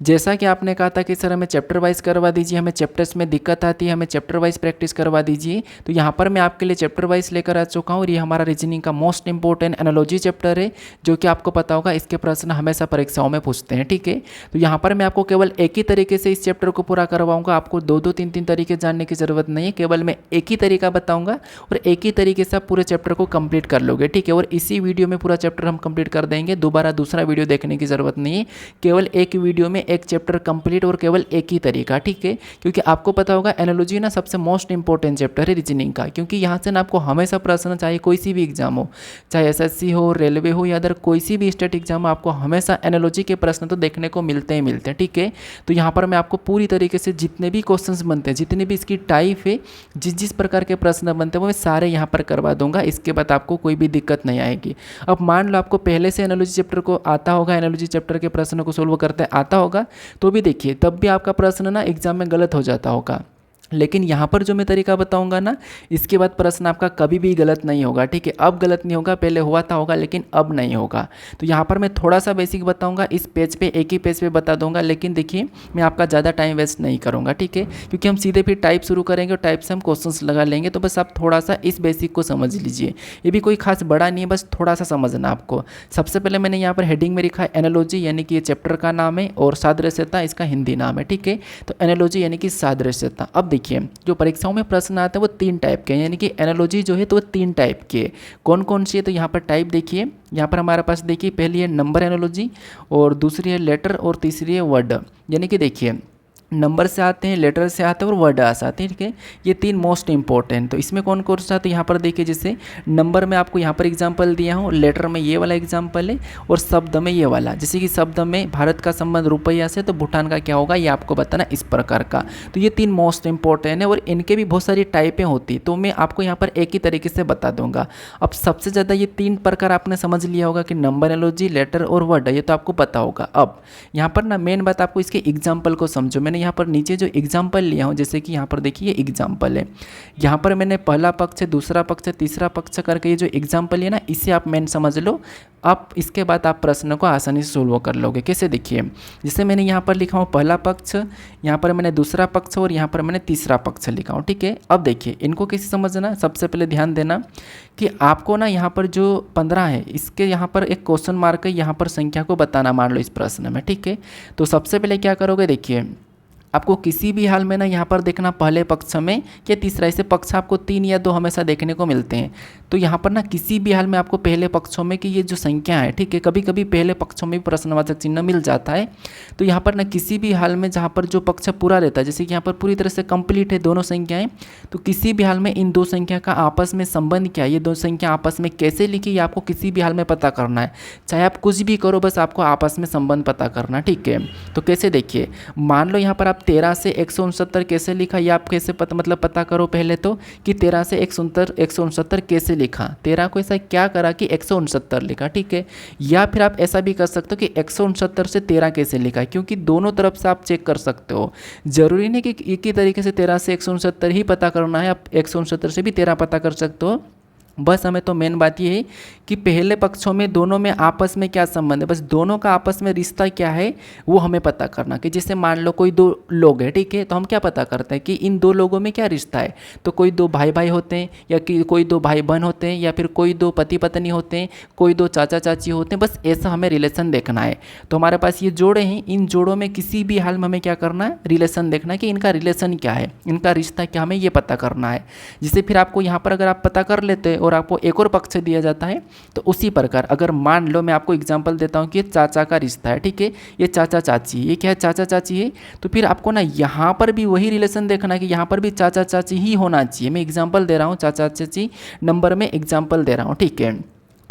जैसा कि आपने कहा था कि सर हमें चैप्टर वाइज करवा दीजिए, हमें चैप्टर्स में दिक्कत आती है, हमें चैप्टर वाइज प्रैक्टिस करवा दीजिए। तो यहाँ पर मैं आपके लिए चैप्टर वाइज लेकर आ चुका हूँ और ये हमारा रीजनिंग का मोस्ट इंपॉर्टेंट एनालॉजी चैप्टर है, जो कि आपको पता होगा इसके प्रश्न हमेशा परीक्षाओं में पूछते हैं। ठीक है, तो यहाँ पर मैं आपको केवल एक ही तरीके से इस चैप्टर को पूरा करवाऊंगा, आपको दो दो तीन तीन तरीके जानने की ज़रूरत नहीं है, केवल मैं एक ही तरीका बताऊँगा और एक ही तरीके से आप पूरे चैप्टर को कंप्लीट कर लोगे। ठीक है, और इसी वीडियो में पूरा चैप्टर हम कंप्लीट कर देंगे, दोबारा दूसरा वीडियो देखने की ज़रूरत नहीं है, केवल एक वीडियो में एक चैप्टर कंप्लीट और केवल एक ही तरीका। ठीक है, क्योंकि आपको पता होगा एनालॉजी ना सबसे मोस्ट इंपॉर्टेंट चैप्टर है रीजनिंग का, क्योंकि यहाँ से ना आपको हमेशा प्रश्न, चाहे कोई सी भी एग्जाम हो, चाहे एसएससी हो, रेलवे हो या अदर कोई सी भी स्टेट एग्जाम हो, आपको हमेशा एनालॉजी के प्रश्न तो देखने को मिलते ही मिलते हैं। ठीक है, तो यहाँ पर मैं आपको पूरी तरीके से जितने भी क्वेश्चंस बनते हैं, जितने भी इसकी टाइप है, जिस जिस प्रकार के प्रश्न बनते हैं वो मैं सारे यहाँ पर करवा दूंगा, इसके बाद आपको कोई भी दिक्कत नहीं आएगी। अब मान लो आपको पहले से एनालॉजी चैप्टर को आता होगा, एनालॉजी चैप्टर के प्रश्न को सोल्व करते आता होगा, तो भी देखिए तब भी आपका प्रश्न ना एग्जाम में गलत हो जाता होगा, लेकिन यहाँ पर जो मैं तरीका बताऊंगा ना, इसके बाद प्रश्न आपका कभी भी गलत नहीं होगा। ठीक है, अब गलत नहीं होगा, पहले हुआ था होगा लेकिन अब नहीं होगा। तो यहाँ पर मैं थोड़ा सा बेसिक बताऊंगा, इस पेज पे एक ही पेज पे बता दूंगा, लेकिन देखिए मैं आपका ज़्यादा टाइम वेस्ट नहीं करूँगा। ठीक है, क्योंकि हम सीधे फिर टाइप शुरू करेंगे और टाइप से हम क्वेश्चंस लगा लेंगे, तो बस आप थोड़ा सा इस बेसिक को समझ लीजिए। ये भी कोई खास बड़ा नहीं है, बस थोड़ा सा समझना आपको। सबसे पहले मैंने यहाँ पर हेडिंग में लिखा है एनालॉजी, यानी कि ये चैप्टर का नाम है, और सादृश्यता इसका हिंदी नाम है। ठीक है, तो एनालॉजी यानी कि सादृश्यता। अब देखिए जो परीक्षाओं में प्रश्न आते हैं वो 3 टाइप के हैं, यानी कि एनालॉजी जो है तो वो 3 टाइप के। कौन कौन सी है, तो यहाँ पर टाइप देखिए, यहाँ पर हमारे पास देखिए पहली है नंबर एनालॉजी, और दूसरी है लेटर, और तीसरी है वर्ड। यानी कि देखिए नंबर से आते हैं, लेटर से आते हैं और वर्ड आ आते हैं। ठीक है, ये 3 मोस्ट इंपॉर्टेंट। तो इसमें कौन कौन सा, तो यहाँ पर देखिए जैसे नंबर में आपको यहाँ पर एग्जांपल दिया हूँ, लेटर में ये वाला एग्जांपल है, और शब्द में ये वाला। जैसे कि शब्द में भारत का संबंध रुपया से, तो भूटान का क्या होगा ये आपको बताना, इस प्रकार का। तो ये 3 मोस्ट इंपॉर्टेंट है और इनके भी बहुत सारी टाइपें होती, तो मैं आपको यहाँ पर एक ही तरीके से बता दूंगा। अब सबसे ज़्यादा ये 3 प्रकार आपने समझ लिया होगा कि नंबर एनालॉजी, लेटर और वर्ड, ये तो आपको पता होगा। अब यहाँ पर ना मेन बात आपको इसके एग्जाम्पल को समझो। मैंने यहाँ पर नीचे जो एग्जाम्पल लिया हूँ, जैसे कि यहाँ पर देखिए एग्जाम्पल है, यहाँ पर मैंने पहला पक्ष, दूसरा पक्ष, तीसरा पक्ष करके ये जो एग्जाम्पल है ना, इसे आप मेन समझ लो। आप इसके बाद आप प्रश्न को आसानी से सोल्व कर लोगे। कैसे, देखिए जैसे मैंने यहाँ पर लिखा हूँ पहला पक्ष, यहाँ पर मैंने दूसरा पक्ष और यहाँ पर मैंने तीसरा पक्ष लिखा हूँ। ठीक है, अब देखिए इनको कैसे समझना, सबसे पहले ध्यान देना कि आपको ना यहाँ पर जो 15 है, इसके यहाँ पर एक क्वेश्चन मार्क है, यहाँ पर संख्या को बताना मान लो इस प्रश्न में। ठीक है, तो सबसे पहले क्या करोगे, देखिए आपको किसी भी हाल में ना यहाँ पर देखना पहले पक्ष में या तीसरा, ऐसे पक्ष आपको 3 या 2 हमेशा देखने को मिलते हैं। तो यहाँ पर ना किसी भी हाल में आपको पहले पक्षों में कि ये जो संख्या है, ठीक है, कभी कभी पहले पक्षों में भी प्रश्नवाचक चिन्ह मिल जाता है। तो यहाँ पर ना किसी भी हाल में जहाँ पर जो पक्ष पूरा रहता है, जैसे कि यहाँ पर पूरी तरह से कंप्लीट है दोनों संख्याएं, तो किसी भी हाल में इन 2 संख्या का आपस में संबंध क्या है, ये 2 संख्या आपस में कैसे लिखी, ये आपको किसी भी हाल में पता करना है। चाहे आप कुछ भी करो, बस आपको आपस में संबंध पता करना। ठीक है, तो कैसे, देखिए मान लो यहाँ पर आप 13 से 169 कैसे लिखा, ये आप कैसे पता करो पहले तो, कि 13 से 169 कैसे लिखा। 13 को ऐसा क्या करा कि 169 लिखा। ठीक है, या फिर आप ऐसा भी कर सकते हो कि 169 से 13 कैसे लिखा, क्योंकि दोनों तरफ से आप चेक कर सकते हो। जरूरी नहीं कि एक ही तरीके से 13 से 169 ही पता करना है, आप 169 से भी 13 पता कर सकते हो। बस हमें तो मेन बात ये है कि पहले पक्षों में दोनों में आपस में क्या संबंध है, बस दोनों का आपस में रिश्ता क्या है वो हमें पता करना। कि जैसे मान लो कोई 2 लोग हैं, ठीक है, तो हम क्या पता करते हैं कि इन 2 लोगों में क्या रिश्ता है। तो कोई 2 भाई भाई होते हैं, या कि कोई 2 भाई बहन होते हैं, या फिर कोई 2 पति पत्नी होते हैं, कोई 2 चाचा चाची होते हैं, बस ऐसा हमें रिलेशन देखना है। तो हमारे पास ये जोड़े हैं, इन जोड़ों में किसी भी हाल में हमें क्या करना है, रिलेशन देखना है कि इनका रिलेशन क्या है, इनका रिश्ता क्या, हमें ये पता करना है। जिससे फिर आपको यहाँ पर अगर आप पता कर लेते और आपको एक और पक्ष दिया जाता है, तो उसी प्रकार अगर मान लो मैं आपको एग्जांपल देता हूँ कि ये चाचा का रिश्ता है, ठीक है, ये चाचा चाची, ये क्या है, चाचा चाची है, तो फिर आपको ना यहाँ पर भी वही रिलेशन देखना है कि यहाँ पर भी चाचा चाची ही होना चाहिए। मैं एग्जांपल दे रहा हूँ, चाचा चाची नंबर में एग्जांपल दे रहा हूँ। ठीक है,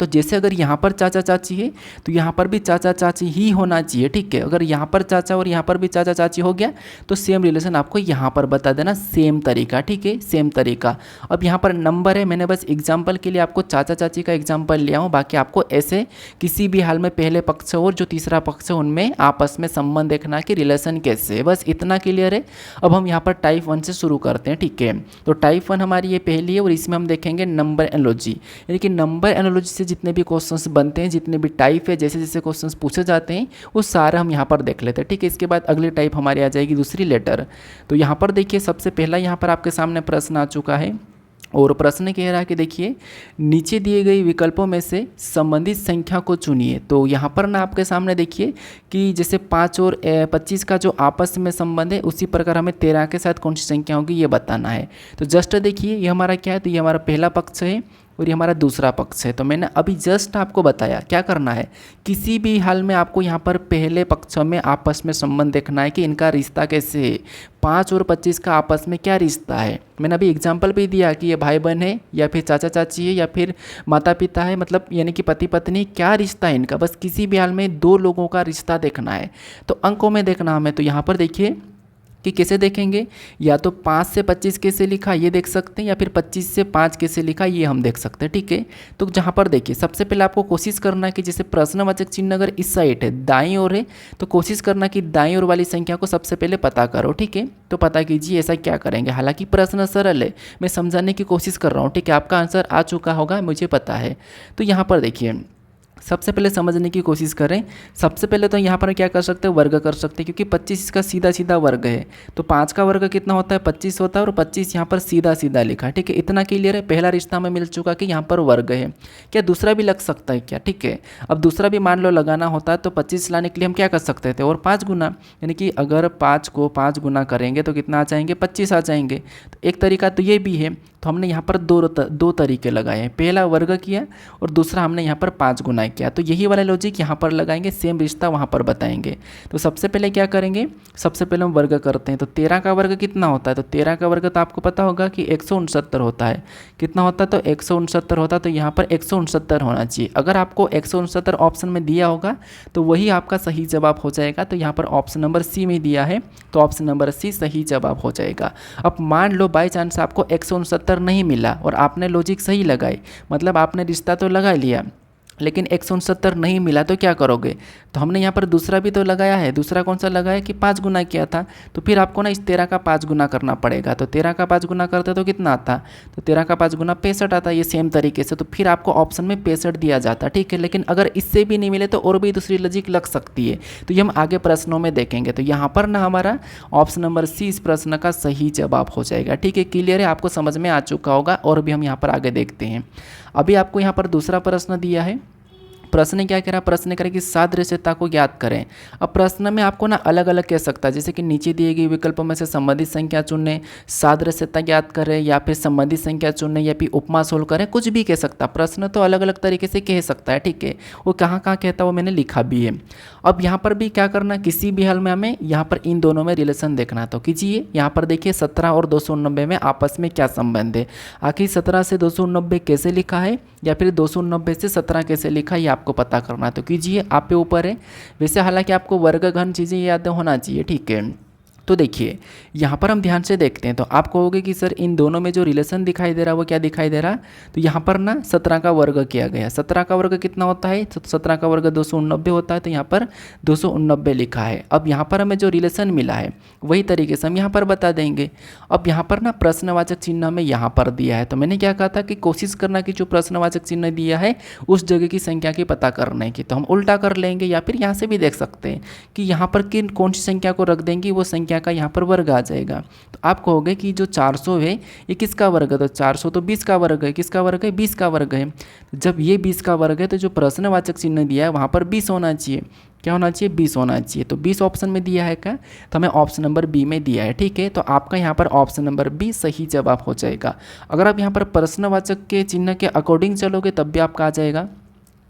तो जैसे अगर यहाँ पर चाचा चाची है तो यहाँ पर भी चाचा चाची ही होना चाहिए। ठीक है, अगर यहाँ पर चाचा और यहाँ पर भी चाचा चाची हो गया तो सेम रिलेशन आपको यहाँ पर बता देना, सेम तरीका। ठीक है, सेम तरीका। अब यहाँ पर नंबर है, मैंने बस एग्जाम्पल के लिए आपको चाचा चाची का एग्जाम्पल लिया हूँ, बाकी आपको ऐसे किसी भी हाल में पहले पक्ष और जो तीसरा पक्ष है उनमें आपस में संबंध देखना कि रिलेशन कैसे है, बस इतना क्लियर है। अब हम यहाँ पर टाइप 1 से शुरू करते हैं। ठीक है, तो टाइप 1 हमारी ये पहली है और इसमें हम देखेंगे नंबर एनालॉजी, यानी कि नंबर एनालॉजी से जितने भी क्वेश्चंस बनते हैं, जितने भी टाइप है, जैसे जैसे क्वेश्चंस पूछे जाते हैं वो सारे हम यहाँ पर देख लेते हैं। ठीक है, इसके बाद अगली टाइप हमारी आ जाएगी दूसरी लेटर। तो यहाँ पर देखिए सबसे पहला यहाँ पर आपके सामने प्रश्न आ चुका है और प्रश्न कह रहा है कि देखिए नीचे दिए गए विकल्पों में से संबंधित संख्या को चुनिए। तो यहाँ पर ना आपके सामने देखिए कि जैसे 5 और 25 का जो आपस में संबंध है उसी प्रकार हमें 13 के साथ कौन सी संख्या होगी ये बताना है। तो जस्ट देखिए ये हमारा क्या है, तो ये हमारा पहला पक्ष है और ये हमारा दूसरा पक्ष है। तो मैंने अभी जस्ट आपको बताया क्या करना है, किसी भी हाल में आपको यहाँ पर पहले पक्षों में आपस में संबंध देखना है कि इनका रिश्ता कैसे है, 5 और 25 का आपस में क्या रिश्ता है। मैंने अभी एग्जाम्पल भी दिया कि ये भाई बहन है या फिर चाचा चाची है या फिर माता पिता है, मतलब यानी कि पति पत्नी, क्या रिश्ता है इनका। बस किसी भी हाल में दो लोगों का रिश्ता देखना है, तो अंकों में देखना हमें। तो यहाँ पर देखिए कि कैसे देखेंगे, या तो 5 से 25 कैसे लिखा ये देख सकते हैं या फिर 25 से 5 कैसे लिखा ये हम देख सकते हैं। ठीक है, तो जहाँ पर देखिए सबसे पहले आपको कोशिश करना है कि जैसे प्रश्नवाचक चिन्ह अगर इस साइड है, दाईं ओर है, तो कोशिश करना कि दाईं ओर वाली संख्या को सबसे पहले पता करो। ठीक है, तो पता कीजिए ऐसा क्या करेंगे। हालांकि प्रश्न सरल है, मैं समझाने की कोशिश कर रहा हूँ। ठीक है, आपका आंसर आ चुका होगा मुझे पता है। तो यहाँ पर देखिए सबसे पहले समझने की कोशिश करें। सबसे पहले तो यहाँ पर क्या कर सकते हैं, वर्ग कर सकते हैं, क्योंकि 25 इसका सीधा सीधा वर्ग है। तो 5 का वर्ग कितना होता है, 25 होता है, और 25 यहाँ पर सीधा सीधा लिखा है। ठीक है, इतना क्लियर है। पहला रिश्ता हमें मिल चुका कि यहाँ पर वर्ग है। क्या दूसरा भी लग सकता है क्या? ठीक है, अब दूसरा भी मान लो लगाना होता है तो 25 लाने के लिए हम क्या कर सकते थे, और 5 गुना, यानी कि अगर 5 को 5 गुना करेंगे तो कितना आ जाएंगे, 25 आ जाएंगे। तो एक तरीका तो ये भी है। तो हमने यहाँ पर दो तरीके लगाए हैं, पहला वर्ग किया और दूसरा हमने यहाँ पर 5 गुना किया। तो यही वाला लॉजिक यहाँ पर लगाएंगे, सेम रिश्ता वहाँ पर बताएंगे। तो सबसे पहले क्या करेंगे, सबसे पहले हम वर्ग करते हैं। तो 13 का वर्ग कितना होता है, तो 13 का वर्ग तो आपको पता होगा कि 169 होता है। कितना होता है, तो 169 होता है। तो यहाँ पर 169 होना चाहिए। अगर आपको 169 ऑप्शन में दिया होगा तो वही आपका सही जवाब हो जाएगा। तो यहाँ पर ऑप्शन नंबर सी में दिया है, तो ऑप्शन नंबर सी सही जवाब हो जाएगा। अब मान लो बाई चांस आपको 169 नहीं मिला और आपने लॉजिक सही लगाई, मतलब आपने रिश्ता तो लगा लिया लेकिन 169 नहीं मिला, तो क्या करोगे। तो हमने यहाँ पर दूसरा भी तो लगाया है। दूसरा कौन सा लगाया कि 5 गुना किया था, तो फिर आपको ना इस 13 का 5 गुना करना पड़ेगा। तो 13 का 5 गुना करते तो कितना आता, तो 13 का 5 गुना 65 आता। ये सेम तरीके से तो फिर आपको ऑप्शन में 65 दिया जाता। ठीक है, लेकिन अगर इससे भी नहीं मिले तो और भी दूसरी लॉजिक लग सकती है। तो ये हम आगे प्रश्नों में देखेंगे। तो यहाँ पर ना हमारा ऑप्शन नंबर सी इस प्रश्न का सही जवाब हो जाएगा। ठीक है, क्लियर है, आपको समझ में आ चुका होगा। और भी हम यहाँ पर आगे देखते हैं। अभी आपको यहाँ पर दूसरा प्रश्न दिया है। प्रश्न क्या कह रहा है, प्रश्न करें कि सादृश्यता को ज्ञात करें। अब प्रश्न में आपको ना अलग अलग कह सकता है, जैसे कि नीचे दिए गए विकल्पों में से संबंधित संख्या चुनें, सादृश्यता ज्ञात करें, या फिर संबंधित संख्या चुनें, या फिर उपमा सोल्व करें, कुछ भी कह सकता है। प्रश्न तो अलग अलग तरीके से कह सकता है। ठीक है, वो कहाँ कहाँ कहता है वो मैंने लिखा भी है। अब यहाँ पर भी क्या करना, किसी भी हाल में हमें यहाँ पर इन दोनों में रिलेशन देखना। तो कीजिए, यहाँ पर देखिए 17 और 289 में आपस में क्या संबंध है। आखिर 17 से 289 कैसे लिखा है या फिर 289 से 17 कैसे लिखा है, ये आपको पता करना है। तो कीजिए, आप पे ऊपर है। वैसे हालांकि आपको वर्ग घन चीज़ें याद होना चाहिए। ठीक है, तो देखिए यहाँ पर हम ध्यान से देखते हैं। तो आप कहोगे कि सर इन दोनों में जो रिलेशन दिखाई दे रहा है वो क्या दिखाई दे रहा है, तो यहाँ पर ना 17 का वर्ग किया गया। 17 का वर्ग कितना होता है, तो 17 का वर्ग 289 होता है। तो यहाँ पर 289 लिखा है। अब यहाँ पर हमें जो रिलेशन मिला है वही तरीके से हम यहाँ पर बता देंगे। अब यहाँ पर ना प्रश्नवाचक चिन्ह हमें यहाँ पर दिया है। तो मैंने क्या कहा था कि कोशिश करना कि जो प्रश्नवाचक चिन्ह दिया है उस जगह की संख्या की पता करने की। तो हम उल्टा कर लेंगे, या फिर यहाँ से भी देख सकते हैं कि यहाँ पर कौन सी संख्या को रख देंगे, वो संख्या का यहाँ पर वर्ग आ जाएगा। तो आप कहोगे कि जो 400 है ये किसका वर्ग है, तो 400 तो 20 का वर्ग है। किसका वर्ग है, 20 का वर्ग है। जब ये 20 का वर्ग है तो जो प्रश्नवाचक चिन्ह दिया है वहाँ पर 20 होना चाहिए। क्या होना चाहिए, 20 होना चाहिए। तो 20 ऑप्शन में दिया है क्या, तो हमें ऑप्शन नंबर बी में दिया है। ठीक है, तो आपका यहाँ पर ऑप्शन नंबर बी सही जवाब हो जाएगा। अगर आप यहाँ पर प्रश्नवाचक के चिन्ह के अकॉर्डिंग चलोगे तब भी आपका आ जाएगा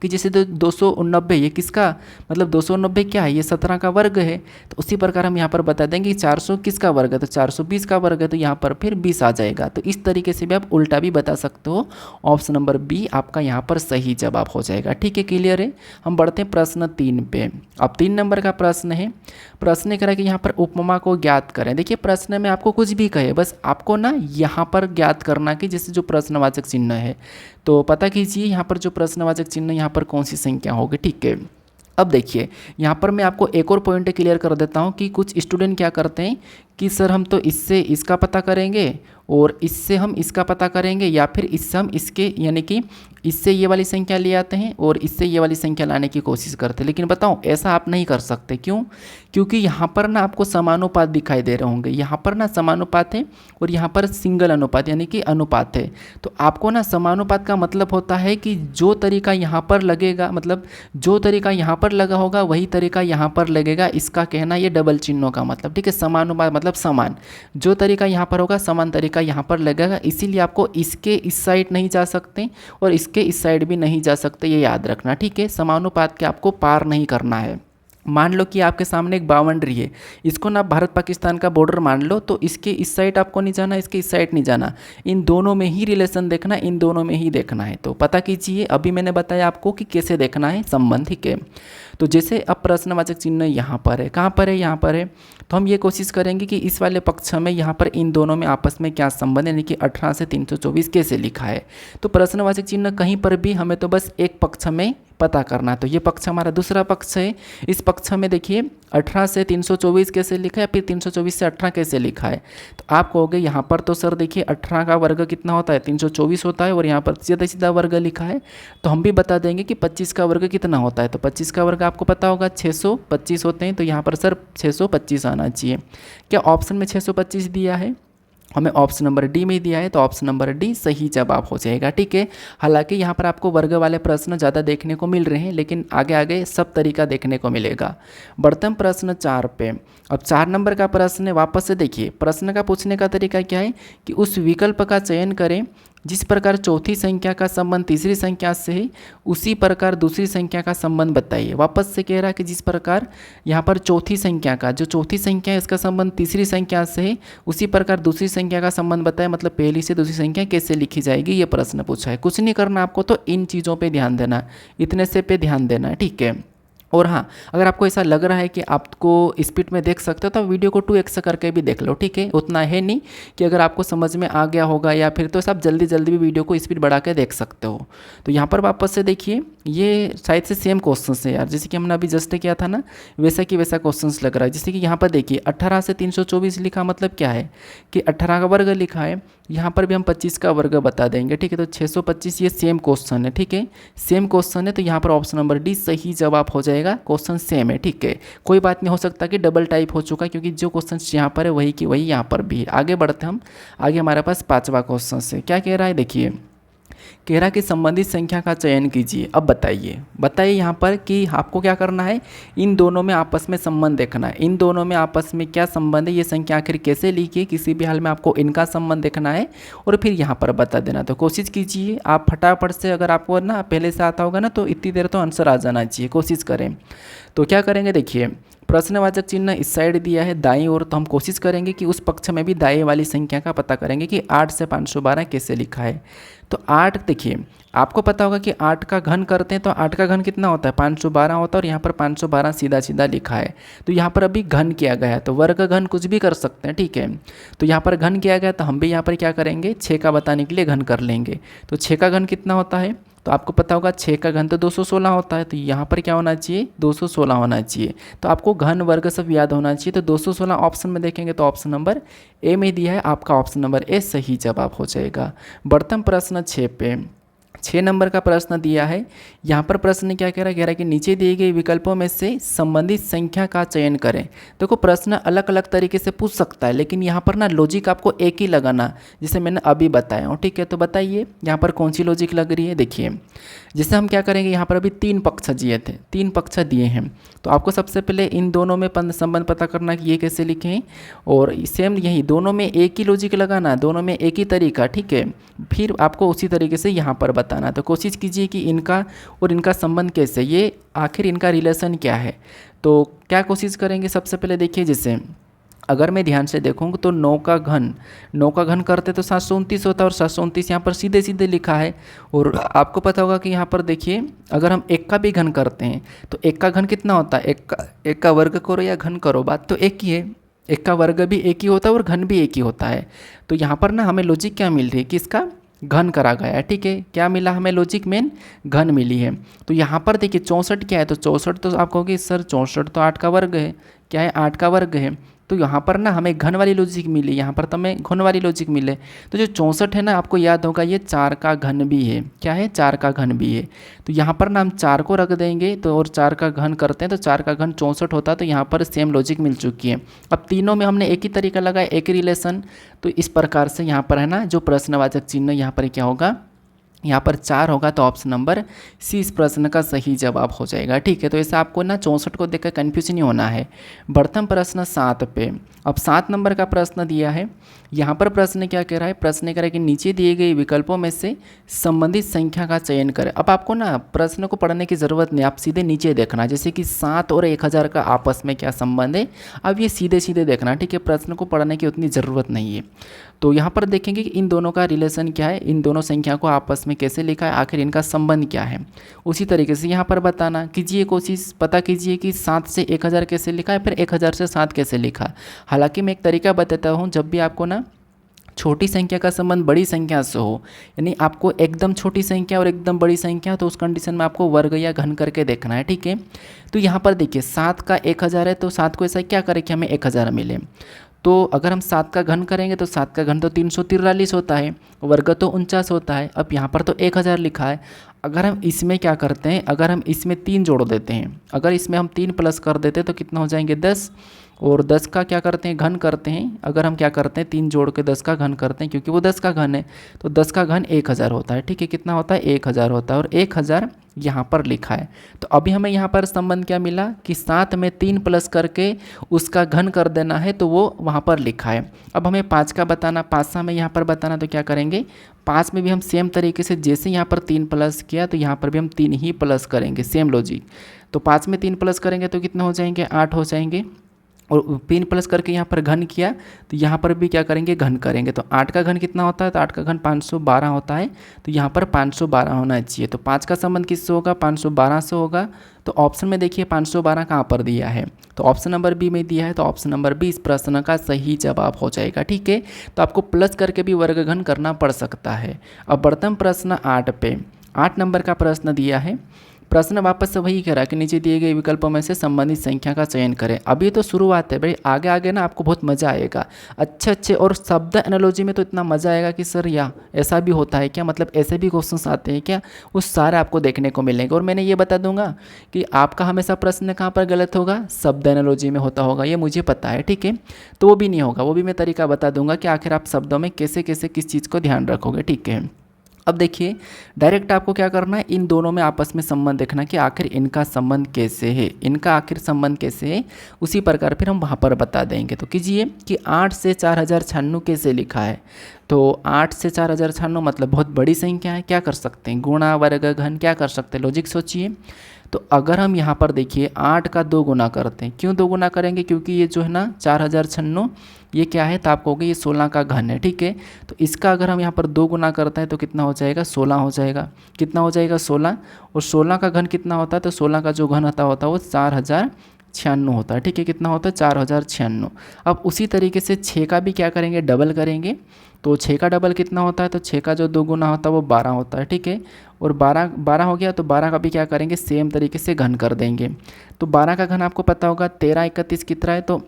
कि जैसे 289 ये किसका, मतलब 290 क्या है, ये 17 का वर्ग है। तो उसी प्रकार हम यहाँ पर बता देंगे कि 400 किसका वर्ग है, तो 420 का वर्ग है। तो यहाँ पर फिर 20 आ जाएगा। तो इस तरीके से भी आप उल्टा भी बता सकते हो। ऑप्शन नंबर बी आपका यहाँ पर सही जवाब हो जाएगा। ठीक है, क्लियर है। हम बढ़ते हैं प्रश्न 3 पे। अब 3 नंबर का प्रश्न है। प्रश्न करा कि यहाँ पर उपमा को ज्ञात करें। देखिए प्रश्न में आपको कुछ भी कहे, बस आपको ना यहाँ पर ज्ञात करना कि जैसे जो प्रश्नवाचक चिन्ह है, तो पता कीजिए यहाँ पर जो प्रश्नवाचक चिन्ह यहाँ पर कौन सी संख्या होगी। ठीक है, अब देखिए यहाँ पर मैं आपको एक और पॉइंट क्लियर कर देता हूँ कि कुछ स्टूडेंट क्या करते हैं कि सर हम तो इससे इसका पता करेंगे और इससे हम इसका पता करेंगे, या फिर इससे हम इसके यानी कि इससे ये वाली संख्या ले आते हैं और इससे ये वाली संख्या लाने की कोशिश करते हैं। लेकिन बताओ ऐसा आप नहीं कर सकते। क्यों? क्योंकि यहाँ पर ना आपको समानुपात दिखाई दे रहे होंगे, यहाँ पर ना समानुपात है और यहाँ पर सिंगल अनुपात यानी कि अनुपात है। तो आपको ना समानुपात का मतलब होता है कि जो तरीका यहाँ पर लगेगा, मतलब जो तरीका यहाँ पर लगा होगा वही तरीका यहाँ पर लगेगा, इसका कहना ये डबल चिन्हों का मतलब, ठीक है। समानुपात मतलब समान, जो तरीका यहाँ पर होगा समान तरीका यहाँ पर लगेगा। इसीलिए आपको इसके इस साइड नहीं जा सकते और इसके इस साइड भी नहीं जा सकते, ये याद रखना, ठीक है। समानुपात के आपको पार नहीं करना है। मान लो कि आपके सामने एक बाउंड्री है, इसको ना भारत पाकिस्तान का बॉर्डर मान लो, तो इसके इस साइड आपको नहीं जाना, इसके इस साइड नहीं जाना, इन दोनों में ही रिलेशन देखना, इन दोनों में ही देखना है। तो पता कीजिए, अभी मैंने बताया आपको कि कैसे देखना है संबंध, ठीक है। तो जैसे अब प्रश्नवाचक चिन्ह यहाँ पर है, कहाँ पर है? यहाँ पर है। तो हम ये कोशिश करेंगे कि इस वाले पक्ष में यहाँ पर इन दोनों में आपस में क्या संबंध है, यानी कि 18 से 324 कैसे लिखा है। तो प्रश्नवाचक चिन्ह कहीं पर भी हमें तो बस एक पक्ष में पता करना है। तो ये पक्ष हमारा दूसरा पक्ष है। इस पक्ष में देखिए 18 से 324 कैसे लिखा है, फिर 324 से 18 कैसे लिखा है। तो आप कहोगे यहाँ पर तो सर देखिए 18 का वर्ग कितना होता है? 324 होता है, और यहाँ पर सीधा सीधा वर्ग लिखा है। तो हम भी बता देंगे कि 25 का वर्ग कितना होता है। तो 25 का वर्ग आपको पता होगा 625 होते हैं। तो यहाँ पर सर 625 आना चाहिए। क्या ऑप्शन में 625 दिया है? हमें ऑप्शन नंबर डी में दिया है, तो ऑप्शन नंबर डी सही जवाब हो जाएगा, ठीक है। हालांकि यहाँ पर आपको वर्ग वाले प्रश्न ज़्यादा देखने को मिल रहे हैं, लेकिन आगे आगे सब तरीका देखने को मिलेगा। बढ़ते हम प्रश्न 4 पे। अब 4 नंबर का प्रश्न है, वापस से देखिए प्रश्न का पूछने का तरीका क्या है कि उस विकल्प का चयन करें जिस प्रकार चौथी संख्या का संबंध तीसरी संख्या से है, उसी प्रकार दूसरी संख्या का संबंध बताइए। वापस से कह रहा है कि जिस प्रकार यहाँ पर चौथी संख्या का, जो चौथी संख्या है इसका संबंध तीसरी संख्या से है, उसी प्रकार दूसरी संख्या का संबंध बताए, मतलब पहली से दूसरी संख्या कैसे लिखी जाएगी, ये प्रश्न पूछा है। कुछ नहीं करना आपको, तो इन चीज़ों पर ध्यान देना, इतने से पे ध्यान देना है, ठीक है। और हाँ, अगर आपको ऐसा लग रहा है कि आपको स्पीड में देख सकते हो तो वीडियो को 2x करके भी देख लो, ठीक है। उतना है नहीं कि अगर आपको समझ में आ गया होगा या फिर, तो सब जल्दी जल्दी भी वीडियो को स्पीड बढ़ा के देख सकते हो। तो यहाँ पर वापस से देखिए, ये शायद से सेम क्वेश्चन है यार, जैसे कि हमने अभी जस्ट किया था ना, वैसा कि वैसा क्वेश्चन लग रहा है। जैसे कि यहाँ पर देखिए 18 से 324 लिखा, मतलब क्या है कि 18 का वर्ग लिखा है, यहाँ पर भी हम 25 का वर्ग बता देंगे, ठीक है। तो 625 ये सेम क्वेश्चन है, ठीक है, सेम क्वेश्चन है। तो यहाँ पर ऑप्शन नंबर डी सही जवाब हो जाएगा, क्वेश्चन सेम है, ठीक है। कोई बात नहीं, हो सकता कि डबल टाइप हो चुका है, क्योंकि जो क्वेश्चन यहाँ पर है वही की वही यहाँ पर भी है। आगे बढ़ते हम, आगे हमारे पास 5वां क्वेश्चन है। क्या कह रहा है देखिए, कह रहा कि संबंधित संख्या का चयन कीजिए। अब बताइए यहाँ पर कि आपको क्या करना है, इन दोनों में आपस में संबंध देखना है, इन दोनों में आपस में क्या संबंध है, ये संख्या आखिर कैसे लिखी है, किसी भी हाल में आपको इनका संबंध देखना है और फिर यहाँ पर बता देना। तो कोशिश कीजिए आप फटाफट से, अगर आपको ना पहले से आता होगा ना तो इतनी देर तो आंसर आ जाना चाहिए, कोशिश करें। तो क्या करेंगे देखिए, प्रश्नवाचक चिन्ह इस साइड दिया है दाईं ओर, तो हम कोशिश करेंगे कि उस पक्ष में भी दाएं वाली संख्या का पता करेंगे कि 8 से 512 कैसे लिखा है। तो 8 देखिए, आपको पता होगा कि 8 का घन करते हैं तो 8 का घन कितना होता है, 512 होता है, और यहाँ पर 512 सीधा सीधा लिखा है। तो यहाँ पर अभी घन किया गया है, तो वर्ग घन कुछ भी कर सकते हैं, ठीक है। तो यहाँ पर घन किया गया, तो हम भी यहाँ पर क्या करेंगे, 6 का बताने के लिए घन कर लेंगे। तो 6 का घन कितना होता है, तो आपको पता होगा 6 का घन तो 216 होता है। तो यहाँ पर क्या होना चाहिए, 216 होना चाहिए। तो आपको घन वर्ग सब याद होना चाहिए। तो 216 ऑप्शन में देखेंगे तो ऑप्शन नंबर ए में दिया है, आपका ऑप्शन नंबर ए सही जवाब हो जाएगा। बढ़ते हम प्रश्न 6 पे। 6 नंबर का प्रश्न दिया है। यहाँ पर प्रश्न क्या कह रहा है कि नीचे दिए गए विकल्पों में से संबंधित संख्या का चयन करें। देखो प्रश्न अलग अलग तरीके से पूछ सकता है, लेकिन यहाँ पर ना लॉजिक आपको एक ही लगाना, जिसे मैंने अभी बताया हूँ, ठीक है। तो बताइए यहाँ पर कौन सी लॉजिक लग रही है। देखिए जैसे हम क्या करेंगे, यहाँ पर अभी 3 पक्ष दिए थे, 3 पक्ष दिए हैं, तो आपको सबसे पहले इन दोनों में संबंध पता करना कि ये कैसे लिखें, और सेम यही दोनों में एक ही लॉजिक लगाना, दोनों में एक ही तरीका, ठीक है। फिर आपको उसी तरीके से यहाँ पर बताना। तो कोशिश कीजिए कि इनका और इनका संबंध कैसे, ये आखिर इनका रिलेशन क्या है। तो क्या कोशिश करेंगे, सबसे पहले देखिए, जैसे अगर मैं ध्यान से देखूँगा तो 9 का घन करते तो 729 होता है, और 729 यहाँ पर सीधे सीधे लिखा है। और आपको पता होगा कि यहाँ पर देखिए, अगर हम 1 का भी घन करते हैं तो 1 का घन कितना होता है, 1 का वर्ग करो या घन करो, बात तो एक ही है। 1 का वर्ग भी एक ही होता है और घन भी एक ही होता है। तो यहाँ पर ना हमें लॉजिक क्या मिल रही है कि इसका घन करा गया है, ठीक है। क्या मिला हमें लॉजिक, मेन घन मिली है। तो यहाँ पर देखिए 64 क्या है, तो 64 तो आप कहोगे सर 64 तो 8 का वर्ग है, क्या है 8 का वर्ग है। तो यहाँ पर ना हमें घन वाली लॉजिक मिली, यहाँ पर तो हमें घन वाली लॉजिक मिले। तो जो 64 है ना, आपको याद होगा ये 4 का घन भी है। क्या है? 4 का घन भी है। तो यहाँ पर ना हम 4 को रख देंगे तो और 4 का घन करते हैं तो 4 का घन 64 होता है। तो यहाँ पर सेम लॉजिक मिल चुकी है। अब तीनों में हमने एक ही तरीका लगाया, एक ही रिलेशन। तो इस प्रकार से यहाँ पर है ना जो प्रश्नवाचक चिन्ह यहाँ पर क्या होगा, यहाँ पर 4 होगा। तो ऑप्शन नंबर सी इस प्रश्न का सही जवाब हो जाएगा। ठीक है, तो ऐसा आपको ना 64 को देखकर कन्फ्यूज नहीं होना है। बढ़ते प्रश्न 7 पे। अब 7 नंबर का प्रश्न दिया है। यहाँ पर प्रश्न क्या कह रहा है? प्रश्न कह रहा है कि नीचे दिए गए विकल्पों में से संबंधित संख्या का चयन करें। अब आपको ना प्रश्न को पढ़ने की ज़रूरत नहीं, आप सीधे नीचे देखना, जैसे कि 7 और 1000 का आपस में क्या संबंध है। अब ये सीधे सीधे देखना, ठीक है, प्रश्न को पढ़ने की उतनी ज़रूरत नहीं है। तो यहाँ पर देखेंगे कि इन दोनों का रिलेशन क्या है, इन दोनों संख्या को आपस में कैसे लिखा है, आखिर इनका संबंध क्या है। उसी तरीके से यहाँ पर बताना कीजिए, कोशिश पता कीजिए कि 7 से 1000 कैसे लिखा है, फिर 1000 से 7 कैसे लिखा। हालांकि मैं एक तरीका बताता हूँ, जब भी आपको ना छोटी संख्या का संबंध बड़ी संख्या से हो, यानी आपको एकदम छोटी संख्या और एकदम बड़ी संख्या, तो उस कंडीशन में आपको वर्ग या घन करके देखना है। ठीक है, तो यहाँ पर देखिए 7 का 1000 है, तो 7 को ऐसा क्या करें कि हमें 1000 मिले। तो अगर हम 7 का घन करेंगे तो 7 का घन तो 343 होता है, वर्ग तो 49 होता है। अब यहाँ पर तो 1000 लिखा है। अगर हम इसमें क्या करते हैं, अगर हम इसमें 3 जोड़ देते हैं, अगर इसमें हम 3 प्लस कर देते हैं तो कितना हो जाएंगे 10, और 10 का क्या करते हैं घन करते हैं। अगर हम क्या करते हैं 3 जोड़ के 10 का घन करते हैं, क्योंकि वो 10 का घन है, तो 10 का घन 1000 होता है। ठीक है, कितना होता है 1000 होता है, और 1000 यहाँ पर लिखा है। तो अभी हमें यहाँ पर संबंध क्या मिला कि 7 में 3 प्लस करके उसका घन कर देना है, तो वो वहाँ पर लिखा है। अब हमें 5 का बताना, 5 से हमें यहाँ पर बताना, तो क्या करेंगे 5 में भी हम सेम तरीके से, जैसे यहाँ पर 3 प्लस किया तो यहाँ पर भी हम 3 ही प्लस करेंगे, सेम लॉजिक। तो 5 में 3 प्लस करेंगे तो कितना हो जाएंगे 8 हो जाएंगे, और 3 प्लस करके यहाँ पर घन किया तो यहाँ पर भी क्या करेंगे घन करेंगे। तो 8 का घन कितना होता है, तो 8 का घन 512 होता है, तो यहाँ पर 512 होना चाहिए। तो 5 का संबंध किससे होगा, 512 से होगा। तो ऑप्शन में देखिए 512 कहाँ पर दिया है, तो ऑप्शन नंबर बी में दिया है। तो ऑप्शन नंबर बी इस प्रश्न का सही जवाब हो जाएगा। ठीक है, तो आपको प्लस करके भी वर्ग घन करना पड़ सकता है। अब बढ़ते हैं प्रश्न 8 पे। 8 नंबर का प्रश्न दिया है। प्रश्न वापस से वही कह रहा है कि नीचे दिए गए विकल्पों में से संबंधित संख्या का चयन करें। अभी तो शुरुआत है भाई, आगे आगे ना आपको बहुत मज़ा आएगा, अच्छे अच्छे और शब्द एनालॉजी में तो इतना मज़ा आएगा कि सर या ऐसा भी होता है क्या, मतलब ऐसे भी क्वेश्चंस आते हैं क्या, वो सारे आपको देखने को मिलेंगे। और मैंने ये बता दूंगा कि आपका हमेशा प्रश्न कहाँ पर गलत होगा, शब्द एनालॉजी में होता होगा, ये मुझे पता है। ठीक है, तो वो भी नहीं होगा, वो भी मैं तरीका बता दूंगा कि आखिर आप शब्दों में कैसे कैसे किस चीज़ को ध्यान रखोगे। ठीक है, अब देखिए डायरेक्ट आपको क्या करना है, इन दोनों में आपस में संबंध देखना कि आखिर इनका संबंध कैसे है, इनका आखिर संबंध कैसे है, उसी प्रकार फिर हम वहाँ पर बता देंगे। तो कीजिए कि 8 से 4096 कैसे लिखा है। तो 8 से 4096 मतलब बहुत बड़ी संख्या है, क्या कर सकते हैं गुणा वर्ग घन, क्या कर सकते हैं लॉजिक सोचिए। तो अगर हम यहाँ पर देखिए 8 का 2 गुना करते हैं, क्यों 2 गुना करेंगे, क्योंकि ये जो है ना 4096 ये क्या है, तो आप कहोगे ये 16 का घन है। ठीक है, तो इसका अगर हम यहाँ पर 2 गुना करते हैं तो कितना हो जाएगा 16 हो जाएगा। कितना हो जाएगा 16, और 16 का घन कितना होता है, तो 16 का जो घन होता है वो 4096 होता है। ठीक है, कितना होता है 4096। अब उसी तरीके से 6 का भी क्या करेंगे डबल करेंगे। तो 6 का डबल कितना होता है, तो 6 का जो 2 गुना होता है वो 12 होता है। ठीक है, और 12 हो गया, तो 12 का भी क्या करेंगे सेम तरीके से घन कर देंगे। तो 12 का घन आपको पता होगा 13 31 कितना है, तो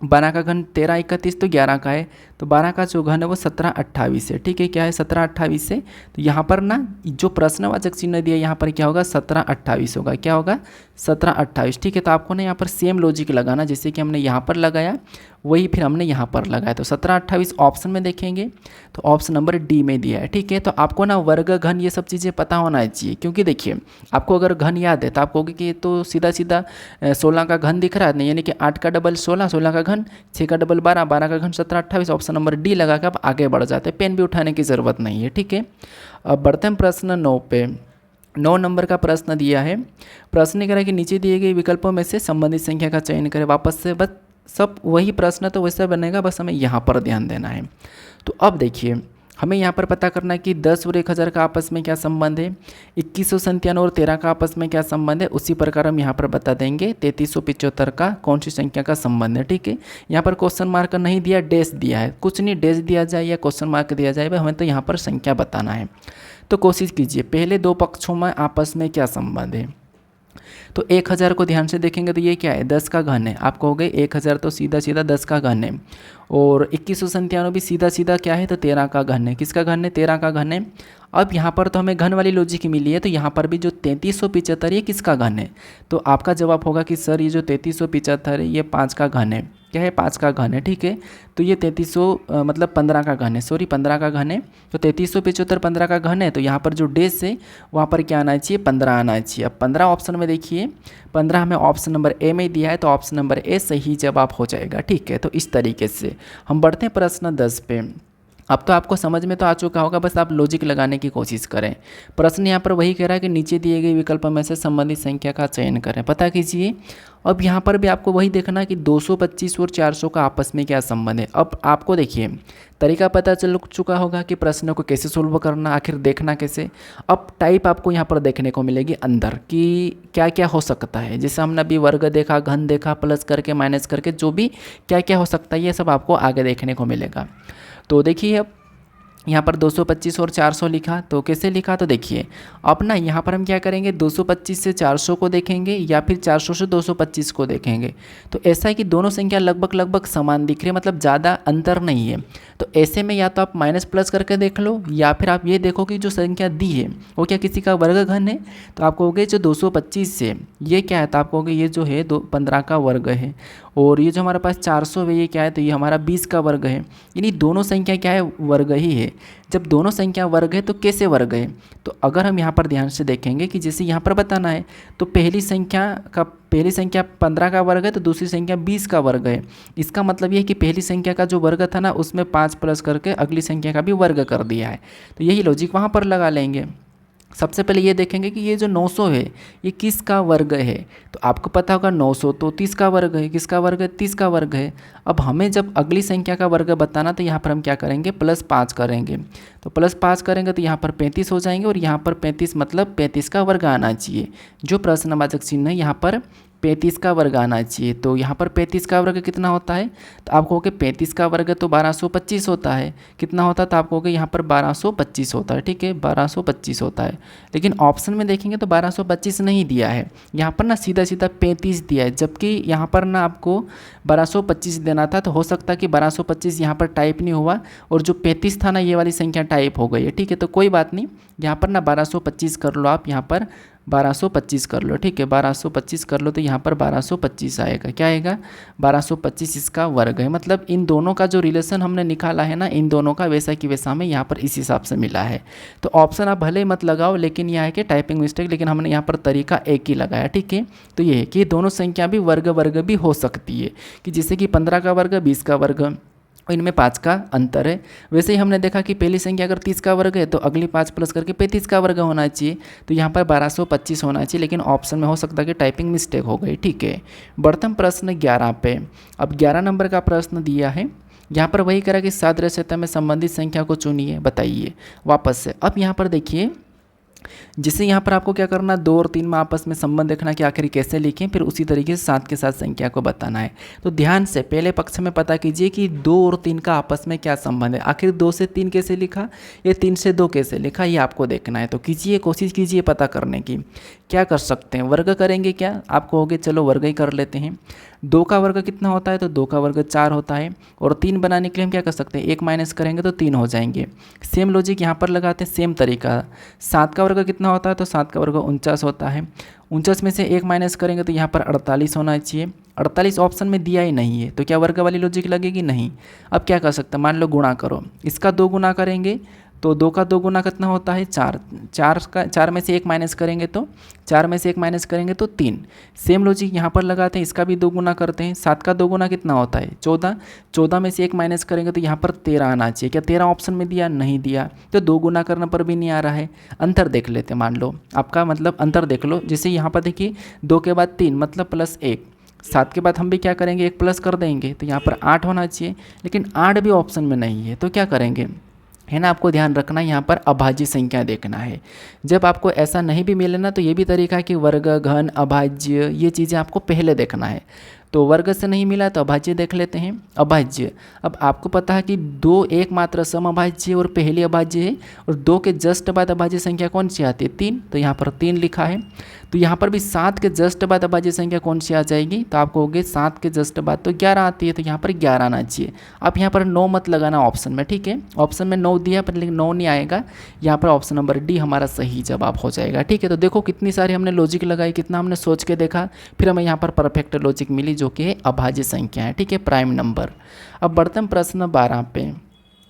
12 का घन 13 31 तो 11 का है, तो 12 का जो घन है वो 17 28 है। ठीक है, क्या है 17 28 है। तो यहाँ पर ना जो प्रश्नवाचक चिन्ह दिया यहाँ पर क्या होगा 17 28 होगा, क्या होगा 17 28। ठीक है, तो आपको ना यहाँ पर सेम लॉजिक लगाना, जैसे कि हमने यहाँ पर लगाया वही फिर हमने यहाँ पर लगाया। तो 17 28 ऑप्शन में देखेंगे तो ऑप्शन नंबर डी में दिया है। ठीक है, तो आपको ना वर्ग घन ये सब चीज़ें पता होना चाहिए, क्योंकि देखिए आपको अगर घन याद है तो आप कहोगे कि ये तो सीधा सीधा 16 का घन दिख रहा है, नहीं, यानी कि 8 का डबल 16, 16 का घन 6 का डबल 12, 12 का घन 17 28। ऑप्शन नंबर डी लगा के आप आगे बढ़ जाते हैं, पेन भी उठाने की ज़रूरत नहीं है। ठीक है, अब बढ़ते हैं प्रश्न 9 पे। 9 नंबर का प्रश्न दिया है। प्रश्न कह रहा है कि नीचे दिए गए विकल्पों में से संबंधित संख्या का चयन करें। वापस से बस सब वही प्रश्न तो वैसा बनेगा, बस हमें यहाँ पर ध्यान देना है। तो अब देखिए हमें यहाँ पर पता करना है कि 10 और 1000 का आपस में क्या संबंध है, 2197 और 13 का आपस में क्या संबंध है। उसी प्रकार हम यहाँ पर बता देंगे 3375 का कौन सी संख्या का संबंध है। ठीक है, यहाँ पर क्वेश्चन मार्क नहीं दिया, डैश दिया है, कुछ नहीं डैश दिया जाए या क्वेश्चन मार्क दिया जाए, हमें तो यहाँ पर संख्या बताना है। तो कोशिश कीजिए पहले 2 पक्षों में आपस में क्या संबंध है। तो 1000 को ध्यान से देखेंगे तो ये क्या है, 10 का घन है। आप कहोगे 1000 तो सीधा सीधा 10 का घन है, और 2197 भी सीधा सीधा क्या है, तो 13 का घन है। किसका घन है, 13 का घन है। अब यहाँ पर तो हमें घन वाली लॉजिक मिली है, तो यहाँ पर भी जो 3375 ये किसका घन है, तो आपका जवाब होगा कि सर ये जो 3375 है ये 5 का घन है। क्या है, 5 का घन है, ठीक है। तो ये 3300 मतलब 15 का घन है, सॉरी 15 का घन है। तो 3375 15 का घन है, तो यहाँ पर जो डेज है वहाँ पर क्या आना चाहिए, 15 आना चाहिए। अब 15 ऑप्शन में देखिए, 15 हमें ऑप्शन नंबर ए में दिया है, तो ऑप्शन नंबर ए सही जवाब हो जाएगा, ठीक है। तो इस तरीके से हम बढ़ते हैं प्रश्न 10 पे। अब तो आपको समझ में तो आ चुका होगा, बस आप लॉजिक लगाने की कोशिश करें। प्रश्न यहाँ पर वही कह रहा है कि नीचे दिए गए विकल्प में से संबंधित संख्या का चयन करें, पता कीजिए। अब यहाँ पर भी आपको वही देखना कि 225 और 400 का आपस में क्या संबंध है। अब आपको देखिए तरीका पता चल चुका होगा कि प्रश्नों को कैसे सोल्व करना, आखिर देखना कैसे। अब टाइप आपको यहाँ पर देखने को मिलेगी अंदर कि क्या क्या हो सकता है। जैसे हमने अभी वर्ग देखा, घन देखा, प्लस करके माइनस करके, जो भी क्या क्या हो सकता है ये सब आपको आगे देखने को मिलेगा। तो देखिए अब यहाँ पर 225 और 400 लिखा, तो कैसे लिखा, तो देखिए अब ना यहाँ पर हम क्या करेंगे, 225 से 400 को देखेंगे या फिर 400 से 225 को देखेंगे। तो ऐसा है कि दोनों संख्या लगभग लगभग समान दिख रही है, मतलब ज़्यादा अंतर नहीं है। तो ऐसे में या तो आप माइनस प्लस करके देख लो, या फिर आप ये देखो कि जो संख्या दी है वो क्या किसी का वर्ग घन है। तो आप कहोगे जो 225 से ये क्या है, तो आप कहोगे ये जो है 15 का वर्ग है, और ये जो हमारे पास 400 है ये क्या है, तो ये हमारा 20 का वर्ग है। यानी दोनों संख्या क्या है, वर्ग ही है। जब दोनों संख्या वर्ग है तो कैसे वर्ग है, तो अगर हम यहाँ पर ध्यान से देखेंगे कि जैसे यहाँ पर बताना है, तो पहली संख्या 15 का वर्ग है, तो दूसरी संख्या 20 का वर्ग है। इसका मतलब ये है कि पहली संख्या का जो वर्ग था ना उसमें 5 प्लस करके अगली संख्या का भी वर्ग कर दिया है। तो यही लॉजिक वहाँ पर लगा लेंगे। सबसे पहले ये देखेंगे कि ये जो 900 है ये किसका वर्ग है। तो आपको पता होगा 900 तो 30 का वर्ग है। किसका वर्ग है, 30 का वर्ग है। अब हमें जब अगली संख्या का वर्ग बताना, तो यहाँ पर हम क्या करेंगे, +5 करेंगे। तो +5 करेंगे तो यहाँ पर 35 हो जाएंगे, और यहाँ पर 35 मतलब 35 का वर्ग आना चाहिए। जो प्रश्नवाचक चिन्ह है यहाँ पर 35 का वर्ग आना चाहिए। तो यहाँ पर 35 का वर्ग कितना होता है, तो आप कहोगे 35 का वर्ग तो 1225 होता है। कितना होता है, तो आप कहोगे यहाँ पर 1225 होता है, ठीक है 1225 होता है। लेकिन ऑप्शन में देखेंगे तो 1225 नहीं दिया है, यहाँ पर ना सीधा सीधा 35 दिया है, जबकि यहाँ पर ना आपको 1225 देना था। तो हो सकता है कि 1225 यहाँ पर टाइप नहीं हुआ, और जो 35 था ना ये वाली संख्या टाइप हो गई है, ठीक है। तो कोई बात नहीं, यहाँ पर ना 1225 कर लो, आप यहाँ पर 1225 कर लो, ठीक है 1225 कर लो, तो यहाँ पर 1225 आएगा। क्या आएगा, 1225 इसका वर्ग है। मतलब इन दोनों का जो रिलेशन हमने निकाला है ना, इन दोनों का वैसा की वैसा हमें यहाँ पर इस हिसाब से मिला है। तो ऑप्शन आप भले मत लगाओ, लेकिन यह है कि टाइपिंग मिस्टेक, लेकिन हमने यहाँ पर तरीका एक ही लगाया, ठीक है। तो ये है कि दोनों संख्या भी वर्ग भी हो सकती है, कि जैसे कि 15 का वर्ग 20 का वर्ग, इनमें 5 का अंतर है। वैसे ही हमने देखा कि पहली संख्या अगर 30 का वर्ग है तो अगली 5 प्लस करके 35 का वर्ग होना चाहिए। तो यहाँ पर 1225 होना चाहिए, लेकिन ऑप्शन में हो सकता है कि टाइपिंग मिस्टेक हो गई, ठीक है। बढ़ते हम प्रश्न 11 पे। अब 11 नंबर का प्रश्न दिया है, यहाँ पर वही करा कि सादृश्यता में संबंधित संख्या को चुनिए, बताइए वापस से। अब यहाँ पर देखिए, जिससे यहाँ पर आपको क्या करना, 2 और 3 में आपस में संबंध देखना कि आखिर कैसे लिखें, फिर उसी तरीके से 7 के साथ संख्या को बताना है। तो ध्यान से पहले पक्ष में पता कीजिए कि 2 और 3 का आपस में क्या संबंध है। आखिर 2 से 3 कैसे लिखा, या 3 से 2 कैसे लिखा, ये आपको देखना है। तो कीजिए, कोशिश कीजिए पता करने की। क्या कर सकते हैं, वर्ग करेंगे क्या, आप कहोगे चलो वर्ग ही कर लेते हैं। 2 का वर्ग कितना होता है, तो 2 का वर्ग 4 होता है। और 3 बनाने के लिए हम क्या कर सकते हैं, 1 माइनस करेंगे तो 3 हो जाएंगे। सेम लॉजिक यहाँ पर लगाते हैं, सेम तरीका। 7 का वर्ग कितना होता है, तो 7 का वर्ग 49 होता है। 49 में से 1 माइनस करेंगे तो यहाँ पर 48 होना चाहिए। 48 ऑप्शन में दिया ही नहीं है, तो क्या वर्ग वाली लॉजिक लगेगी, नहीं। अब क्या कर सकते हैं, मान लो गुणा करो, इसका 2 गुना करेंगे तो 2 का 2 गुना कितना होता है, 4। 4 में से 1 माइनस करेंगे तो 4 में से 1 माइनस करेंगे तो 3। सेम लॉजिक यहाँ पर लगाते हैं, इसका भी 2 गुना करते हैं। 7 का 2 गुना कितना होता है, 14। 14 में से 1 माइनस करेंगे तो यहाँ पर 13 आना चाहिए। क्या 13 ऑप्शन में दिया, नहीं दिया, तो 2 गुना करने पर भी नहीं आ रहा है। अंतर देख लेते हैं, मान लो आपका मतलब अंतर देख लो। जैसे यहाँ पर देखिए 2 के बाद 3 मतलब +1, 7 के बाद हम भी क्या करेंगे, 1 प्लस कर देंगे, तो यहाँ पर 8 होना चाहिए। लेकिन 8 भी ऑप्शन में नहीं है, तो क्या करेंगे, है ना। आपको ध्यान रखना है, यहाँ पर अभाज्य संख्या देखना है। जब आपको ऐसा नहीं भी मिले ना, तो ये भी तरीका है कि वर्ग, घन, अभाज्य, ये चीज़ें आपको पहले देखना है। तो वर्ग से नहीं मिला तो अभाज्य देख लेते हैं। अभाज्य, अब आपको पता है कि 2 एकमात्र समअभाज्य और पहली अभाज्य है, और 2 के जस्ट बाद अभाज्य संख्या कौन सी आती है? 3, तो यहाँ पर 3 लिखा है। तो यहाँ पर भी 7 के जस्ट बाद अभाज्य संख्या कौन सी आ जाएगी? तो आप कहोगे 7 के जस्ट बाद तो 11 आती है, तो यहाँ पर 11 आना चाहिए। आप यहाँ पर 9 मत लगाना ऑप्शन में, ठीक है। ऑप्शन में 9 दिया पर लेकिन 9 नहीं आएगा, यहाँ पर ऑप्शन नंबर डी हमारा सही जवाब हो जाएगा, ठीक है। तो देखो कितनी सारी हमने लॉजिक लगाई, कितना हमने सोच के देखा, फिर हमें यहाँ पर परफेक्ट लॉजिक मिली जो कि है अभाज्य संख्या है, ठीक है, प्राइम नंबर। अब बढ़ते हैं प्रश्न 12 पे।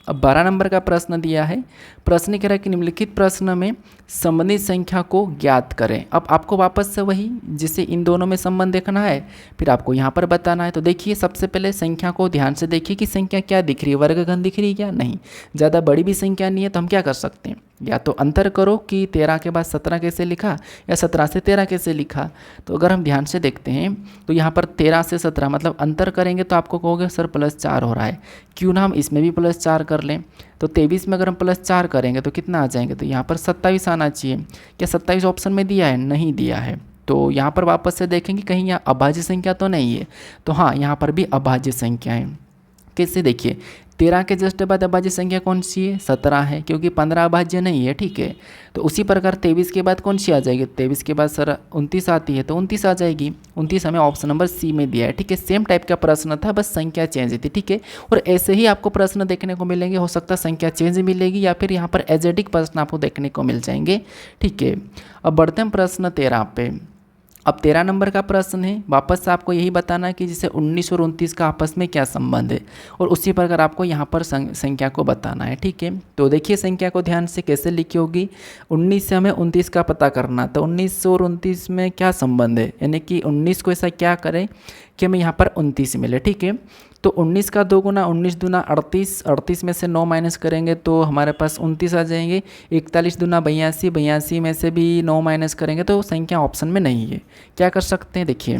अब 12 नंबर का प्रश्न दिया है। प्रश्न कह रहा है कि निम्नलिखित प्रश्न में संबंधित संख्या को ज्ञात करें। अब आपको वापस से वही, जिसे इन दोनों में संबंध देखना है, फिर आपको यहाँ पर बताना है। तो देखिए सबसे पहले संख्या को ध्यान से देखिए कि संख्या क्या दिख रही है, वर्गघन दिख रही है क्या? नहीं। ज़्यादा बड़ी भी संख्या नहीं है, तो हम क्या कर सकते हैं, या तो अंतर करो कि 13 के बाद 17 कैसे लिखा, या 17 से 13 कैसे लिखा। तो अगर हम ध्यान से देखते हैं तो यहाँ पर 13 से 17 मतलब अंतर करेंगे तो आपको कहोगे सर +4 हो रहा है, क्यों ना हम इसमें भी +4 कर लें। तो 23 में अगर हम +4 करेंगे तो कितना आ जाएंगे? तो यहाँ पर 27 आना चाहिए। क्या 27 ऑप्शन में दिया है? नहीं दिया है। तो यहाँ पर वापस से देखेंगे कहीं यहाँ अभाज्य संख्या तो नहीं है। तो हाँ, यहाँ पर भी अभाज्य संख्या है। कैसे? देखिए 13 के जस्ट बाद अभाज्य संख्या कौन सी है? 17 है, क्योंकि 15 अभाज्य नहीं है, ठीक है। तो उसी प्रकार 23 के बाद कौन सी आ जाएगी? 23 के बाद सर 29 आती है, तो 29 आ जाएगी। 29 हमें ऑप्शन नंबर सी में दिया है, ठीक है। सेम टाइप का प्रश्न था, बस संख्या चेंज थी, ठीक है। और ऐसे ही आपको प्रश्न देखने को मिलेंगे, हो सकता है संख्या चेंज मिलेगी या फिर यहाँ पर एजेडिक प्रश्न आपको देखने को मिल जाएंगे, ठीक है। अब बढ़ते हैं प्रश्न 13 पे। अब 13 नंबर का प्रश्न है, वापस से आपको यही बताना है कि जैसे 19 और 29 का आपस में क्या संबंध है, और उसी प्रकार आपको यहाँ पर संख्या को बताना है, ठीक है। तो देखिए संख्या को ध्यान से कैसे लिखी होगी। 19 से हमें 29 का पता करना, तो 19 और 29 में क्या संबंध है, यानी कि 19 को ऐसा क्या करें कि हमें यहाँ पर 29 मिले, ठीक है। तो 19 का 2 गुना 19 दूना 38, 38 में से 9 माइनस करेंगे तो हमारे पास 29 आ जाएंगे। 41 दूना 82, 82 में से भी 9 माइनस करेंगे तो संख्या ऑप्शन में नहीं है। क्या कर सकते हैं? देखिए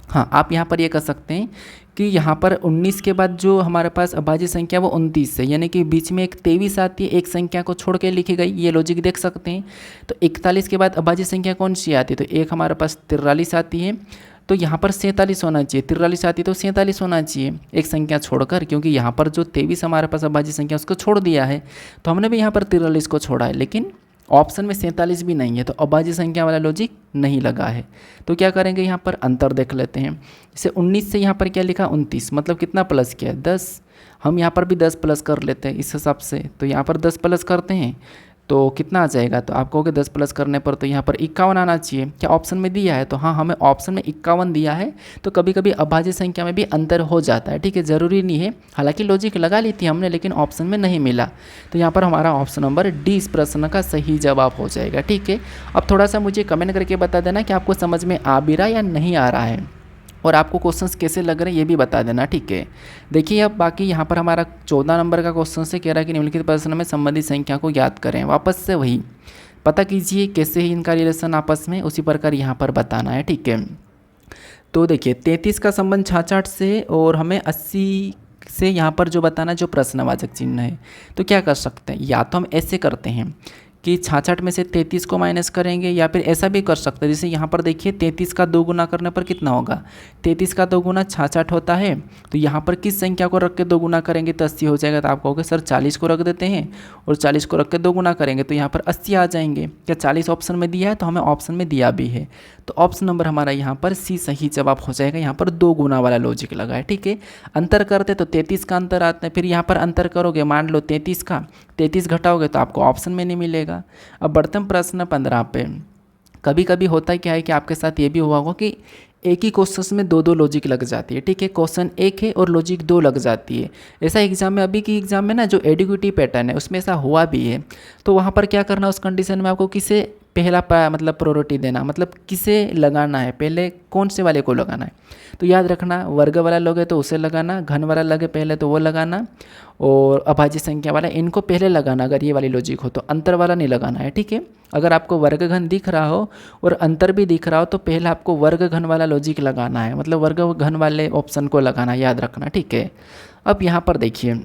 हाँ, आप यहाँ पर ये कर सकते हैं कि यहाँ पर 19 के बाद जो हमारे पास अभाज्य संख्या वो 29 है, यानी कि बीच में एक 23 आती है, एक संख्या को छोड़ के लिखी गई, ये लॉजिक देख सकते हैं। तो 41 के बाद अभाज्य संख्या कौन सी आती है? तो एक हमारे पास 43 आती है, तो यहाँ पर 47 होना चाहिए। 43 आती तो 47 होना चाहिए एक संख्या छोड़कर, क्योंकि यहाँ पर जो 23 हमारे पास अभाज्य संख्या उसको छोड़ दिया है, तो हमने भी यहाँ पर 43 को छोड़ा है, लेकिन ऑप्शन में 47 भी नहीं है, तो अभाज्य संख्या वाला लॉजिक नहीं लगा है। तो क्या करेंगे, यहाँ पर अंतर देख लेते हैं। जैसे 19 से यहाँ पर क्या लिखा? 29, मतलब कितना प्लस किया? 10। हम यहाँ पर भी 10 प्लस कर लेते हैं इस हिसाब से, तो यहाँ पर 10 प्लस करते हैं तो कितना आ जाएगा? तो आप कहोगे 10 प्लस करने पर तो यहाँ पर 51 आना चाहिए। क्या ऑप्शन में दिया है? तो हाँ, हमें ऑप्शन में 51 दिया है। तो कभी कभी अभाज्य संख्या में भी अंतर हो जाता है, ठीक है, ज़रूरी नहीं है। हालांकि लॉजिक लगा ली थी हमने, लेकिन ऑप्शन में नहीं मिला, तो यहाँ पर हमारा ऑप्शन नंबर डी इस प्रश्न का सही जवाब हो जाएगा, ठीक है। अब थोड़ा सा मुझे कमेंट करके बता देना कि आपको समझ में आ भी रहा है या नहीं आ रहा है, और आपको क्वेश्चंस कैसे लग रहे हैं ये भी बता देना, ठीक है। देखिए अब बाकी यहाँ पर हमारा 14 नंबर का क्वेश्चन से कह रहा है कि निम्नलिखित प्रश्न में संबंधित संख्या को ज्ञात करें। वापस से वही पता कीजिए कैसे ही इनका रिलेशन आपस में, उसी प्रकार यहाँ पर बताना है, ठीक है। तो देखिए 33 का संबंध 66 से, और हमें 80 से यहाँ पर जो बताना जो प्रश्नवाचक चिन्ह है, तो क्या कर सकते हैं, या तो हम ऐसे करते हैं कि 66 में से 33 को माइनस करेंगे, या फिर ऐसा भी कर सकते हैं। जैसे यहाँ पर देखिए 33 का 2 गुना करने पर कितना होगा? 33 का 2 गुना 66 होता है, तो यहाँ पर किस संख्या को रख के 2 गुना करेंगे तो 80 हो जाएगा। तो आप कहोगे सर 40 को रख देते हैं, और 40 को रख के 2 गुना करेंगे तो यहाँ पर 80 आ जाएंगे। क्या 40 ऑप्शन में दिया है? तो हमें ऑप्शन में दिया भी है, तो ऑप्शन नंबर हमारा यहाँ पर सी सही जवाब हो जाएगा। यहाँ पर 2 गुना वाला लॉजिक लगा है, ठीक है। अंतर करते तो 33 का अंतर आता है, फिर यहाँ पर अंतर करोगे, मान लो 33 का 33 घटाओगे तो आपको ऑप्शन में नहीं मिलेगा। अब बढ़ते हैं प्रश्न 15 पे। कभी कभी होता है क्या है कि आपके साथ ये भी हुआ होगा कि एक ही क्वेश्चन में 2 लॉजिक लग जाती है, ठीक है। क्वेश्चन एक है और लॉजिक 2 लग जाती है। ऐसा एग्जाम में, अभी की एग्जाम में ना जो एडिक्विटी पैटर्न है उसमें ऐसा हुआ भी है। तो वहाँ पर क्या करना, उस कंडीशन में आपको किसे पहला मतलब प्रायोरिटी देना, मतलब किसे लगाना है, पहले कौन से वाले को लगाना है। तो याद रखना, वर्ग वाला लगे तो उसे लगाना, घन वाला लगे पहले तो वो लगाना, और अभाज्य संख्या वाला इनको पहले लगाना अगर ये वाली लॉजिक हो तो, अंतर वाला नहीं लगाना है, ठीक है। अगर आपको वर्ग घन दिख रहा हो और अंतर भी दिख रहा हो तो पहले आपको वर्ग घन वाला लॉजिक लगाना है, मतलब वर्ग घन वाले ऑप्शन को लगाना, याद रखना, ठीक है। अब यहाँ पर देखिए,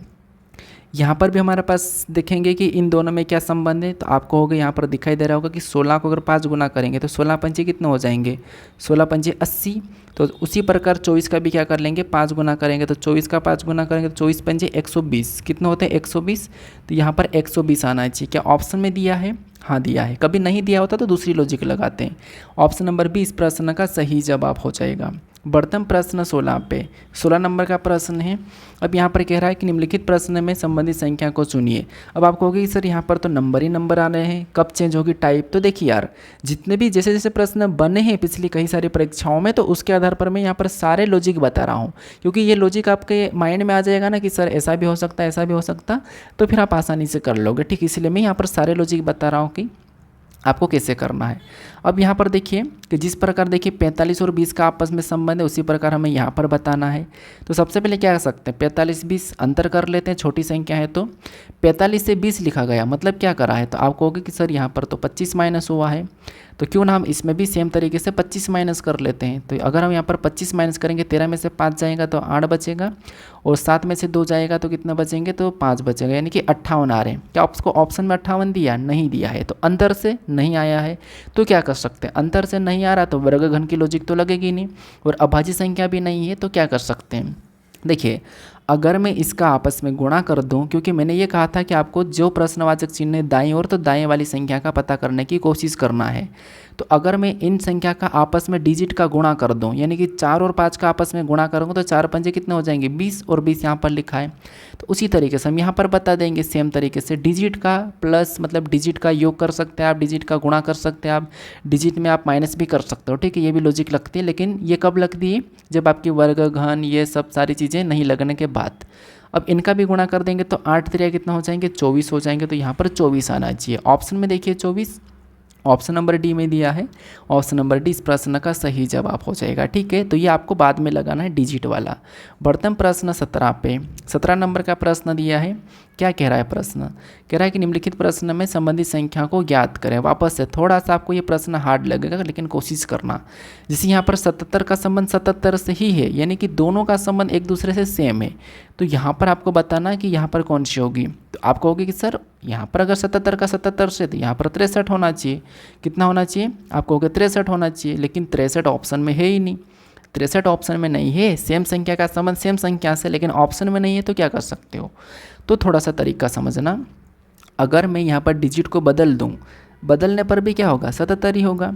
यहाँ पर भी हमारे पास देखेंगे कि इन दोनों में क्या संबंध है, तो आपको होगा यहाँ पर दिखाई दे रहा होगा कि 16 को अगर 5 गुना करेंगे तो 16 पंजे कितने हो जाएंगे, 16 पंजे 80। तो उसी प्रकार 24 का भी क्या कर लेंगे, 5 गुना करेंगे तो 24 का 5 गुना करेंगे तो 24 पंजे 120, कितने होते हैं 120। तो यहाँ पर 120 आना चाहिए। क्या ऑप्शन में दिया है, हाँ दिया है। कभी नहीं दिया होता तो दूसरी लॉजिक लगाते हैं। ऑप्शन नंबर बी इस प्रश्न का सही जवाब हो जाएगा। बढ़ते हम प्रश्न 16 पे। 16 नंबर का प्रश्न है। अब यहाँ पर कह रहा है कि निम्नलिखित प्रश्न में संबंधित संख्या को चुनिए। अब आप कहोगे कि सर यहाँ पर तो नंबर ही नंबर आ रहे हैं, कब चेंज होगी टाइप। तो देखिए यार, जितने भी जैसे जैसे प्रश्न बने हैं पिछली कई सारी परीक्षाओं में, तो उसके आधार पर मैं यहाँ पर सारे लॉजिक बता रहा हूँ, क्योंकि ये लॉजिक आपके माइंड में आ जाएगा ना कि सर ऐसा भी हो सकता है, ऐसा भी हो सकता, तो फिर आप आसानी से कर लोगे। ठीक, इसलिए मैं यहाँ पर सारे लॉजिक बता रहा हूँ कि आपको कैसे करना है। अब यहाँ पर देखिए कि जिस प्रकार देखिए 45 और 20 का आपस में संबंध है, उसी प्रकार हमें यहाँ पर बताना है। तो सबसे पहले क्या कर सकते हैं, 45-20 अंतर कर लेते हैं, छोटी संख्या है तो 45 से 20 लिखा गया, मतलब क्या करा है। तो आप कहोगे कि सर यहाँ पर तो 25 माइनस हुआ है, तो क्यों ना हम इसमें भी सेम तरीके से 25 माइनस कर लेते हैं। तो अगर हम यहाँ पर 25 माइनस करेंगे, 13 में से 5 जाएगा तो 8 बचेगा, और 7 में से 2 जाएगा तो कितना बचेंगे, तो 5 बचेगा, यानी कि 58 आ रहे हैं। क्या आपको ऑप्शन में 58 दिया, नहीं दिया है, तो अंतर से नहीं आया है। तो क्या कर सकते हैं, अंतर से नहीं आ रहा तो वर्गघन की लॉजिक तो लगेगी नहीं, और अभाज्य संख्या भी नहीं है, तो क्या कर सकते हैं। देखिए, अगर मैं इसका आपस में गुणा कर दूं, क्योंकि मैंने ये कहा था कि आपको जो प्रश्नवाचक चिन्ह है दाईं ओर, तो दाएं वाली संख्या का पता करने की कोशिश करना है। तो अगर मैं इन संख्या का आपस में डिजिट का गुणा कर दूं, यानी कि 4 और 5 का आपस में गुणा करूंगा, तो 4 पंजे कितने हो जाएंगे 20, और 20 यहाँ पर लिखा है। तो उसी तरीके से हम यहाँ पर बता देंगे सेम तरीके से, डिजिट का प्लस मतलब डिजिट का योग कर सकते हैं आप, डिजिट का गुणा कर सकते हैं आप, डिजिट में आप माइनस भी कर सकते हो। ठीक है, ये भी लॉजिक लगती है, लेकिन ये कब लगती है, जब आपकी वर्ग घन ये सब सारी चीज़ें नहीं लगने के बाद। अब इनका भी गुणा कर देंगे तो 8 3 कितना हो जाएंगे 24 हो जाएंगे, तो यहाँ पर 24 आना चाहिए। ऑप्शन में देखिए 24, ऑप्शन नंबर डी में दिया है। ऑप्शन नंबर डी इस प्रश्न का सही जवाब हो जाएगा। ठीक है, तो ये आपको बाद में लगाना है डिजिट वाला। बढ़ते हैं प्रश्न 17 पे। 17 नंबर का प्रश्न दिया है। क्या कह रहा है प्रश्न, कह रहा है कि निम्नलिखित प्रश्न में संबंधित संख्या को ज्ञात करें। वापस से थोड़ा सा आपको ये प्रश्न हार्ड लगेगा, लेकिन कोशिश करना। जैसे यहाँ पर 77 का संबंध 77 से ही है, यानी कि दोनों का संबंध एक दूसरे से सेम है। तो यहाँ पर आपको बताना कि यहाँ पर कौन सी होगी। तो आप कहोगे कि सर यहाँ पर अगर 77 का 77 से, तो यहाँ पर 63 होना चाहिए। कितना होना चाहिए, आप कहोगे 63 होना चाहिए, लेकिन 63 ऑप्शन में है ही नहीं। 63 ऑप्शन में नहीं है, सेम संख्या का संबंध सेम संख्या से, लेकिन ऑप्शन में नहीं है, तो क्या कर सकते हो। तो थोड़ा सा तरीका समझना। अगर मैं यहाँ पर डिजिट को बदल दूँ, बदलने पर भी क्या होगा 77 ही होगा।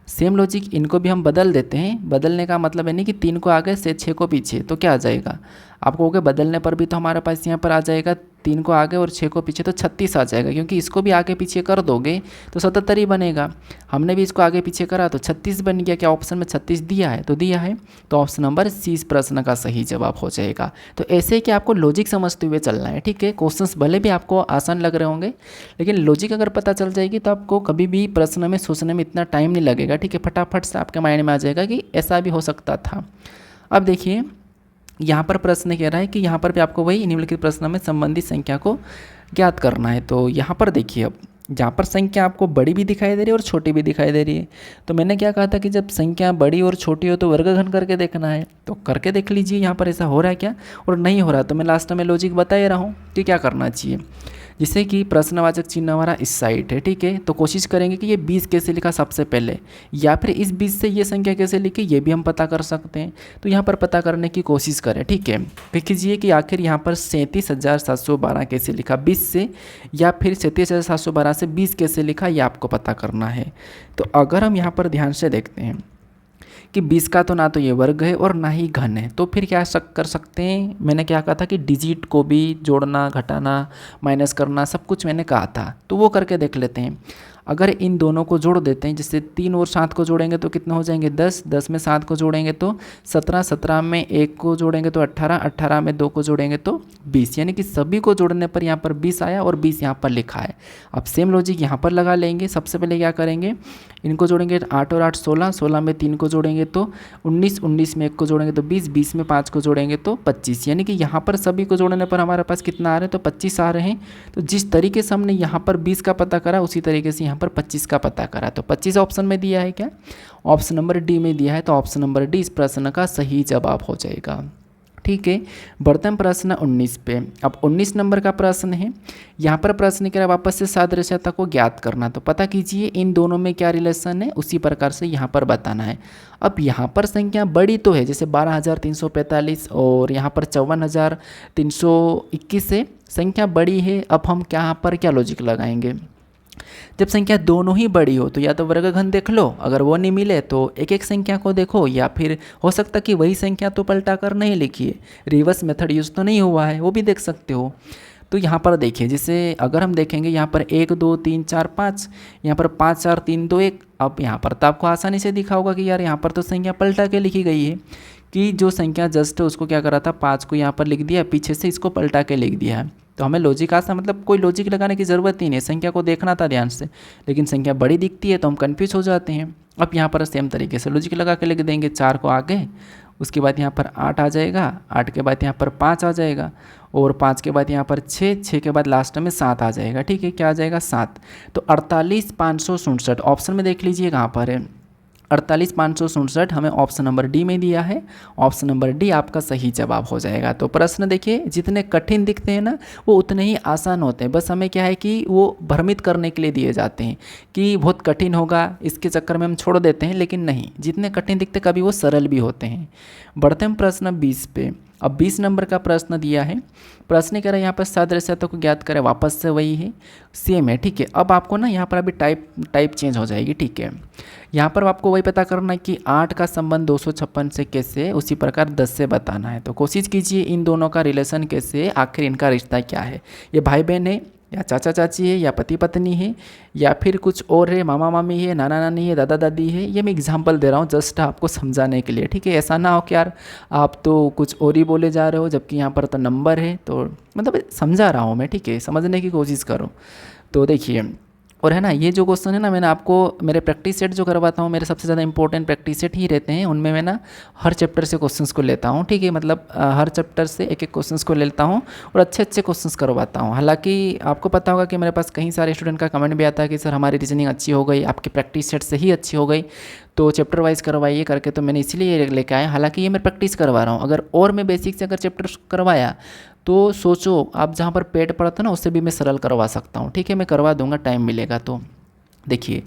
सेम लॉजिक इनको भी हम बदल देते हैं। बदलने का मतलब है नहीं कि 3 को आगे से 6 को पीछे, तो क्या आ जाएगा, आप कहोगे बदलने पर भी तो हमारे पास यहाँ पर आ जाएगा 3 को आगे और 6 को पीछे, तो 36 आ जाएगा, क्योंकि इसको भी आगे पीछे कर दोगे तो 77 ही बनेगा। हमने भी इसको आगे पीछे करा तो 36 बन गया। क्या ऑप्शन में 36 दिया है, तो दिया है, तो ऑप्शन नंबर सी इस प्रश्न का सही जवाब हो जाएगा। तो ऐसे कि आपको लॉजिक समझते हुए चलना है। ठीक है, क्वेश्चंस भले भी आपको आसान लग रहे होंगे, लेकिन लॉजिक अगर पता चल जाएगी तो आपको कभी भी प्रश्न में सोचने में इतना टाइम नहीं लगेगा। ठीक है, फटाफट से आपके माइंड में आ जाएगा कि ऐसा भी हो सकता था। अब देखिए यहाँ पर प्रश्न कह रहा है कि यहाँ पर भी आपको वही निम्नलिखित प्रश्न में संबंधित संख्या को ज्ञात करना है। तो यहाँ पर देखिए, अब जहाँ पर संख्या आपको बड़ी भी दिखाई दे रही है और छोटी भी दिखाई दे रही है, तो मैंने क्या कहा था कि जब संख्या बड़ी और छोटी हो तो वर्गघन करके देखना है। तो करके देख लीजिए यहाँ पर ऐसा हो रहा है क्या, और नहीं हो रहा तो मैं लास्ट में लॉजिक बता ही रहा हूँ कि क्या करना चाहिए। जिससे कि प्रश्नवाचक चिन्ह हमारा इस साइड है। ठीक है, तो कोशिश करेंगे कि ये 20 कैसे लिखा सबसे पहले, या फिर इस 20 से ये संख्या कैसे लिखी, ये भी हम पता कर सकते हैं। तो यहाँ पर पता करने की कोशिश करें। ठीक है, देख लीजिए कि आखिर यहाँ पर 37,712 कैसे लिखा 20 से, या फिर 37,712 से 20 कैसे लिखा, ये आपको पता करना है। तो अगर हम यहाँ पर ध्यान से देखते हैं कि 20 का तो ना तो ये वर्ग है और ना ही घन है, तो फिर क्या कर सकते हैं। मैंने क्या कहा था कि डिजिट को भी जोड़ना, घटाना, माइनस करना, सब कुछ मैंने कहा था, तो वो करके देख लेते हैं। अगर इन दोनों को जोड़ देते हैं, जैसे 3 और 7 को जोड़ेंगे तो कितना हो जाएंगे 10, 10 में 7 को जोड़ेंगे तो 17, 17 में 1 को जोड़ेंगे तो 18, 18 में 2 को जोड़ेंगे तो 20, यानी कि सभी को जोड़ने पर यहाँ पर 20 आया और 20 यहाँ पर लिखा है। अब सेम लॉजिक यहाँ पर लगा लेंगे। सबसे पहले क्या करेंगे, इनको जोड़ेंगे 8 और 8 16, 16 में 3 को जोड़ेंगे तो 19, 19 में 1 को जोड़ेंगे तो 20, 20 में 5 को जोड़ेंगे तो 25, यानी कि यहाँ पर सभी को जोड़ने पर हमारे पास कितना आ रहे हैं, तो 25 आ रहे हैं। तो जिस तरीके से हमने यहाँ पर 20 का पता करा, उसी तरीके से यहाँ पर 25 का पता करा। तो 25 ऑप्शन में दिया है, क्या ऑप्शन नंबर डी में दिया है, तो ऑप्शन नंबर डी इस प्रश्न का सही जवाब हो जाएगा। ठीक है। बढ़ते हैं प्रश्न 19 पे। अब 19 नंबर का प्रश्न है। यहाँ पर प्रश्न कह रहा है वापस से सादृश्यता को ज्ञात करना। तो पता कीजिए इन दोनों में क्या रिलेशन है, उसी प्रकार से यहाँ पर बताना है। अब यहाँ पर संख्या बड़ी तो है, जैसे 12,345 और यहाँ पर 54,321 है, संख्या बड़ी है। अब हम यहाँ पर क्या लॉजिक लगाएंगे, जब संख्या दोनों ही बड़ी हो तो या तो वर्गघन देख लो, अगर वो नहीं मिले तो एक एक संख्या को देखो, या फिर हो सकता कि वही संख्या तो पलटा कर नहीं लिखिए, रिवर्स मेथड यूज़ तो नहीं हुआ है, वो भी देख सकते हो। तो यहाँ पर देखिए, जैसे अगर हम देखेंगे यहाँ पर 1 2 3 4 5, यहाँ पर 5 4 3 2 1। अब यहाँ पर तो आपको आसानी से दिखा होगा कि यार यहाँ पर तो संख्या पलटा के लिखी गई है, कि जो संख्या जस्ट है उसको क्या करा था, 5 को यहाँ पर लिख दिया, पीछे से इसको पलटा के लिख दिया है। तो हमें लॉजिक आसान, मतलब कोई लॉजिक लगाने की ज़रूरत ही नहीं है, संख्या को देखना था ध्यान से, लेकिन संख्या बड़ी दिखती है तो हम कन्फ्यूज हो जाते हैं। अब यहाँ पर सेम तरीके से लॉजिक लगा के लिख देंगे, 4 को आगे, उसके बाद यहाँ पर 8 आ जाएगा, 8 के बाद यहाँ पर 5 आ जाएगा, और 5 के बाद यहाँ पर 6, 6 के बाद लास्ट में 7 आ जाएगा। ठीक है, क्या आ जाएगा 7। तो 48,567 ऑप्शन में देख लीजिए कहाँ पर है, 48,567 हमें ऑप्शन नंबर डी में दिया है। ऑप्शन नंबर डी आपका सही जवाब हो जाएगा। तो प्रश्न देखिए, जितने कठिन दिखते हैं ना वो उतने ही आसान होते हैं, बस हमें क्या है कि वो भ्रमित करने के लिए दिए जाते हैं कि बहुत कठिन होगा, इसके चक्कर में हम छोड़ देते हैं, लेकिन नहीं, जितने कठिन दिखते कभी वो सरल भी होते हैं। बढ़ते हैं प्रश्न 20 पे। अब 20 नंबर का प्रश्न दिया है, प्रश्न कह रहा है यहाँ पर सादृश्यता को ज्ञात करें, वापस से वही है, सेम है। ठीक है, अब आपको ना यहाँ पर अभी टाइप चेंज हो जाएगी। ठीक है, यहाँ पर आपको वही पता करना है कि 8 का संबंध 256 से कैसे, उसी प्रकार 10 से बताना है। तो कोशिश कीजिए इन दोनों का रिलेशन कैसे, आखिर इनका रिश्ता क्या है, ये भाई बहन है या चाचा चाची है या पति पत्नी है या फिर कुछ और है, मामा मामी है, नाना नानी है, दादा दादी है। ये मैं एग्जांपल दे रहा हूँ जस्ट आपको समझाने के लिए। ठीक है, ऐसा ना हो कि यार आप तो कुछ और ही बोले जा रहे हो जबकि यहाँ पर तो नंबर है, तो मतलब समझा रहा हूँ मैं। ठीक है, समझने की कोशिश करो। तो देखिए, और है ना, ये जो क्वेश्चन है ना, मैंने आपको मेरे प्रैक्टिस सेट जो करवाता हूँ, मेरे सबसे ज़्यादा इंपॉर्टेंट प्रैक्टिस सेट ही रहते हैं, उनमें मैं ना हर चैप्टर से क्वेश्चंस को लेता हूँ। ठीक है, मतलब हर चैप्टर से एक एक क्वेश्चंस को लेता हूँ और अच्छे अच्छे क्वेश्चंस करवाता हूँ। हालांकि आपको पता होगा कि मेरे पास कई सारे स्टूडेंट का कमेंट भी आता है कि सर हमारी रीजनिंग अच्छी हो गई, आपकी प्रैक्टिस सेट से ही अच्छी हो गई, तो चैप्टर वाइज करवाइए करके, तो मैंने इसलिए लेके आया। हालांकि ये मैं प्रैक्टिस करवा रहा हूँ, अगर और मैं बेसिक से अगर चैप्टर करवाया तो सोचो आप जहाँ पर पेट पड़ता ना उससे भी मैं सरल करवा सकता हूँ। ठीक है, मैं करवा दूंगा, टाइम मिलेगा तो। देखिए,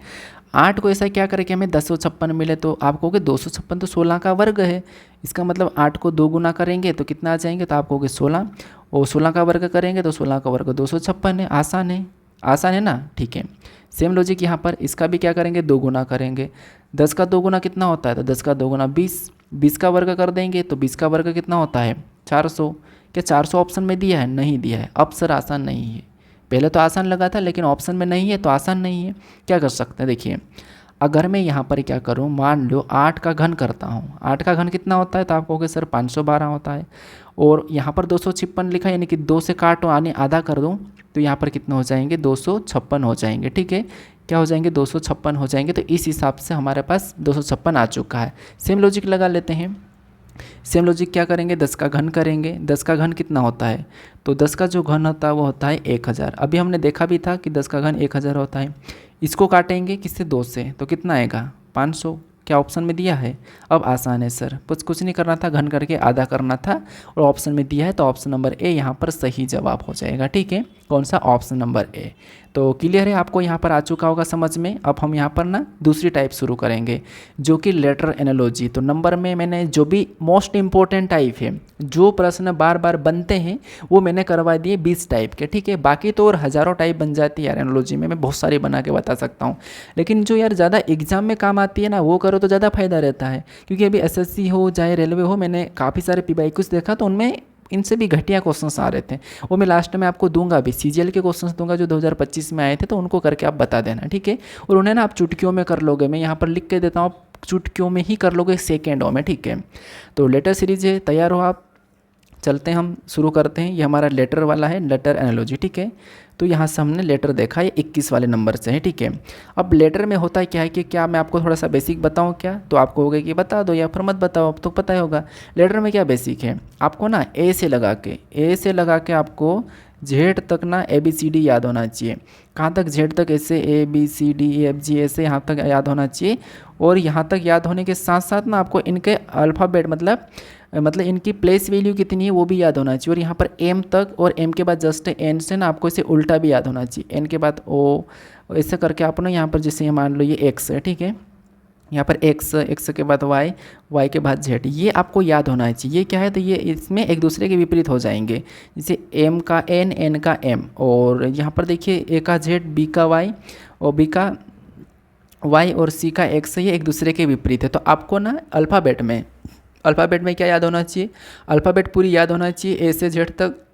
8 को ऐसा क्या करें कि हमें 256 मिले, तो आप कहोगे 256 तो 16 का वर्ग है, इसका मतलब 8 को 2 गुना करेंगे तो कितना आ जाएंगे, तो आप कहोगे 16, और 16 का वर्ग करेंगे तो 16 का वर्ग 256 है। आसान है, आसान है ना। ठीक है, सेम लॉजिक यहाँ पर, इसका भी क्या करेंगे, 2 गुना करेंगे। 10 का 2 गुना कितना होता है, तो 10 का 2 गुना 20, 20 का वर्ग कर देंगे तो 20 का वर्ग कितना होता है, 400। क्या 400 ऑप्शन में दिया है, नहीं दिया है। अब सर आसान नहीं है, पहले तो आसान लगा था लेकिन ऑप्शन में नहीं है तो आसान नहीं है। क्या कर सकते हैं, देखिए अगर मैं यहाँ पर क्या करूँ, मान लो 8 का घन करता हूँ, 8 का घन कितना होता है, तो आप कहोगे सर 512 होता है, और यहाँ पर 256 लिखा है, यानी कि 2 से काटो यानी आधा कर दूँ तो यहाँ पर कितने हो जाएंगे, 256 हो जाएंगे। ठीक है, क्या हो जाएंगे, 256 हो जाएंगे। तो इस हिसाब से हमारे पास 256 आ चुका है। सेम लॉजिक लगा लेते हैं, सेम लॉजिक क्या करेंगे, 10 का घन करेंगे। 10 का घन कितना होता है, तो 10 का जो घन होता है वो होता है 1000। अभी हमने देखा भी था कि 10 का घन 1000 होता है। इसको काटेंगे किससे, 2 से, तो कितना आएगा, 500। क्या ऑप्शन में दिया है। अब आसान है सर, बस कुछ नहीं करना था, घन करके आधा करना था, और ऑप्शन में दिया है तो ऑप्शन नंबर ए यहाँ पर सही जवाब हो जाएगा। ठीक है, कौन सा, ऑप्शन नंबर ए। तो क्लियर है, आपको यहाँ पर आ चुका होगा समझ में। अब हम यहाँ पर ना दूसरी टाइप शुरू करेंगे जो कि लेटर एनालॉजी। तो नंबर में मैंने जो भी मोस्ट इंपॉर्टेंट टाइप है, जो प्रश्न बार बार बनते हैं, वो मैंने करवा दिए 20 टाइप के। ठीक है, बाकी तो और हज़ारों टाइप बन जाती है यार एनालॉजी में, मैं बहुत सारी बना के बता सकता हूँ, लेकिन जो यार ज़्यादा एग्जाम में काम आती है ना वो करो तो ज़्यादा फायदा रहता है। क्योंकि अभी एसएससी हो चाहे रेलवे हो, मैंने काफ़ी सारे पीवाईक्यूज देखा तो उनमें इनसे भी घटिया क्वेश्चंस आ रहे थे। वो मैं लास्ट में आपको दूंगा भी, सीजीएल के क्वेश्चंस दूंगा जो 2025 में आए थे, तो उनको करके आप बता देना। ठीक है, और उन्हें ना आप चुटकियों में कर लोगे, मैं यहाँ पर लिख के देता हूँ, चुटकियों में ही कर लोगे सेकेंडों में। ठीक है, तो लेटर सीरीज है, तैयार हो आप, चलते हैं हम शुरू करते हैं। ये हमारा लेटर वाला है, लेटर एनालॉजी। ठीक है, तो यहाँ से हमने लेटर देखा, ये 21 वाले नंबर से है। ठीक है, अब लेटर में होता है क्या है कि क्या मैं आपको थोड़ा सा बेसिक बताऊँ क्या, तो आप कहोगे कि बता दो या फिर मत बताओ, अब तो पता ही होगा। लेटर में क्या बेसिक है, आपको ना ए से लगा के आपको जेड तक ना ABCD याद होना चाहिए। कहाँ तक? जेड तक, ऐसे ABCDEFG ऐसे यहाँ तक याद होना चाहिए। और यहाँ तक याद होने के साथ साथ ना आपको इनके अल्फ़ाबेट मतलब इनकी प्लेस वैल्यू कितनी है वो भी याद होना चाहिए। और यहाँ पर एम तक और एम के बाद जस्ट एन से ना आपको इसे उल्टा भी याद होना चाहिए। एन के बाद ओ, ऐसे करके आप ना यहाँ पर जैसे मान लो ये एक्स है, ठीक है, यहाँ पर एक्स, एक्स के बाद वाई, वाई के बाद जेड, ये आपको याद होना चाहिए। ये क्या है? तो ये इसमें एक दूसरे के विपरीत हो जाएंगे। जैसे एम का एन, एन का एम, और यहाँ पर देखिए ए का जेड, बी का वाई और बी का वाई और सी का एक्स, ये एक दूसरे के विपरीत है। तो आपको ना अल्फ़ाबेट में क्या याद होना चाहिए? अल्फ़ाबेट पूरी याद होना चाहिए, ए से जेड तक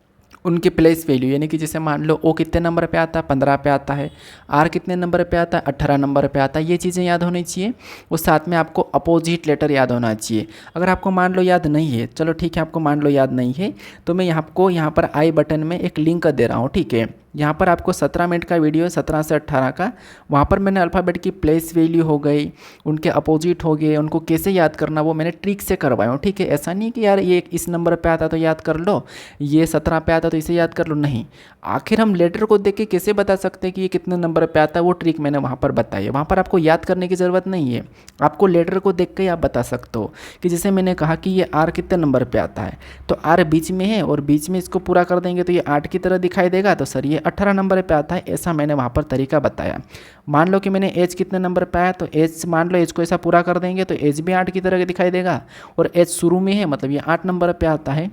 उनकी प्लेस वैल्यू, यानी कि जैसे मान लो ओ कितने नंबर पे आता है? 15 पे आता है। आर कितने नंबर पे आता है? 18 नंबर पे आता है। ये चीज़ें याद होनी चाहिए। और साथ में आपको अपोजिट लेटर याद होना चाहिए। अगर आपको मान लो याद नहीं है, चलो ठीक है, आपको मान लो याद नहीं है, तो मैं आपको यहाँ पर आई बटन में एक लिंक दे रहा हूँ, ठीक है। यहाँ पर आपको 17 मिनट का वीडियो है, 17 से 18 का। वहाँ पर मैंने अल्फ़ाबेट की प्लेस वैल्यू हो गई, उनके अपोजिट हो गए, उनको कैसे याद करना वो मैंने ट्रिक से करवाया हूँ, ठीक है। ऐसा नहीं कि यार ये इस नंबर पे आता तो याद कर लो, ये 17 पे आता तो इसे याद कर लो, नहीं। आखिर हम लेटर को देख के कैसे बता सकते हैं कि ये कितने नंबर पे आता है? वो ट्रिक मैंने वहाँ पर बताई है। वहाँ पर आपको याद करने की ज़रूरत नहीं है, आपको लेटर को देख के ही आप बता सकते हो। कि जैसे मैंने कहा कि ये आर कितने नंबर पे आता है, तो आर बीच में है और बीच में इसको पूरा कर देंगे तो ये 8 की तरह दिखाई देगा, तो सर ये 18 नंबर पे आता है। ऐसा मैंने वहाँ पर तरीका बताया। मान लो कि मैंने एज कितने नंबर पे आया, तो एज मान लो एज को ऐसा पूरा कर देंगे तो एज भी 8 की तरह दिखाई देगा, और एज शुरू में है मतलब ये 8 नंबर पे आता है।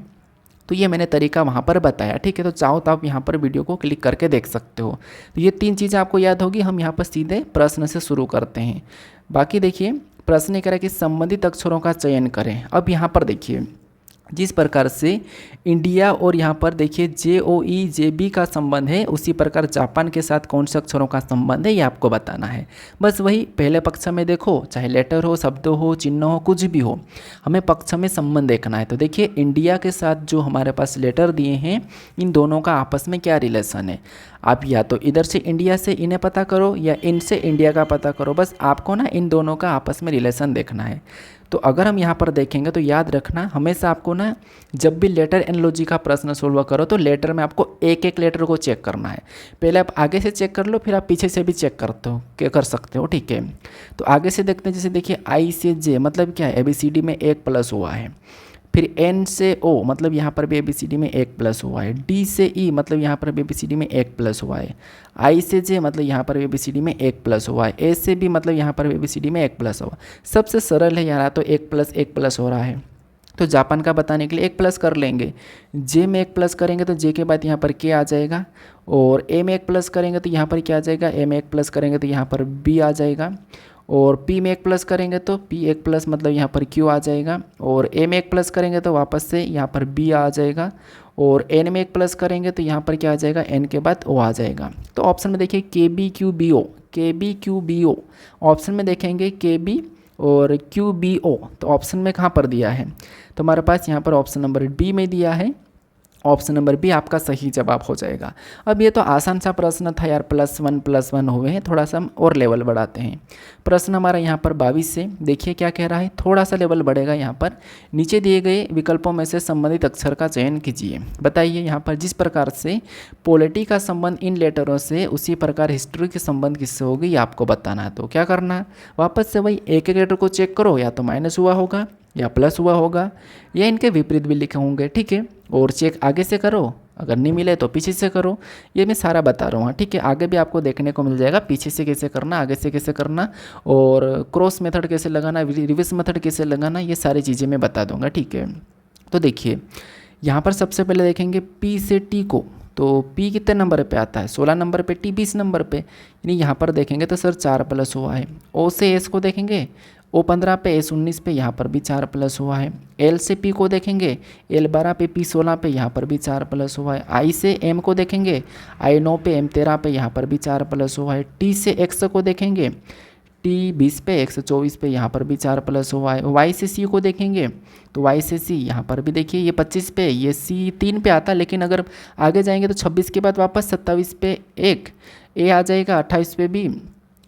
तो ये मैंने तरीका वहाँ पर बताया, ठीक है। तो चाहो तो आप यहाँ पर वीडियो को क्लिक करके देख सकते हो। तो ये 3 चीज़ें आपको याद होगी। हम यहाँ पर सीधे प्रश्न से शुरू करते हैं। बाकी देखिए, प्रश्न ये कह रहा है कि संबंधित अक्षरों का चयन करें। अब यहाँ पर देखिए, जिस प्रकार से इंडिया और यहाँ पर देखिए JOE JB का संबंध है, उसी प्रकार जापान के साथ कौन से अक्षरों का संबंध है ये आपको बताना है। बस वही पहले पक्ष में देखो, चाहे लेटर हो, शब्द हो, चिन्ह हो, कुछ भी हो, हमें पक्ष में संबंध देखना है। तो देखिए इंडिया के साथ जो हमारे पास लेटर दिए हैं, इन दोनों का आपस में क्या रिलेशन है? आप या तो इधर से इंडिया से इन्हें पता करो या इनसे इंडिया का पता करो। बस आपको ना इन दोनों का आपस में रिलेशन देखना है। तो अगर हम यहाँ पर देखेंगे तो याद रखना, हमेशा आपको ना जब भी लेटर एनालॉजी का प्रश्न सोल्व करो तो लेटर में आपको एक एक लेटर को चेक करना है। पहले आप आगे से चेक कर लो, फिर आप पीछे से भी चेक कर सकते हो, ठीक है। तो आगे से देखते हैं, जैसे देखिए आई से जे मतलब क्या है? ABCD में 1 प्लस हुआ है। फिर N से O मतलब यहाँ पर भी ABCD में 1 प्लस हुआ है। D से E मतलब यहाँ पर भी ABCD में 1 प्लस हुआ है। I से J मतलब यहाँ पर भी ABCD में 1 प्लस हुआ है। A से B मतलब यहाँ पर भी ABCD में 1 प्लस हुआ। सबसे सरल है यार, तो 1 प्लस 1 प्लस हो रहा है। तो जापान का बताने के लिए 1 प्लस कर लेंगे। J में 1 प्लस करेंगे तो J के बाद यहाँ पर K आ जाएगा, और A में 1 प्लस करेंगे तो यहाँ पर क्या आ जाएगा? A में 1 प्लस करेंगे तो यहाँ पर B आ जाएगा, और P में 1 प्लस करेंगे तो P 1 प्लस मतलब यहाँ पर Q आ जाएगा, और A में 1 प्लस करेंगे तो वापस से यहाँ पर B आ जाएगा, और N में 1 प्लस करेंगे तो यहाँ पर क्या आ जाएगा? N के बाद O आ जाएगा। तो ऑप्शन में देखिए KBQBO ऑप्शन में देखेंगे KB और QBO, तो ऑप्शन में कहाँ पर दिया है? तो हमारे पास यहाँ पर ऑप्शन नंबर D में दिया है। ऑप्शन नंबर बी आपका सही जवाब हो जाएगा। अब ये तो आसान सा प्रश्न था यार, +1 हुए हैं। थोड़ा सा हम और लेवल बढ़ाते हैं। प्रश्न हमारा यहाँ पर 22 से देखिए क्या कह रहा है, थोड़ा सा लेवल बढ़ेगा यहाँ पर। नीचे दिए गए विकल्पों में से संबंधित अक्षर का चयन कीजिए। बताइए यहाँ पर जिस प्रकार से पॉलिटी का संबंध इन लेटरों से, उसी प्रकार हिस्ट्री के संबंध किससे होगी ये आपको बताना है। तो क्या करना है, वापस से वही एक एक लेटर को चेक करो, या तो माइनस हुआ होगा या प्लस हुआ होगा या इनके विपरीत भी लिखे होंगे, ठीक है। और चेक आगे से करो, अगर नहीं मिले तो पीछे से करो। ये मैं सारा बता रहा हूँ, ठीक है। आगे भी आपको देखने को मिल जाएगा, पीछे से कैसे करना, आगे से कैसे करना, और क्रॉस मेथड कैसे लगाना, रिवर्स मेथड कैसे लगाना, ये सारी चीज़ें मैं बता दूंगा, ठीक है। तो देखिए यहाँ पर सबसे पहले देखेंगे P से T को, तो P कितने नंबर पे आता है? 16 नंबर पे, T 20 नंबर पे, यानी यहाँ पर देखेंगे तो सर 4 प्लस हुआ है। O से S को देखेंगे, O 15 पे, S 19 पे, यहाँ पर भी 4 प्लस हुआ है। L से P को देखेंगे, L 12 पे, P 16 पे, यहाँ पर भी 4 प्लस हुआ है। I से M को देखेंगे, I 9 पे, M 13 पे, यहाँ पर भी 4 प्लस हुआ है। T से X को देखेंगे, T 20 पे, X 24 पे, यहाँ पर भी 4 प्लस हुआ है। Y से C को देखेंगे तो Y से C यहाँ पर भी देखिए ये 25 पे, ये C 3 पे आता है, लेकिन अगर आगे जाएंगे तो 26 के बाद वापस 27 पे एक A आ जाएगा, 28 पे भी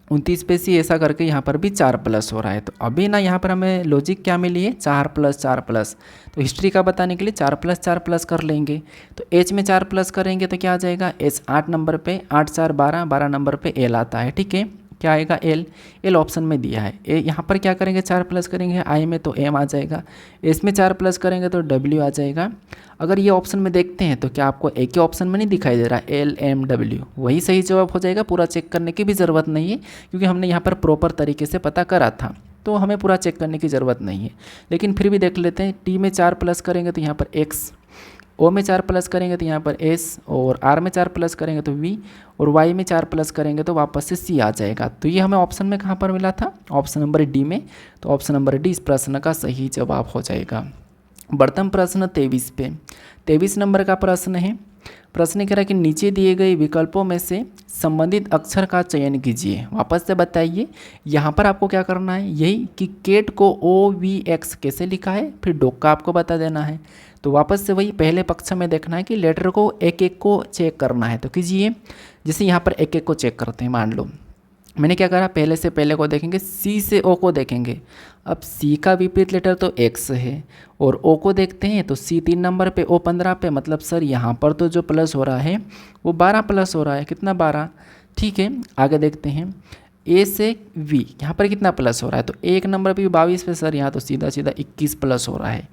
29 पे सी, ऐसा करके यहाँ पर भी 4 प्लस हो रहा है। तो अभी ना यहाँ पर हमें लॉजिक क्या मिली है, 4 प्लस 4 प्लस। तो हिस्ट्री का बताने के लिए 4 प्लस कर लेंगे। तो एच में 4 प्लस करेंगे तो क्या आ जाएगा, एच 8 नंबर पे, 8 4 12, 12 नंबर पे एल आता है। ठीक है, क्या आएगा, एल। एल ऑप्शन में दिया है। ए यहाँ पर क्या करेंगे, 4 प्लस करेंगे आई में तो एम आ जाएगा, एस में 4 प्लस करेंगे तो डब्ल्यू आ जाएगा। अगर ये ऑप्शन में देखते हैं तो क्या आपको एक ही ऑप्शन में नहीं दिखाई दे रहा, एल एम डब्ल्यू, वही सही जवाब हो जाएगा। पूरा चेक करने की भी ज़रूरत नहीं है क्योंकि हमने यहाँ पर प्रॉपर तरीके से पता करा था, तो हमें पूरा चेक करने की ज़रूरत नहीं है। लेकिन फिर भी देख लेते हैं, टी में 4 प्लस करेंगे तो यहाँ पर एक्स, ओ में 4 प्लस करेंगे तो यहाँ पर एस, और आर में 4 प्लस करेंगे तो वी, और वाई में 4 प्लस करेंगे तो वापस से सी आ जाएगा। तो ये हमें ऑप्शन में कहाँ पर मिला था, ऑप्शन नंबर डी में। तो ऑप्शन नंबर डी इस प्रश्न का सही जवाब हो जाएगा। बढ़ते हम प्रश्न 23 पे। 23 नंबर का प्रश्न है। प्रश्न कह रहा है कि नीचे दिए गए विकल्पों में से संबंधित अक्षर का चयन कीजिए। वापस से बताइए, यहाँ पर आपको क्या करना है, यही कि केट को OVX कैसे लिखा है, फिर डॉग का आपको बता देना है। तो वापस से वही पहले पक्ष में देखना है कि लेटर को एक एक को चेक करना है। तो कीजिए, जैसे यहाँ पर एक एक को चेक करते हैं। मान लो मैंने क्या करा, पहले से पहले को देखेंगे, सी से ओ को देखेंगे। अब सी का विपरीत लेटर तो एक्स है, और ओ को देखते हैं तो सी 3 नंबर पे, ओ 15 पे, मतलब सर यहाँ पर तो जो प्लस हो रहा है वो 12 प्लस हो रहा है। कितना, 12। ठीक है, आगे देखते हैं, ए से वी, यहाँ पर कितना प्लस हो रहा है, तो 1 नंबर पे 22 पे, सर यहाँ तो सीधा सीधा 21 प्लस हो रहा है।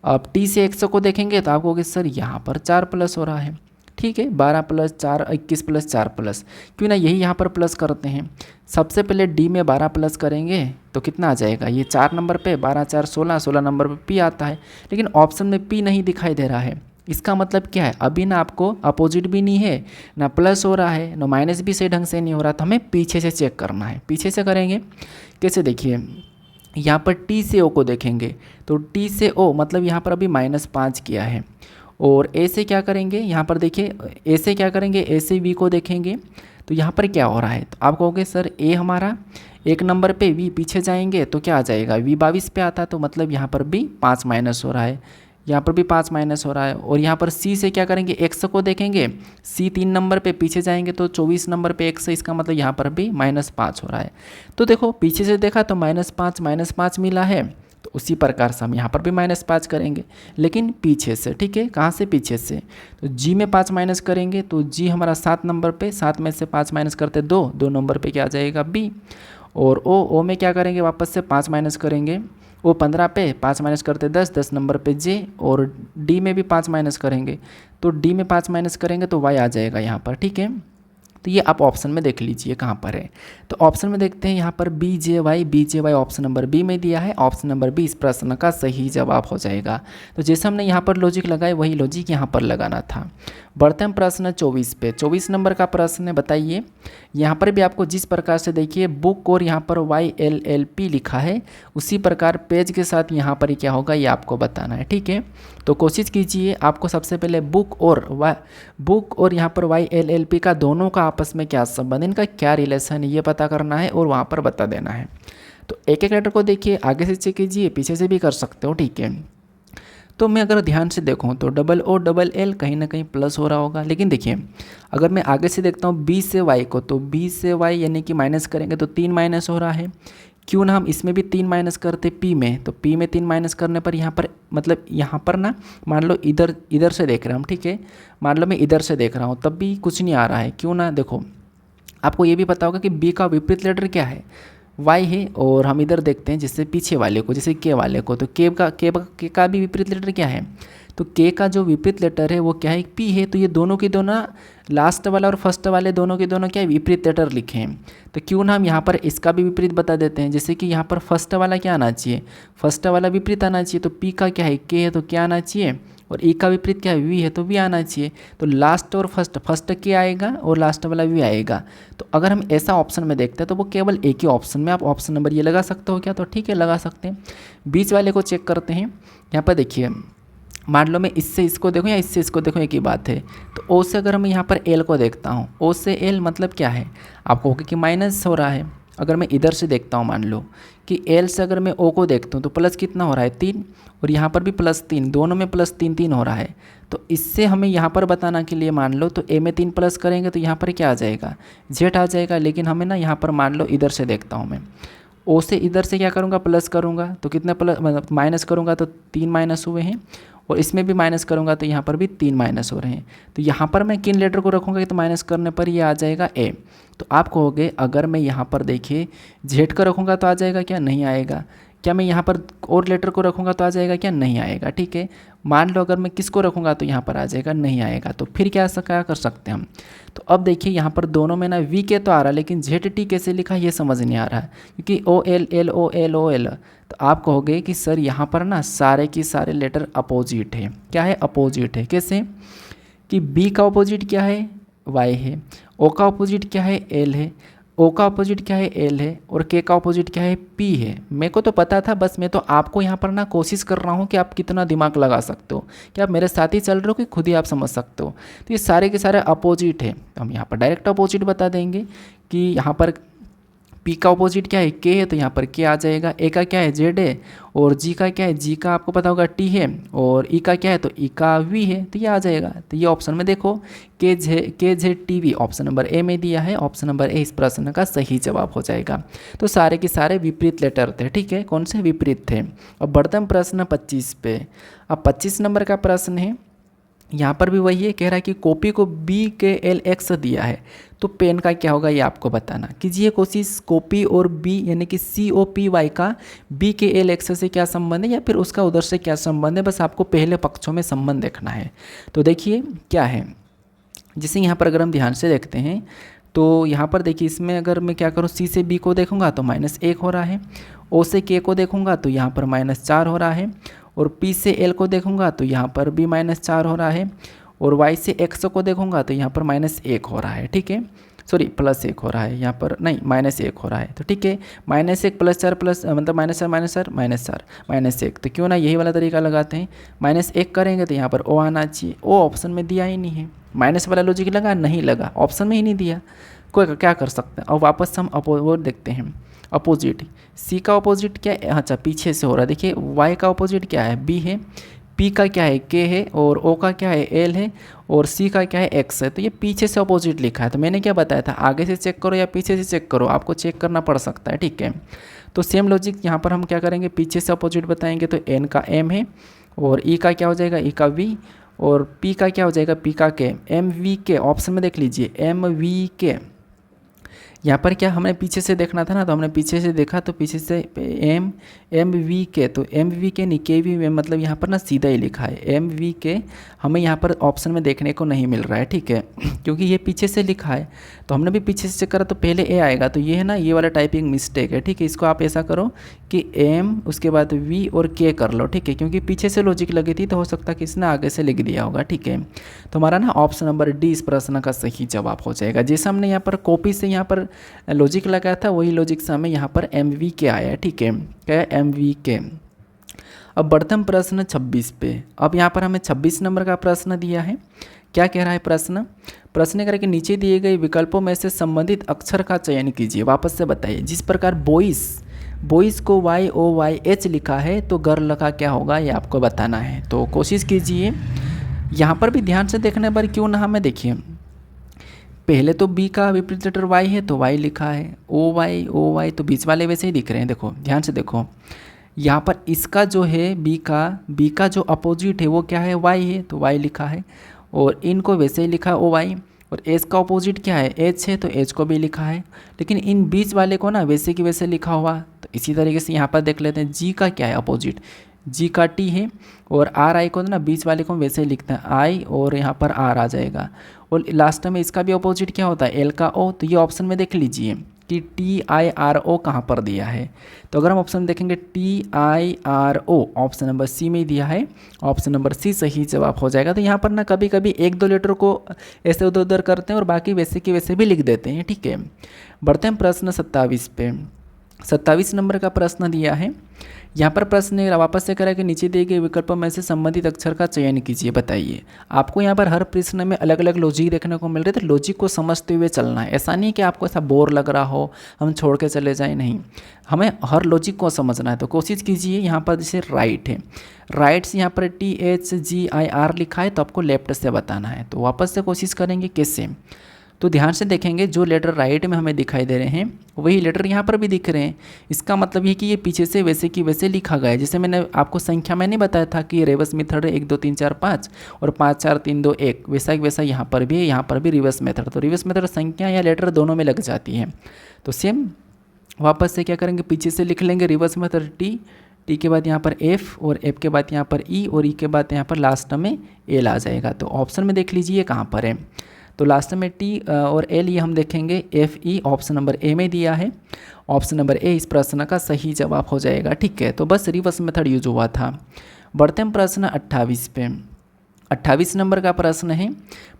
अब टी से एक्स को देखेंगे तो आपको कि सर यहाँ पर 4 प्लस हो रहा है। ठीक है, 12 प्लस 4, 21 प्लस 4 प्लस, क्यों ना यही यहाँ पर प्लस करते हैं। सबसे पहले डी में 12 प्लस करेंगे तो कितना आ जाएगा, ये 4 नंबर पे 12 4 16, 16 नंबर पे पी आता है, लेकिन ऑप्शन में पी नहीं दिखाई दे रहा है। इसका मतलब क्या है, अभी ना आपको अपोजिट भी नहीं है, ना प्लस हो रहा है, ना माइनस भी सही ढंग से नहीं हो रहा, तो हमें पीछे से चेक करना है। पीछे से करेंगे कैसे, देखिए यहाँ पर टी से ओ को देखेंगे तो टी से ओ मतलब यहाँ पर अभी -5 किया है, और ए से क्या करेंगे, यहाँ पर देखिए ए से क्या करेंगे, ए से वी को देखेंगे तो यहाँ पर क्या हो रहा है, तो आप कहोगे सर ए हमारा 1 नंबर पे, वी पीछे जाएंगे तो क्या आ जाएगा, वी 22 पे आता है, तो मतलब यहाँ पर भी 5 माइनस हो रहा है, यहाँ पर भी 5 माइनस हो रहा है। और यहाँ पर सी से क्या करेंगे, एक्स को देखेंगे, सी 3 नंबर पे पीछे जाएंगे तो 24 नंबर पे एक्स है, इसका मतलब यहाँ पर भी -5 हो रहा है। तो देखो पीछे से देखा तो -5 मिला है, तो उसी प्रकार से हम यहाँ पर भी -5 करेंगे, लेकिन पीछे से। ठीक है, कहाँ से, पीछे से। तो जी में 5 माइनस करेंगे तो जी हमारा 7 नंबर पे, 7 में से 5 माइनस करते 2 नंबर पे क्या आ जाएगा, बी। और ओ में क्या करेंगे, वापस से 5 माइनस करेंगे, ओ 15 पे 5 माइनस करते 10 नंबर पे जे, और डी में भी 5 माइनस करेंगे, तो डी में 5 माइनस करेंगे तो वाई आ जाएगा यहाँ पर। ठीक है, तो ये आप ऑप्शन में देख लीजिए कहाँ पर है। तो ऑप्शन में देखते हैं यहाँ पर BJY ऑप्शन नंबर बी में दिया है। ऑप्शन नंबर बी इस प्रश्न का सही जवाब हो जाएगा। तो जैसे हमने यहाँ पर लॉजिक लगाए वही लॉजिक यहाँ पर लगाना था। बढ़ते हैं प्रश्न 24 पे। 24 नंबर का प्रश्न है, बताइए यहाँ पर भी आपको जिस प्रकार से देखिए बुक और यहाँ पर YLLP लिखा है उसी प्रकार पेज के साथ यहाँ पर क्या होगा ये आपको बताना है। ठीक है, तो कोशिश कीजिए, आपको सबसे पहले बुक और यहाँ पर YLLP का दोनों का आपस में क्या संबंध, इनका क्या रिलेशन है ये पता करना है और वहाँ पर बता देना है। तो एक एक लेटर को देखिए, आगे से चेक कीजिए, पीछे से भी कर सकते हो। ठीक है, तो मैं अगर ध्यान से देखूँ तो OOLL कहीं ना कहीं प्लस हो रहा होगा, लेकिन देखिए अगर मैं आगे से देखता हूँ B से Y को, तो B से Y यानी कि माइनस करेंगे तो 3 माइनस हो रहा है। क्यों ना हम इसमें भी 3 माइनस करते P में, तो P में 3 माइनस करने पर यहाँ पर मतलब यहाँ पर ना मान लो इधर से देख रहे हैं हम। ठीक है, मान लो मैं इधर से देख रहा हूँ तब भी कुछ नहीं आ रहा है। क्यों ना, देखो आपको ये भी पता होगा कि B का विपरीत लेटर क्या है, Y है, और हम इधर देखते हैं जैसे पीछे वाले को, जैसे K वाले को, तो K का भी विपरीत लेटर क्या है, तो K का जो विपरीत लेटर है वो क्या है, P है। तो ये दोनों की दोनों, लास्ट वाला और फर्स्ट वाले दोनों के दोनों क्या है, विपरीत लेटर लिखे हैं। तो क्यों ना हम यहाँ पर इसका भी विपरीत बता देते हैं, जैसे कि यहाँ पर फर्स्ट वाला क्या आना चाहिए, फर्स्ट वाला विपरीत आना चाहिए। तो P का क्या है, K है, तो क्या आना चाहिए, और E का विपरीत क्या है, V है, तो V आना चाहिए। तो लास्ट और फर्स्ट K आएगा और लास्ट वाला V आएगा। तो अगर हम ऐसा ऑप्शन में देखते हैं तो वो केवल एक ही ऑप्शन में, आप ऑप्शन नंबर ये लगा सकते हो क्या, तो ठीक है लगा सकते हैं। बीच वाले को चेक करते हैं। यहाँ पर देखिए मान लो मैं इससे इसको देखूँ या इससे इसको देखूँ, एक ही बात है। तो O से अगर मैं यहाँ पर L को देखता हूँ, O से L मतलब क्या है, आपको होगा कि माइनस हो रहा है। अगर मैं इधर से देखता हूँ, मान लो कि एल से अगर मैं ओ को देखता हूँ तो प्लस कितना हो रहा है 3, और यहाँ पर भी +3, दोनों में +3 हो रहा है। तो इससे हमें यहाँ पर बताना के लिए मान लो तो ए में 3 प्लस करेंगे तो यहाँ पर क्या आ जाएगा, जेड आ जाएगा। लेकिन हमें ना यहाँ पर मान लो इधर से देखता हूँ मैं, ओ से इधर से क्या करूँगा, प्लस करूँगा तो कितना प्लस, मतलब माइनस करूँगा तो 3 माइनस हुए हैं, और इसमें भी माइनस करूँगा तो यहाँ पर भी 3 माइनस हो रहे हैं। तो यहाँ पर मैं किन लेटर को रखूँगा तो माइनस करने पर ये आ जाएगा ए। तो आप कहोगे अगर मैं यहाँ पर देखिए जेड का रखूँगा तो आ जाएगा क्या, नहीं आएगा। क्या मैं यहाँ पर और लेटर को रखूँगा तो आ जाएगा क्या, नहीं आएगा। ठीक है, मान लो अगर मैं किसको रखूँगा तो यहाँ पर आ जाएगा, नहीं आएगा। तो फिर क्या कर सकते हैं हम, तो अब देखिए यहाँ पर दोनों में ना वी के तो आ रहा है, लेकिन जेड टी कैसे लिखा ये समझ नहीं आ रहा है, क्योंकि O L L O L O L. तो आप कहोगे कि सर यहाँ पर ना सारे के सारे लेटर अपोजिट है। क्या है, अपोजिट है। कैसे कि बी का अपोजिट क्या है, वाई है, ओ का अपोजिट क्या है, एल है, ओ का अपोजिट क्या है, एल है, और के का अपोजिट क्या है, पी है। मेरे को तो पता था, बस मैं तो आपको यहाँ पर ना कोशिश कर रहा हूँ कि आप कितना दिमाग लगा सकते हो, कि आप मेरे साथ ही चल रहे हो कि खुद ही आप समझ सकते हो। तो ये सारे के सारे अपोजिट है, तो हम यहाँ पर डायरेक्ट अपोजिट बता देंगे कि यहाँ पर पी का अपोजिट क्या है, के है, तो यहाँ पर के आ जाएगा। ए का क्या है, जेड है, और जी का क्या है, जी का आपको पता होगा टी है, और ई का क्या है, तो ई का वी है, तो ये आ जाएगा। तो ये ऑप्शन में देखो के Z T V option number A में दिया है, ऑप्शन नंबर ए इस प्रश्न का सही जवाब हो जाएगा। तो सारे के सारे विपरीत लेटर थे। ठीक है, कौन से विपरीत थे। अब बढ़ते हैं प्रश्न 25 पे। अब 25 नंबर का प्रश्न है, यहाँ पर भी वही है, कह रहा है कि कॉपी को बी के एल एक्स दिया है तो पेन का क्या होगा ये आपको बताना। कीजिए कोशिश, कॉपी और बी यानी कि सी ओ पी वाई का बी के एल एक्स से क्या संबंध है या फिर उसका उधर से क्या संबंध है, बस आपको पहले पक्षों में संबंध देखना है। तो देखिए क्या है, जैसे यहाँ पर अगर हम ध्यान से देखते हैं तो यहाँ पर देखिए इसमें अगर मैं क्या करूँ, सी से बी को देखूँगा तो -1 हो रहा है, ओ से के को देखूँगा तो यहाँ पर -4 हो रहा है, और पी से एल को देखूंगा तो यहाँ पर भी -4 हो रहा है, और वाई से एक्स को देखूंगा तो यहाँ पर -1 हो रहा है। ठीक है, सॉरी +1 हो रहा है, यहाँ पर नहीं -1 हो रहा है। तो ठीक है, -1 + 4 प्लस मतलब -4 -1, तो क्यों ना यही वाला तरीका लगाते हैं। -1 करेंगे तो यहाँ पर ओ आना चाहिए, ओ ऑप्शन में दिया ही नहीं है। माइनस वाला लॉजिक लगा, नहीं लगा, ऑप्शन में ही नहीं दिया, कोई क्या कर सकते हैं। और वापस हम वो देखते हैं अपोजिट, सी का अपोजिट क्या है, अच्छा पीछे से हो रहा है। देखिए वाई का अपोजिट क्या है, बी है, पी का क्या है, के है, और ओ का क्या है, एल है, और सी का क्या है, एक्स है। तो ये पीछे से अपोजिट लिखा है। तो मैंने क्या बताया था, आगे से चेक करो या पीछे से चेक करो, आपको चेक करना पड़ सकता है। ठीक है, तो सेम लॉजिक यहाँ पर हम क्या करेंगे, पीछे से अपोजिट बताएंगे तो एन का एम है, और ई का क्या हो जाएगा, ई का वी, और पी का क्या हो जाएगा, पी का के, एम वी के ऑप्शन में देख लीजिए, एम वी के। यहाँ पर क्या हमें पीछे से देखना था ना, तो हमने पीछे से देखा तो पीछे से एम वी के, तो एम वी के नहीं के वी में, मतलब यहाँ पर ना सीधा ही लिखा है एम वी के, हमें यहाँ पर ऑप्शन में देखने को नहीं मिल रहा है। ठीक है, क्योंकि ये पीछे से लिखा है, तो हमने भी पीछे से चेक करा तो पहले ए आएगा, तो ये है ना ये वाला टाइपिंग मिस्टेक है। ठीक है, इसको आप ऐसा करो कि एम उसके बाद वी और के कर लो। ठीक है, क्योंकि पीछे से लॉजिक लगी थी तो हो सकता है कि इसने आगे से लिख दिया होगा। ठीक है, तो हमारा ना ऑप्शन नंबर डी इस प्रश्न का सही जवाब हो जाएगा। जैसे हमने यहाँ पर कॉपी से यहाँ पर लॉजिक लगाया था, वही लॉजिक से हमें यहाँ पर एम वी के आया है। ठीक है, क्या है, एम वी के। अब बढ़ते हम प्रश्न 26 पे। अब यहाँ पर हमें 26 नंबर का प्रश्न दिया है। क्या कह रहा है प्रश्न, प्रश्न कह रहा है कि नीचे दिए गए विकल्पों में से संबंधित अक्षर का चयन कीजिए। वापस से बताइए, जिस प्रकार बॉयज़ को YOYH लिखा है तो गर्ल का क्या होगा ये आपको बताना है। तो कोशिश कीजिए, यहाँ पर भी ध्यान से देखने पर क्यों ना हमें देखिए, पहले तो बी का विपरीत लेटर वाई है तो वाई लिखा है, ओ वाई तो बीच वाले वैसे ही दिख रहे हैं। देखो ध्यान से देखो, यहाँ पर इसका जो है बी का जो अपोजिट है वो क्या है, वाई है, तो वाई लिखा है, और इनको वैसे ही लिखा है ओ वाई, और एच का अपोजिट क्या है, एच है, तो एच को भी लिखा है, लेकिन इन बीच वाले को ना वैसे की वैसे लिखा हुआ। तो इसी तरीके से यहाँ पर देख लेते हैं, जी का क्या है अपोजिट, जी का टी है, और आर आई को ना बीच वाले को वैसे ही लिखते हैं आई, और यहाँ पर आर आ जाएगा, और लास्ट में इसका भी अपोजिट क्या होता है, एल का ओ। तो ये ऑप्शन में देख लीजिए कि TIRO कहाँ पर दिया है। तो अगर हम ऑप्शन देखेंगे TIRO ऑप्शन नंबर सी में दिया है, ऑप्शन नंबर सी सही जवाब हो जाएगा। तो यहाँ पर ना कभी कभी 1-2 लेटर को ऐसे उधर उधर करते हैं और बाकी वैसे की वैसे भी लिख देते हैं। ठीक है, बढ़ते हैं प्रश्न 27 पे। 27 नंबर का प्रश्न दिया है। यहाँ पर प्रश्न वापस से करा कि नीचे दिए गए विकल्पों में से संबंधित अक्षर का चयन कीजिए। बताइए, आपको यहाँ पर हर प्रश्न में अलग अलग लॉजिक देखने को मिल रहे थे। लॉजिक को समझते हुए चलना है, ऐसा नहीं कि आपको ऐसा बोर लग रहा हो हम छोड़ के चले जाएं, नहीं, हमें हर लॉजिक को समझना है। तो कोशिश कीजिए। यहाँ पर जैसे राइट है, राइट्स यहाँ पर THGIR लिखा है तो आपको लेफ्ट से बताना है। तो वापस से कोशिश करेंगे कैसे, तो ध्यान से देखेंगे जो लेटर राइट में हमें दिखाई दे रहे हैं वही लेटर यहाँ पर भी दिख रहे हैं। इसका मतलब ये कि ये पीछे से वैसे की वैसे लिखा गया है। जैसे मैंने आपको संख्या में नहीं बताया था कि रिवर्स मेथड है 1 2 3 4 5 और 5 4 3 2 1, वैसा वैसा यहाँ पर भी है, यहाँ पर भी रिवर्स मेथड। तो रिवर्स मेथड संख्या या लेटर दोनों में लग जाती है। तो सेम वापस से क्या करेंगे, पीछे से लिख लेंगे रिवर्स मेथड टी के बाद यहाँ पर एफ और एफ के बाद यहाँ पर ई और ई के बाद यहाँ पर लास्ट में एल आ जाएगा। तो ऑप्शन में देख लीजिए कहाँ पर है। तो लास्ट में टी और एल ये हम देखेंगे FE ऑप्शन नंबर ए में दिया है। ऑप्शन नंबर ए इस प्रश्न का सही जवाब हो जाएगा। ठीक है, तो बस रिवर्स मेथड यूज हुआ था। बढ़ते हैं प्रश्न 28 पे। 28 नंबर का प्रश्न है।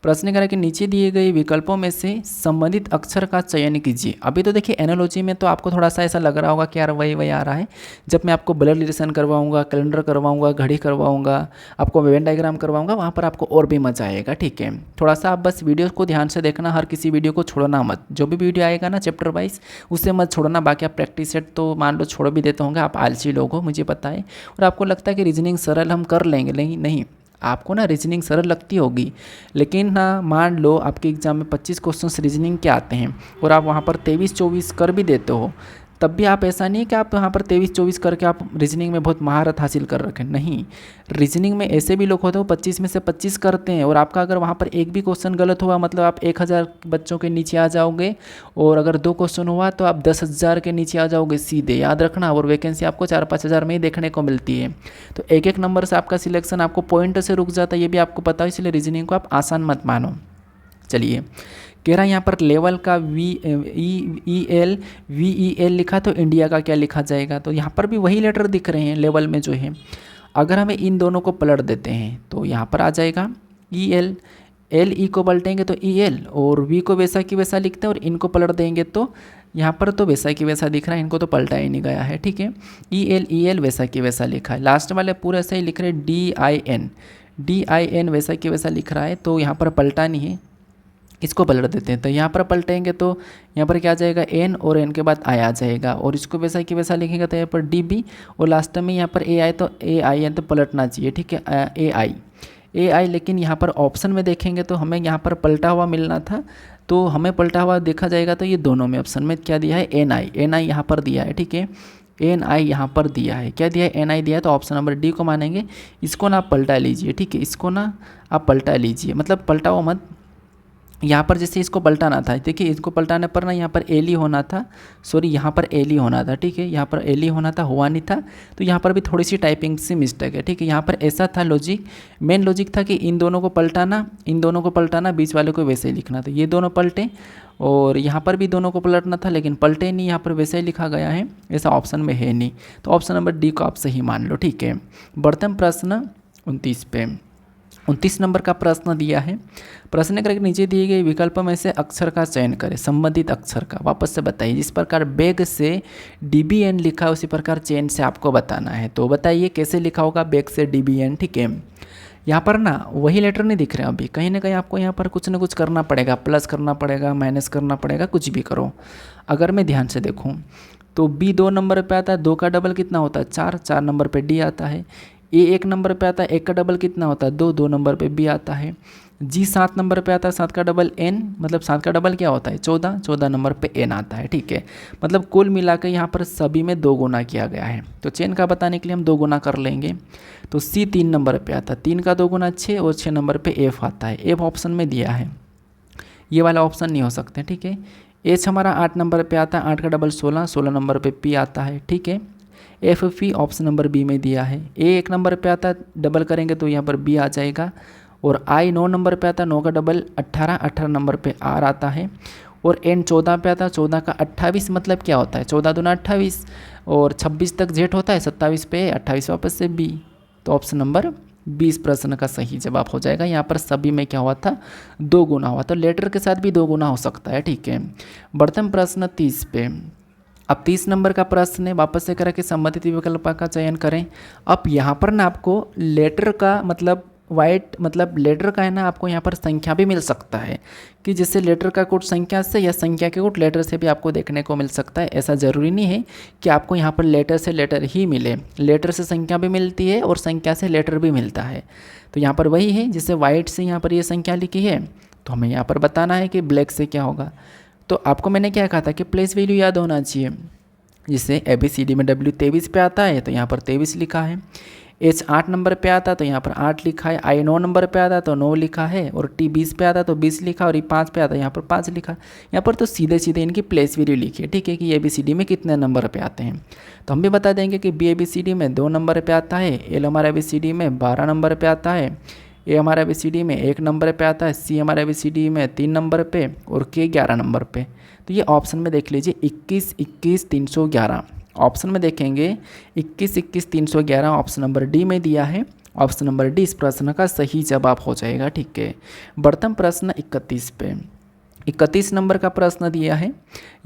प्रश्न कह रहा है कि नीचे दिए गए विकल्पों में से संबंधित अक्षर का चयन कीजिए। अभी तो देखिए एनालॉजी में तो आपको थोड़ा सा ऐसा लग रहा होगा कि यार वही आ रहा है। जब मैं आपको ब्लड रिलेशन करवाऊंगा, कैलेंडर करवाऊंगा, घड़ी करवाऊंगा, आपको वेन डायग्राम करवाऊंगा, वहाँ पर आपको और भी मजा आएगा। ठीक है, थोड़ा सा आप बस वीडियो को ध्यान से देखना, हर किसी वीडियो को छोड़ना मत। जो भी वीडियो आएगा ना चैप्टर वाइज उससे मत छोड़ना। बाकी आप प्रैक्टिस सेट तो मान लो छोड़ भी देते होंगे, आप आलसी लोग हो मुझे पता है, और आपको लगता है कि रीजनिंग सरल हम कर लेंगे। नहीं, आपको ना रीजनिंग सरल लगती होगी, लेकिन ना मान लो आपके एग्जाम में 25 क्वेश्चंस रीजनिंग के आते हैं और आप वहाँ पर 23-24 कर भी देते हो, तब भी आप ऐसा नहीं है कि आप यहाँ पर 23-24 करके आप रीजनिंग में बहुत महारत हासिल कर रखें। नहीं, रीजनिंग में ऐसे भी लोग होते हो 25 में से 25 करते हैं और आपका अगर वहाँ पर एक भी क्वेश्चन गलत हुआ मतलब आप 1000 बच्चों के नीचे आ जाओगे, और अगर 2 क्वेश्चन हुआ तो आप 10,000 के नीचे आ जाओगे सीधे, याद रखना। और वैकेंसी आपको 4-5 हज़ार में ही देखने को मिलती है। तो एक नंबर से आपका सिलेक्शन आपको पॉइंट से रुक जाता है, ये भी आपको पता है, इसलिए रीजनिंग को आप आसान मत मानो। चलिए, कह रहा है यहाँ पर लेवल का VEL लिखा, तो इंडिया का क्या लिखा जाएगा। तो यहाँ पर भी वही लेटर दिख रहे हैं लेवल में जो है। अगर हमें इन दोनों को पलट देते हैं तो यहाँ पर आ जाएगा EL, LE को पलटेंगे तो EL, और V को वैसा की वैसा लिखते हैं, और इनको पलट देंगे तो यहाँ पर तो वैसा की वैसा दिख रहा है, इनको तो पलटा ही नहीं गया है। ठीक है, EL वैसा की वैसा लिखा है। लास्ट वाले पूरा सही लिख रहे हैं, DIN वैसा की वैसा लिख रहा है, तो यहाँ पर पलटा नहीं है, इसको पलट देते हैं। तो यहाँ पर पलटेंगे तो यहाँ पर क्या आ जाएगा N, और N के बाद I आ जाएगा, और इसको वैसा कि वैसा लिखेंगे तो यहाँ पर DB, और लास्ट में यहाँ पर AI, तो AIN तो पलटना चाहिए। ठीक है, AI, लेकिन यहाँ पर ऑप्शन में देखेंगे तो हमें यहाँ पर पलटा हुआ मिलना था, तो हमें पलटा हुआ देखा जाएगा तो ये दोनों में ऑप्शन में क्या दिया है, NI यहाँ पर दिया है। ठीक है, NI यहाँ पर दिया है, क्या दिया है, NI दिया है, तो ऑप्शन नंबर D को मानेंगे। इसको ना आप पलटा लीजिए। ठीक है, इसको ना आप पलटा लीजिए, मतलब पलटाओ मत। यहाँ पर जैसे इसको पलटाना था, देखिए इसको पलटाने पर ना यहाँ पर एली होना था, सॉरी यहाँ पर एली होना था। ठीक है, यहाँ पर एली होना था, हुआ नहीं था, तो यहाँ पर भी थोड़ी सी टाइपिंग से मिस्टेक है। ठीक है, यहाँ पर ऐसा था लॉजिक, मेन लॉजिक था कि इन दोनों को पलटाना, बीच वाले को वैसे ही लिखना था। ये दोनों पलटे, और यहाँ पर भी दोनों को पलटना था, लेकिन पलटे नहीं, यहाँ पर वैसे ही लिखा गया है, ऐसा ऑप्शन में है नहीं। तो ऑप्शन नंबर D को आप सही मान लो। ठीक है, बढ़ते हैं प्रश्न 29 पे। 29 नंबर का प्रश्न दिया है। प्रश्न करके नीचे दिए गए विकल्पों में से अक्षर का चयन करें, संबंधित अक्षर का। वापस से बताइए, जिस प्रकार बैग से DBN लिखा है उसी प्रकार चेन से आपको बताना है। तो बताइए कैसे लिखा होगा बैग से DBN। ठीक है, यहाँ पर ना वही लेटर नहीं दिख रहे हैं अभी, कहीं ना कहीं आपको यहाँ पर कुछ ना कुछ करना पड़ेगा, प्लस करना पड़ेगा, माइनस करना पड़ेगा, कुछ भी करो। अगर मैं ध्यान से देखूँ तो B 2 नंबर पे आता है, 2 का डबल कितना होता है 4 नंबर पे D आता है। A 1 नंबर पे आता है, 1 का डबल कितना होता है 2 नंबर पे B आता है। G 7 नंबर पे आता है, 7 का डबल N, मतलब 7 का डबल क्या होता है 14 नंबर पे N आता है। ठीक है, मतलब कुल मिलाकर यहाँ पर सभी में 2 गुना किया गया है। तो चेन का बताने के लिए हम 2 गुना कर लेंगे। तो C 3 नंबर पे आता है, 3 का 2 गुना 6, और 6 नंबर पे F आता है। F ऑप्शन में दिया है, ये वाला ऑप्शन नहीं हो सकते। ठीक है, H हमारा 8 नंबर पे आता है, 8 का डबल 16 नंबर पे P आता है। ठीक है, FP ऑप्शन नंबर B में दिया है। A 1 नंबर पे आता है, डबल करेंगे तो यहाँ पर B आ जाएगा, और I 9 नंबर पे आता है, 9 का डबल 18 नंबर पे R आता है, और N 14 पे आता है, 14 का 28 मतलब क्या होता है 14 दूना 28, और 26 तक Z होता है, 27 पे 28 वापस से B। तो ऑप्शन नंबर 20 प्रश्न का सही जवाब हो जाएगा। यहाँ पर सभी में क्या हुआ था 2 गुना हुआ, तो लेटर के साथ भी 2 गुना हो सकता है। ठीक है, बढ़ते हैं प्रश्न 30 पे। अब 30 नंबर का प्रश्न है, वापस से करा कि संबंधित विकल्प का चयन करें। अब यहाँ पर ना आपको लेटर का मतलब वाइट मतलब लेटर का है ना, आपको यहाँ पर संख्या भी मिल सकता है कि जैसे लेटर का कोड संख्या से या संख्या के कोड लेटर से भी आपको देखने को मिल सकता है। ऐसा ज़रूरी नहीं है कि आपको यहाँ पर लेटर से लेटर ही मिले, लेटर से संख्या भी मिलती है और संख्या से लेटर भी मिलता है। तो यहाँ पर वही है, जैसे वाइट से यहाँ पर ये संख्या लिखी है तो हमें यहाँ पर बताना है कि ब्लैक से क्या होगा। तो आपको मैंने क्या कहा था कि प्लेस वैल्यू याद होना चाहिए। जिससे ABCD में W 23 पे आता है तो यहाँ पर 23 लिखा है, H 8 नंबर पे आता तो यहाँ पर 8 लिखा है, I 9 नंबर पे आता तो 9 लिखा है, और T 20 पे आता तो 20 लिखा, और E 5 पे आता यहाँ पर 5 लिखा। यहाँ पर तो सीधे सीधे इनकी प्लेस वैल्यू लिखी है, ठीक है, कि ABCD में कितने नंबर पे आते हैं। तो हम भी बता देंगे कि B ABCD में 2 नंबर पे आता है, L हमारा ABCD में 12 नंबर पे आता है, A हमारा ABCD में 1 नंबर पे आता है, C हमारा ABCD में 3 नंबर पे, और K 11 नंबर पे। तो ये ऑप्शन में देख लीजिए 21 21 311, ऑप्शन में देखेंगे 21 21 311 ऑप्शन नंबर डी में दिया है। ऑप्शन नंबर डी इस प्रश्न का सही जवाब हो जाएगा, ठीक है। बढ़ते प्रश्न 31 पे। 31 नंबर का प्रश्न दिया है,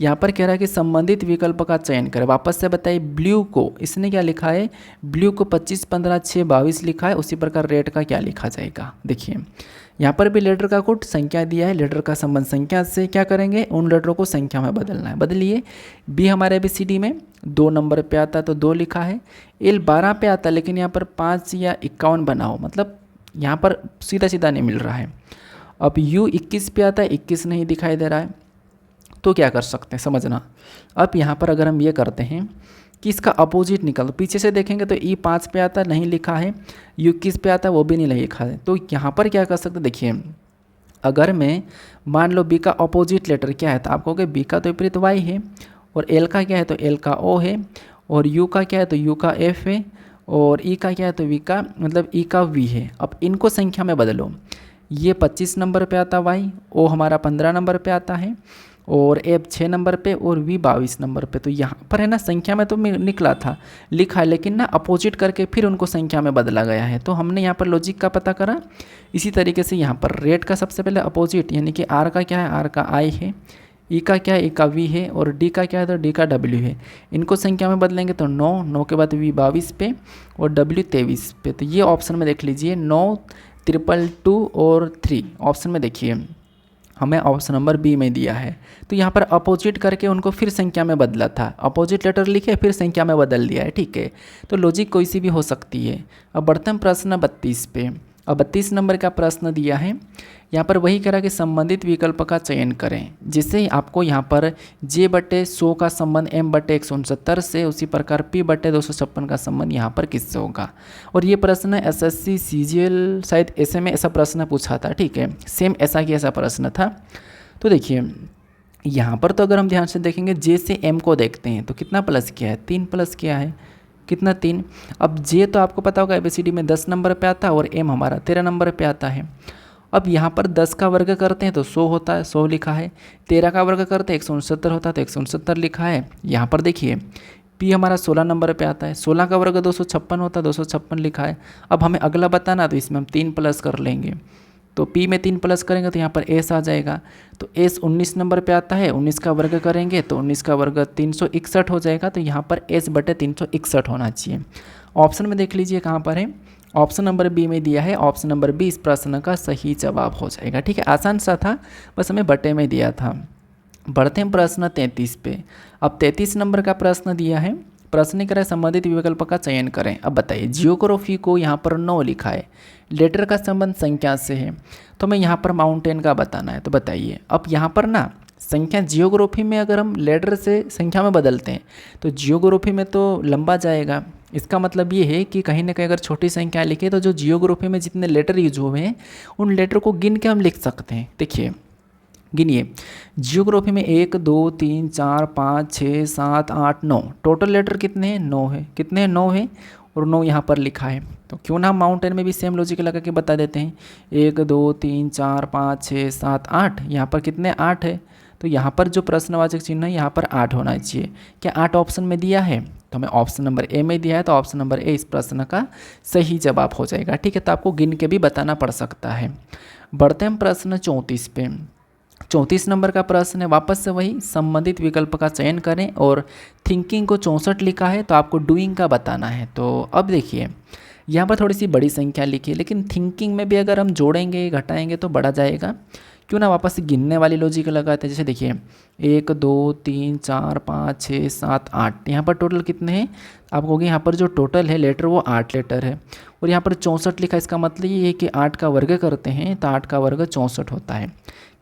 यहाँ पर कह रहा है कि संबंधित विकल्प का चयन करें। वापस से बताइए, ब्लू को इसने क्या लिखा है, ब्लू को 25 15 6 22 लिखा है, उसी प्रकार रेड का क्या लिखा जाएगा। देखिए यहाँ पर भी लेटर का कोड संख्या दिया है, लेटर का संबंध संख्या से क्या करेंगे, उन लेटरों को संख्या में बदलना है। बदलिए, बी हमारे ABCD में 2 नंबर पे आता तो 2 लिखा है, L 12 पे आता लेकिन यहाँ पर 5 या 51 बनाओ, मतलब यहाँ पर सीधा सीधा नहीं मिल रहा है। अब U 21 पे आता है, 21 नहीं दिखाई दे रहा है, तो क्या कर सकते हैं समझना। अब यहाँ पर अगर हम ये करते हैं कि इसका अपोजिट निकल, तो पीछे से देखेंगे तो E 5 पे आता नहीं लिखा है, U 21 पे आता वो भी नहीं लिखा है। तो यहाँ पर क्या कर सकते हैं, देखिए अगर मैं मान लो B का अपोजिट लेटर क्या है, तो आपको कहोगे B का तो विपरीत Y है, और L का क्या है तो L का O है, और U का क्या है तो U का F है, और E का क्या है तो V का मतलब E का V है। अब इनको संख्या में बदलो, ये 25 नंबर पे आता Y, O हमारा 15 नंबर पे आता है, और F 6 नंबर पे, और V 22 नंबर पे। तो यहाँ पर है ना संख्या में तो निकला था लिखा है, लेकिन ना अपोजिट करके फिर उनको संख्या में बदला गया है। तो हमने यहाँ पर लॉजिक का पता करा। इसी तरीके से यहाँ पर रेड का सबसे पहले अपोजिट, यानी कि R का क्या है, R का I है, E का क्या है, E का V है, और D का क्या है तो D का W है। इनको संख्या में बदलेंगे तो 9, 9 के बाद V 22 पे और W 23 पे। तो ये ऑप्शन में देख लीजिए 9 2 2 और 3 ऑप्शन में देखिए हमें ऑप्शन नंबर बी में दिया है। तो यहाँ पर अपोजिट करके उनको फिर संख्या में बदला था, अपोजिट लेटर लिखे फिर संख्या में बदल दिया है, ठीक है। तो लॉजिक कोई सी भी हो सकती है। अब बढ़ते हैं प्रश्न 32 पे। अब 32 नंबर का प्रश्न दिया है, यहाँ पर वही करा कि संबंधित विकल्प का चयन करें। जिससे आपको यहाँ पर J/100 का संबंध M/169 से, उसी प्रकार P/256 का संबंध यहाँ पर किससे होगा। और ये प्रश्न SSC CGL शायद ऐसे में ऐसा प्रश्न पूछा था, ठीक है, सेम ऐसा कि ऐसा प्रश्न था। तो देखिए यहाँ पर तो अगर हम ध्यान से देखेंगे J से M को देखते हैं तो कितना प्लस किया है, 3 प्लस किया है, कितना 3। अब J तो आपको पता होगा ABCD में 10 नंबर पे आता है, और M हमारा 13 नंबर पे आता है। अब यहाँ पर 10 का वर्ग करते हैं तो 100 होता है, 100 लिखा है। 13 का वर्ग करते हैं 169 होता है तो 169 लिखा है। यहाँ पर देखिए P हमारा 16 नंबर पे आता है, 16 का वर्ग 256 होता है, 256 लिखा है। अब हमें अगला बताना, तो इसमें हम 3 प्लस कर लेंगे, तो P में 3 प्लस करेंगे तो यहाँ पर S आ जाएगा। तो S 19 नंबर पे आता है, 19 का वर्ग करेंगे तो 19 का वर्ग 361 हो जाएगा। तो यहाँ पर S/361 होना चाहिए। ऑप्शन में देख लीजिए कहाँ पर है, ऑप्शन नंबर बी में दिया है। ऑप्शन नंबर बी इस प्रश्न का सही जवाब हो जाएगा, ठीक है। आसान सा था, बस हमें बटे में दिया था। बढ़ते हैं प्रश्न 33 पे। अब 33 नंबर का प्रश्न दिया है, प्रश्न करें संबंधित विकल्प का चयन करें। अब बताइए, जियोग्राफी को यहाँ पर 9 लिखा है, लेटर का संबंध संख्या से है, तो हमें यहाँ पर माउंटेन का बताना है। तो बताइए, अब यहाँ पर ना संख्या जियोग्राफी में अगर हम लेटर से संख्या में बदलते हैं तो जियोग्राफी में तो लंबा जाएगा। इसका मतलब ये है कि कहीं ना कहीं अगर छोटी संख्या लिखे तो जो जियोग्राफी में जितने लेटर यूज हुए हैं उन लेटर को गिन के हम लिख सकते हैं। देखिए गिनिए, जियोग्राफी में 1 2 3 4 5 6 7 8 9 टोटल लेटर कितने हैं, 9 है। कितने हैं, 9 है, और 9 यहाँ पर लिखा है। तो क्यों ना हम माउंटेन में भी सेम लॉजिक लगा के बता देते हैं। 1 2 3 4 5 6 7 8, यहाँ पर कितने 8 है। तो यहाँ पर जो प्रश्नवाचक चिन्ह है यहाँ पर 8 होना चाहिए। क्या 8 ऑप्शन में दिया है, तो हमें ऑप्शन नंबर ए में दिया है, तो ऑप्शन नंबर ए इस प्रश्न का सही जवाब हो जाएगा, ठीक है। तो आपको गिन के भी बताना पड़ सकता है। बढ़ते हैं प्रश्न 34 पे। 34 नंबर का प्रश्न है, वापस से वही संबंधित विकल्प का चयन करें और थिंकिंग को 64 लिखा है तो आपको डूइंग का बताना है। तो अब देखिए यहाँ पर थोड़ी सी बड़ी संख्या लिखी है, लेकिन थिंकिंग में भी अगर हम जोड़ेंगे घटाएंगे तो बढ़ा जाएगा। क्यों ना वापस से गिनने वाली लॉजिक लगाते हैं। जैसे देखिए 1 2 3 4 5 6 7 8, यहाँ पर टोटल कितने हैं आप कहोगे, यहाँ पर जो टोटल है लेटर वो 8 लेटर है और यहाँ पर 64 लिखा है। इसका मतलब ये है कि 8 का वर्ग करते हैं तो 8 का वर्ग 64 होता है।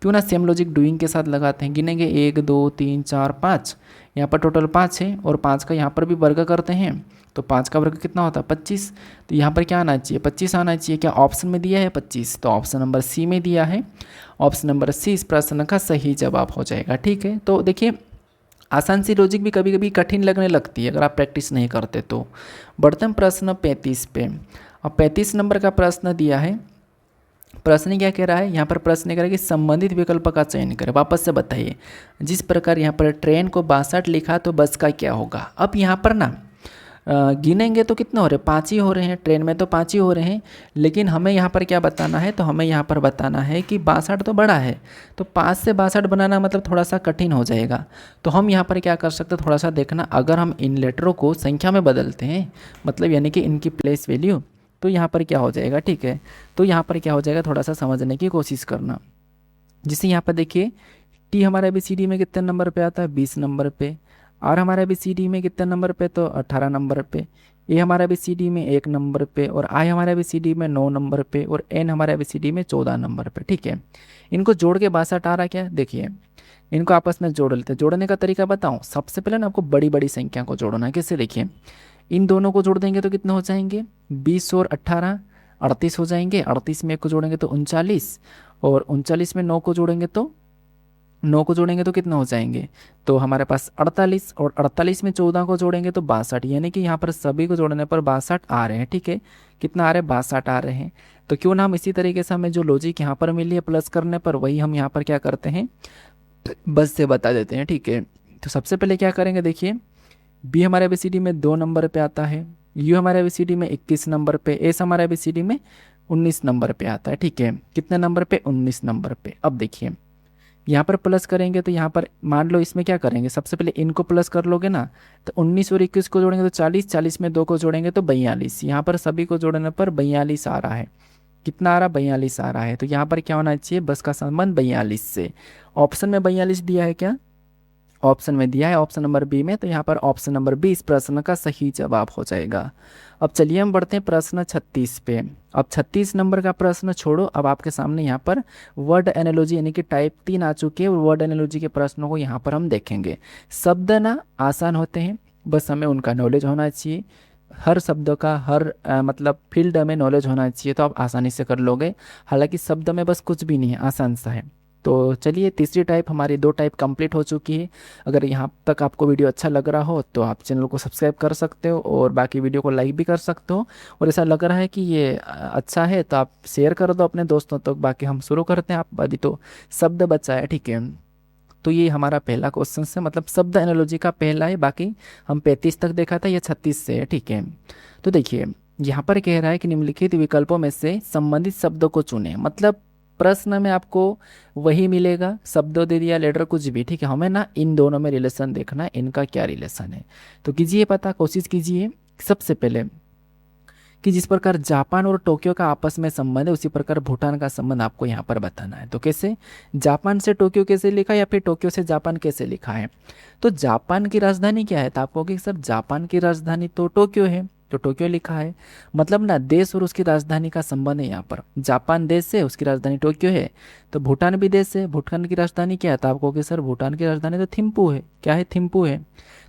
क्यों ना सेम लॉजिक डूइंग के साथ लगाते हैं, गिनेंगे 1 2 3 4 5, यहाँ पर टोटल 5 है और 5 का यहाँ पर भी वर्ग करते हैं तो 5 का वर्ग कितना होता है 25। तो यहाँ पर क्या आना चाहिए 25 आना चाहिए। क्या ऑप्शन में दिया है 25? तो ऑप्शन नंबर सी में दिया है। ऑप्शन नंबर सी इस प्रश्न का सही जवाब हो जाएगा। ठीक है, तो देखिए आसान सी लॉजिक भी कभी कभी कठिन लगने लगती है अगर आप प्रैक्टिस नहीं करते तो। बढ़ते हैं प्रश्न 35 पे। अब 35 नंबर का प्रश्न दिया है। प्रश्न क्या कह रहा है, यहाँ पर प्रश्न कह रहा है कि संबंधित विकल्प का चयन करें। वापस से बताइए, जिस प्रकार यहाँ पर ट्रेन को 62 लिखा तो बस का क्या होगा। अब यहाँ पर ना गिनेंगे तो कितने हो रहे हैं, 5 ही हो रहे हैं। ट्रेन में तो 5 ही हो रहे हैं, लेकिन हमें यहाँ पर क्या बताना है, तो हमें यहाँ पर बताना है कि 62 तो बड़ा है, तो 5 से 62 बनाना मतलब थोड़ा सा कठिन हो जाएगा। तो हम यहाँ पर क्या कर सकते हैं, थोड़ा सा देखना, अगर हम इन लेटरों को संख्या में बदलते हैं मतलब यानी कि इनकी प्लेस वैल्यू, तो यहाँ पर क्या हो जाएगा। ठीक है, तो यहाँ पर क्या हो जाएगा, थोड़ा सा समझने की कोशिश करना। जिससे यहाँ पर देखिए टी हमारा ABCD में कितने नंबर पे आता है 20 नंबर पे, आर हमारा ABCD में कितने नंबर पे तो 18 नंबर पे, ए हमारा ABCD में 1 नंबर पे और आई हमारा ABCD में 9 नंबर पे और एन हमारा ABCD में 14 नंबर पे। ठीक है, इनको जोड़ के 62 आ रहा क्या, देखिए इनको आपस में जोड़ लेते हैं। जोड़ने का तरीका बताऊं, सबसे पहले ना आपको बड़ी बड़ी संख्या को जोड़ना है। कैसे, देखिए इन दोनों को जोड़ देंगे तो कितने हो जाएंगे 20 और 18 38 हो जाएंगे। 38 में 1 को जोड़ेंगे तो 39 और 39 में 9 को जोड़ेंगे तो 9 को जोड़ेंगे तो कितना हो जाएंगे, तो हमारे पास 48 और 48 में 14 को जोड़ेंगे तो 62, यानी कि यहाँ पर सभी को जोड़ने पर 62 आ रहे हैं। ठीक है, कितना आ रहे हैं 62 आ रहे हैं। तो क्यों ना हम इसी तरीके से हमें जो लॉजिक यहाँ पर मिली है प्लस करने पर, वही हम यहाँ पर क्या करते हैं बस से बता देते हैं। ठीक है, तो सबसे पहले क्या करेंगे, देखिए बी हमारे ABCD में 2 नंबर पे आता है, यू हमारे ABCD में 21 नंबर पे, एस हमारे ABCD में 19 नंबर पे आता है। ठीक है, कितने नंबर पे 19 नंबर पे। अब देखिए यहाँ पर प्लस करेंगे तो यहाँ पर मान लो इसमें क्या करेंगे, सबसे पहले इनको प्लस कर लोगे ना, तो 19 और 21 को जोड़ेंगे तो 40, 40 में 2 को जोड़ेंगे तो 42, यहाँ पर सभी को जोड़ने पर 42 आ रहा है। कितना आ रहा, 42 आ रहा है। तो यहाँ पर क्या होना चाहिए, बस का संबंध 42 से। ऑप्शन में 42 दिया है क्या, ऑप्शन में दिया है ऑप्शन नंबर बी में, तो यहाँ पर ऑप्शन नंबर बी इस प्रश्न का सही जवाब हो जाएगा। अब चलिए हम बढ़ते हैं प्रश्न 36 पे। अब 36 नंबर का प्रश्न छोड़ो, अब आपके सामने यहाँ पर वर्ड एनालॉजी यानी कि टाइप 3 आ चुकी है और वर्ड एनालॉजी के प्रश्नों को यहाँ पर हम देखेंगे। शब्द ना आसान होते हैं, बस हमें उनका नॉलेज होना चाहिए। हर शब्द का हर मतलब फील्ड में नॉलेज होना चाहिए तो आप आसानी से कर लोगे। हालांकि शब्द में बस कुछ भी नहीं है, आसान सा है। तो चलिए तीसरी टाइप, हमारी 2 टाइप कंप्लीट हो चुकी है। अगर यहाँ तक आपको वीडियो अच्छा लग रहा हो तो आप चैनल को सब्सक्राइब कर सकते हो और बाकी वीडियो को लाइक भी कर सकते हो। और ऐसा लग रहा है कि ये अच्छा है तो आप शेयर कर दो अपने दोस्तों तक। बाकी हम शुरू करते हैं, आप अभी तो शब्द बचा है। ठीक है, तो ये हमारा पहला क्वेश्चन है, मतलब शब्द एनालॉजी का पहला है। बाकी हम 35 तक देखा था, ये 36 से है। ठीक है, तो देखिए यहाँ पर कह रहा है कि निम्नलिखित विकल्पों में से संबंधित शब्दों को चुनें। मतलब प्रश्न में आपको वही मिलेगा, शब्दों दे दिया लेटर कुछ भी। ठीक है, हमें ना इन दोनों में रिलेशन देखना है, इनका क्या रिलेशन है। तो कीजिए पता, कोशिश कीजिए। सबसे पहले कि जिस प्रकार जापान और टोक्यो का आपस में संबंध है, उसी प्रकार भूटान का संबंध आपको यहाँ पर बताना है। तो कैसे, जापान से टोक्यो कैसे लिखा या फिर टोक्यो से जापान कैसे लिखा है। तो जापान की राजधानी क्या है, तो आप कहोगे सर जापान की राजधानी तो टोक्यो है, तो टोक्यो लिखा है। मतलब ना देश और उसकी राजधानी का संबंध है यहाँ पर। जापान देश है, उसकी राजधानी टोक्यो है, तो भूटान भी देश है, भूटान की राजधानी क्या है, तो आप कहोगे सर भूटान की राजधानी तो थिम्पू है। क्या है, थिम्पू है।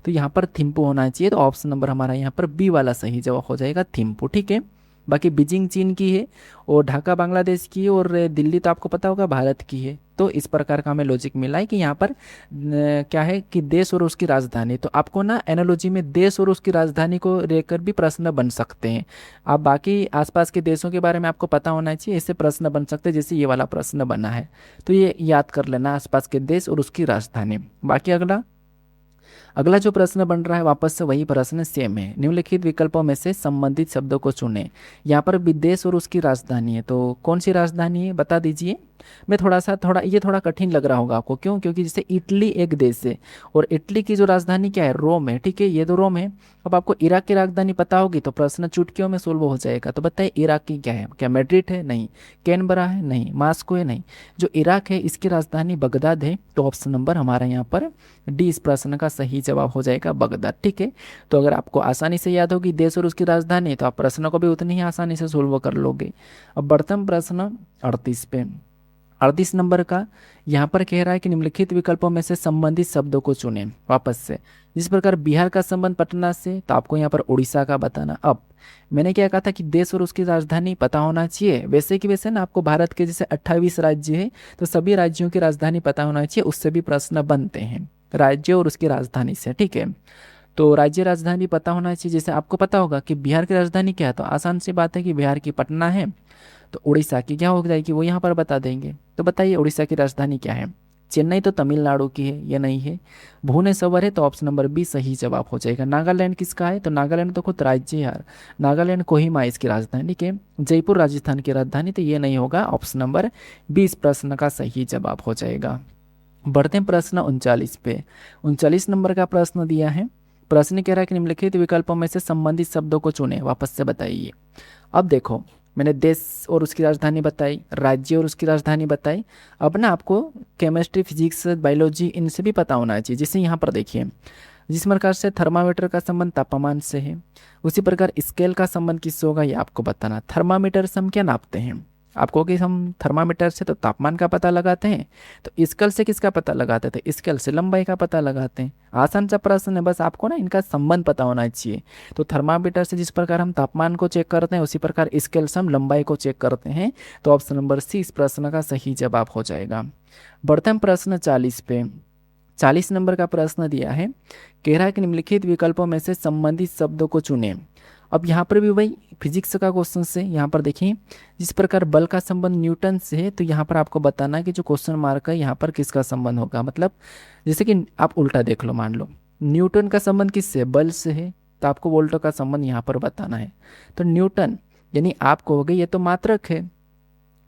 तो यहाँ पर थिम्पू होना चाहिए, तो ऑप्शन नंबर हमारा यहाँ पर बी वाला सही जवाब हो जाएगा, थिम्पू। ठीक है, बाकी बीजिंग चीन की है और ढाका बांग्लादेश की है और दिल्ली तो आपको पता होगा भारत की है। तो इस प्रकार का हमें लॉजिक मिला है कि यहाँ पर क्या है कि देश और उसकी राजधानी। तो आपको ना एनालॉजी में देश और उसकी राजधानी को लेकर भी प्रश्न बन सकते हैं। आप बाकी आसपास के देशों के बारे में आपको पता होना चाहिए, इससे प्रश्न बन सकते हैं, जैसे ये वाला प्रश्न बना है। तो ये याद कर लेना, आसपास के देश और उसकी राजधानी। बाकी अगला जो प्रश्न बन रहा है वापस से वही प्रश्न सेम है। निम्नलिखित विकल्पों में से संबंधित शब्दों को चुनें। यहाँ पर विदेश और उसकी राजधानी है, तो कौन सी राजधानी है बता दीजिए। मैं थोड़ा कठिन लग रहा होगा आपको, क्यों? क्योंकि जैसे इटली एक देश है और इटली की जो राजधानी क्या है, रोम है, ठीक है, ये तो रोम है। अब आपको इराक की राजधानी पता होगी तो प्रश्न चुटकियों में सोल्व हो जाएगा। तो बताइए इराक की क्या है? क्या मैड्रिड है? नहीं। कैनबरा है? नहीं। मास्को है? नहीं। जो इराक है इसकी राजधानी बगदाद है। तो ऑप्शन नंबर हमारा यहाँ पर डी इस प्रश्न का सही जवाब हो जाएगा, बगदाद, ठीक है। तो अगर आपको आसानी से याद होगी देश और उसकी राजधानी तो आप प्रश्न को भी उतनी ही आसानी से सोल्व कर लोगे। अब बढ़ते हम प्रश्न 38 पे। 38 नंबर का यहाँ पर कह रहा है कि निम्नलिखित विकल्पों में से संबंधित शब्दों को चुनें वापस से। जिस प्रकार बिहार का संबंध पटना से, तो आपको यहाँ पर उड़ीसा का बताना। अब मैंने क्या कहा था कि देश और उसकी राजधानी पता होना चाहिए, वैसे कि वैसे ना आपको भारत के जैसे 28 राज्य है तो सभी राज्यों की राजधानी पता होना चाहिए, उससे भी प्रश्न बनते हैं राज्य और उसकी राजधानी से, ठीक है। तो राज्य राजधानी पता होना चाहिए। जैसे आपको पता होगा कि बिहार की राजधानी क्या है, तो आसान सी बात है कि बिहार की पटना है। तो उड़ीसा की क्या हो जाएगी वो यहाँ पर बता देंगे। तो बताइए उड़ीसा की राजधानी क्या है? चेन्नई तो तमिलनाडु की है, ये नहीं है। भुवनेश्वर है, तो ऑप्शन नंबर बी सही जवाब हो जाएगा। नागालैंड किसका है? तो नागालैंड तो खुद राज्य है यार, नागालैंड कोहिमा इसकी राजधानी, ठीक है। जयपुर राजस्थान की राजधानी, तो ये नहीं होगा, ऑप्शन नंबर बी इस प्रश्न का सही जवाब हो जाएगा। बढ़ते हैं प्रश्न 39 पे। 39 नंबर का प्रश्न दिया है। प्रश्न कह रहा है कि निम्नलिखित विकल्पों में से संबंधित शब्दों को चुनें, वापस से बताइए। अब देखो मैंने देश और उसकी राजधानी बताई, राज्य और उसकी राजधानी बताई। अब ना आपको केमिस्ट्री, फिजिक्स, बायोलॉजी इनसे भी पता होना चाहिए। जैसे यहाँ पर देखिए जिस प्रकार से थर्मामीटर का संबंध तापमान से है, उसी प्रकार स्केल का संबंध किससे होगा ये आपको बताना। थर्मामीटर से हम क्या नापते हैं? आपको कि हम थर्मामीटर से तो तापमान का पता लगाते हैं, तो स्केल से किसका पता लगाते थे? स्केल से लंबाई का पता लगाते हैं। आसान सा प्रश्न है, बस आपको ना इनका संबंध पता होना चाहिए। तो थर्मामीटर से जिस प्रकार हम तापमान को चेक करते हैं, उसी प्रकार स्केल से हम लंबाई को चेक करते हैं। तो ऑप्शन नंबर सी इस प्रश्न का सही जवाब हो जाएगा। बढ़ते हम प्रश्न 40 पे। 40 नंबर का प्रश्न दिया है, कह रहा है कि निम्नलिखित विकल्पों में से संबंधित शब्दों को चुनें। अब यहाँ पर भी वही फिजिक्स का क्वेश्चन से, यहाँ पर देखिए जिस प्रकार बल का संबंध न्यूटन से है, तो यहाँ पर आपको बताना है कि जो क्वेश्चन मार्क है यहाँ पर किसका संबंध होगा। मतलब जैसे कि आप उल्टा देख लो, मान लो न्यूटन का संबंध किससे है? बल से है, तो आपको वोल्टो का संबंध यहाँ पर बताना है। तो न्यूटन यानी आप कहोगे ये तो मात्रक है,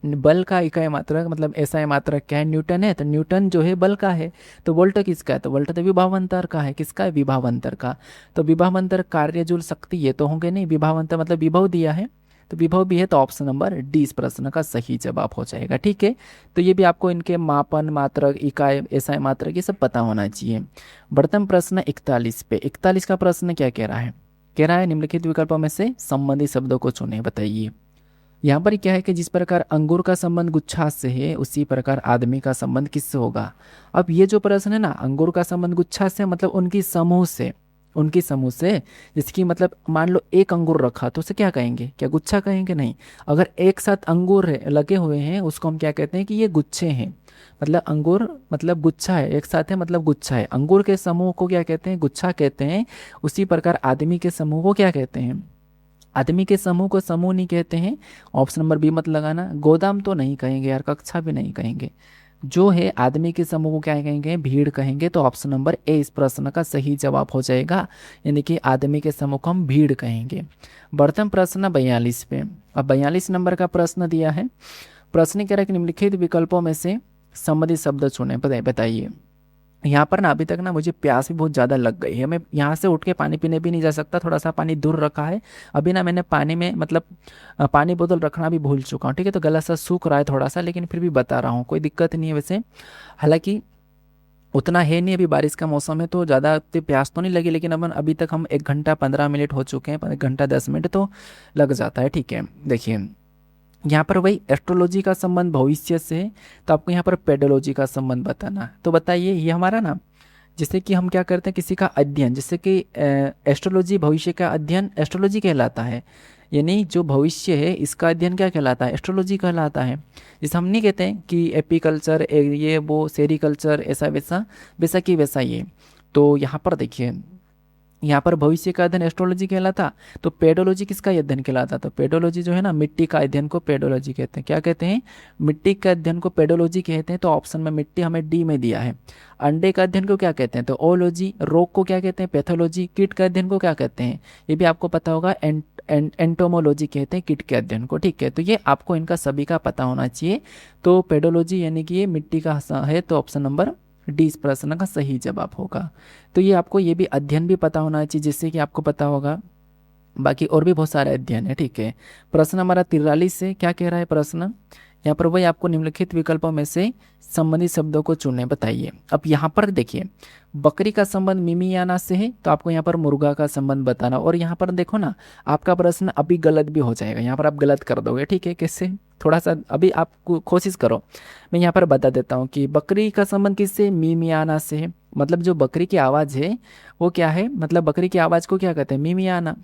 बल का इकाई मात्रक मतलब ऐसा मात्रक क्या है? न्यूटन है। तो न्यूटन जो है बल का है, तो वोल्ट किसका है? तो वोल्ट तो विभवांतर का है। किसका है? विभवांतर का। तो विभवांतर, कार्य, जूल, शक्ति ये तो होंगे नहीं, विभवांतर मतलब विभव दिया है, तो विभव भी है। तो ऑप्शन नंबर डी इस प्रश्न का सही जवाब हो जाएगा, ठीक है। तो ये भी आपको इनके मापन, मात्रक, इकाई, ऐसा मात्रक ये सब पता होना चाहिए। बढ़ते हम प्रश्न 41 पे। 41 का प्रश्न क्या कह रहा है? कह रहा है निम्नलिखित विकल्पों में से संबंधित शब्दों को चुने, बताइए। यहाँ पर क्या है कि जिस प्रकार अंगूर का संबंध गुच्छा से है, उसी प्रकार आदमी का संबंध किससे होगा? अब ये जो प्रश्न है ना, अंगूर का संबंध गुच्छा से मतलब उनकी समूह से, उनकी समूह से। जिसकी मतलब मान लो एक अंगूर रखा तो उसे क्या कहेंगे? क्या गुच्छा कहेंगे? नहीं। अगर एक साथ अंगूर लगे हुए हैं उसको हम क्या कहते हैं कि ये गुच्छे हैं। मतलब अंगूर मतलब गुच्छा है, एक साथ है मतलब गुच्छा है। अंगूर के समूह को क्या कहते हैं? गुच्छा कहते हैं। उसी प्रकार आदमी के समूह को क्या कहते हैं? आदमी के समूह को समूह नहीं कहते हैं। ऑप्शन नंबर बी मत लगाना। गोदाम तो नहीं कहेंगे यार, कक्षा भी नहीं कहेंगे। जो है आदमी के समूह को क्या कहेंगे? भीड़ कहेंगे। तो ऑप्शन नंबर ए इस प्रश्न का सही जवाब हो जाएगा, यानी कि आदमी के समूह को हम भीड़ कहेंगे। बढ़ते हम प्रश्न 42 पे। अब 42 नंबर का प्रश्न दिया है। प्रश्न कह रहा है कि निम्नलिखित विकल्पों में से संबंधित शब्द चुने, बताइए। यहाँ पर ना अभी तक ना मुझे प्यास भी बहुत ज़्यादा लग गई है, मैं यहाँ से उठ के पानी पीने भी नहीं जा सकता, थोड़ा सा पानी दूर रखा है। अभी ना मैंने पानी में मतलब पानी बोतल रखना भी भूल चुका हूँ, ठीक है। तो गला सा सूख रहा है थोड़ा सा, लेकिन फिर भी बता रहा हूँ, कोई दिक्कत नहीं है वैसे। हालांकि उतना है नहीं, अभी बारिश का मौसम है तो ज़्यादा प्यास तो नहीं लगी, लेकिन अपन अभी तक हम 1 घंटा 15 मिनट हो चुके हैं, 1 घंटा 10 मिनट तो लग जाता है, ठीक है। देखिए यहाँ पर वही एस्ट्रोलॉजी का संबंध भविष्य से है, तो आपको यहाँ पर पेडोलॉजी का संबंध बताना है। तो बताइए ये हमारा ना, जैसे कि हम क्या करते हैं किसी का अध्ययन, जैसे कि एस्ट्रोलॉजी भविष्य का अध्ययन एस्ट्रोलॉजी कहलाता है, यानी जो भविष्य है इसका अध्ययन क्या कहलाता है? एस्ट्रोलॉजी कहलाता है। जैसे हम नहीं कहते हैं कि एपीकल्चर ये वो सेरिकल्चर ऐसा वैसा, वैसा कि वैसा ये। तो यहाँ पर देखिए यहाँ पर भविष्य का अध्ययन एस्ट्रोलॉजी कहलाता, तो पेडोलॉजी किसका अध्ययन कहलाता? तो पेडोलॉजी जो है ना, मिट्टी का अध्ययन को पेडोलॉजी कहते हैं। क्या कहते हैं? मिट्टी के अध्ययन को पेडोलॉजी कहते हैं। तो ऑप्शन में मिट्टी हमें डी में दिया है। अंडे का अध्ययन को क्या कहते हैं? तो ओलॉजी। रोग को क्या कहते हैं? पैथोलॉजी। कीट का अध्ययन को क्या कहते हैं? ये भी आपको पता होगा, एंटोमोलॉजी कहते हैं कीट के अध्ययन को, ठीक है। तो ये आपको इनका सभी का पता होना चाहिए। तो पेडोलॉजी यानी कि ये मिट्टी का है, तो ऑप्शन नंबर डी इस प्रश्न का सही जवाब होगा। तो ये आपको ये भी अध्ययन भी पता होना चाहिए जिससे कि आपको पता होगा। बाकी और भी बहुत सारे अध्ययन है, ठीक है। प्रश्न हमारा 43 से क्या कह रहा है प्रश्न, यहाँ पर वही आपको निम्नलिखित विकल्पों में से संबंधित शब्दों को चुनें, बताइए। अब यहाँ पर देखिए बकरी का संबंध मिमियाना से है, तो आपको यहाँ पर मुर्गा का संबंध बताना। और यहाँ पर देखो ना, आपका प्रश्न अभी गलत भी हो जाएगा, यहाँ पर आप गलत कर दोगे, ठीक है। कैसे, थोड़ा सा अभी आप कोशिश करो। मैं यहाँ पर बता देता हूँ कि बकरी का संबंध किससे, मिमियाना से है। मतलब जो बकरी की आवाज़ है वो क्या है, मतलब बकरी की आवाज़ को क्या कहते हैं, मिमियाना।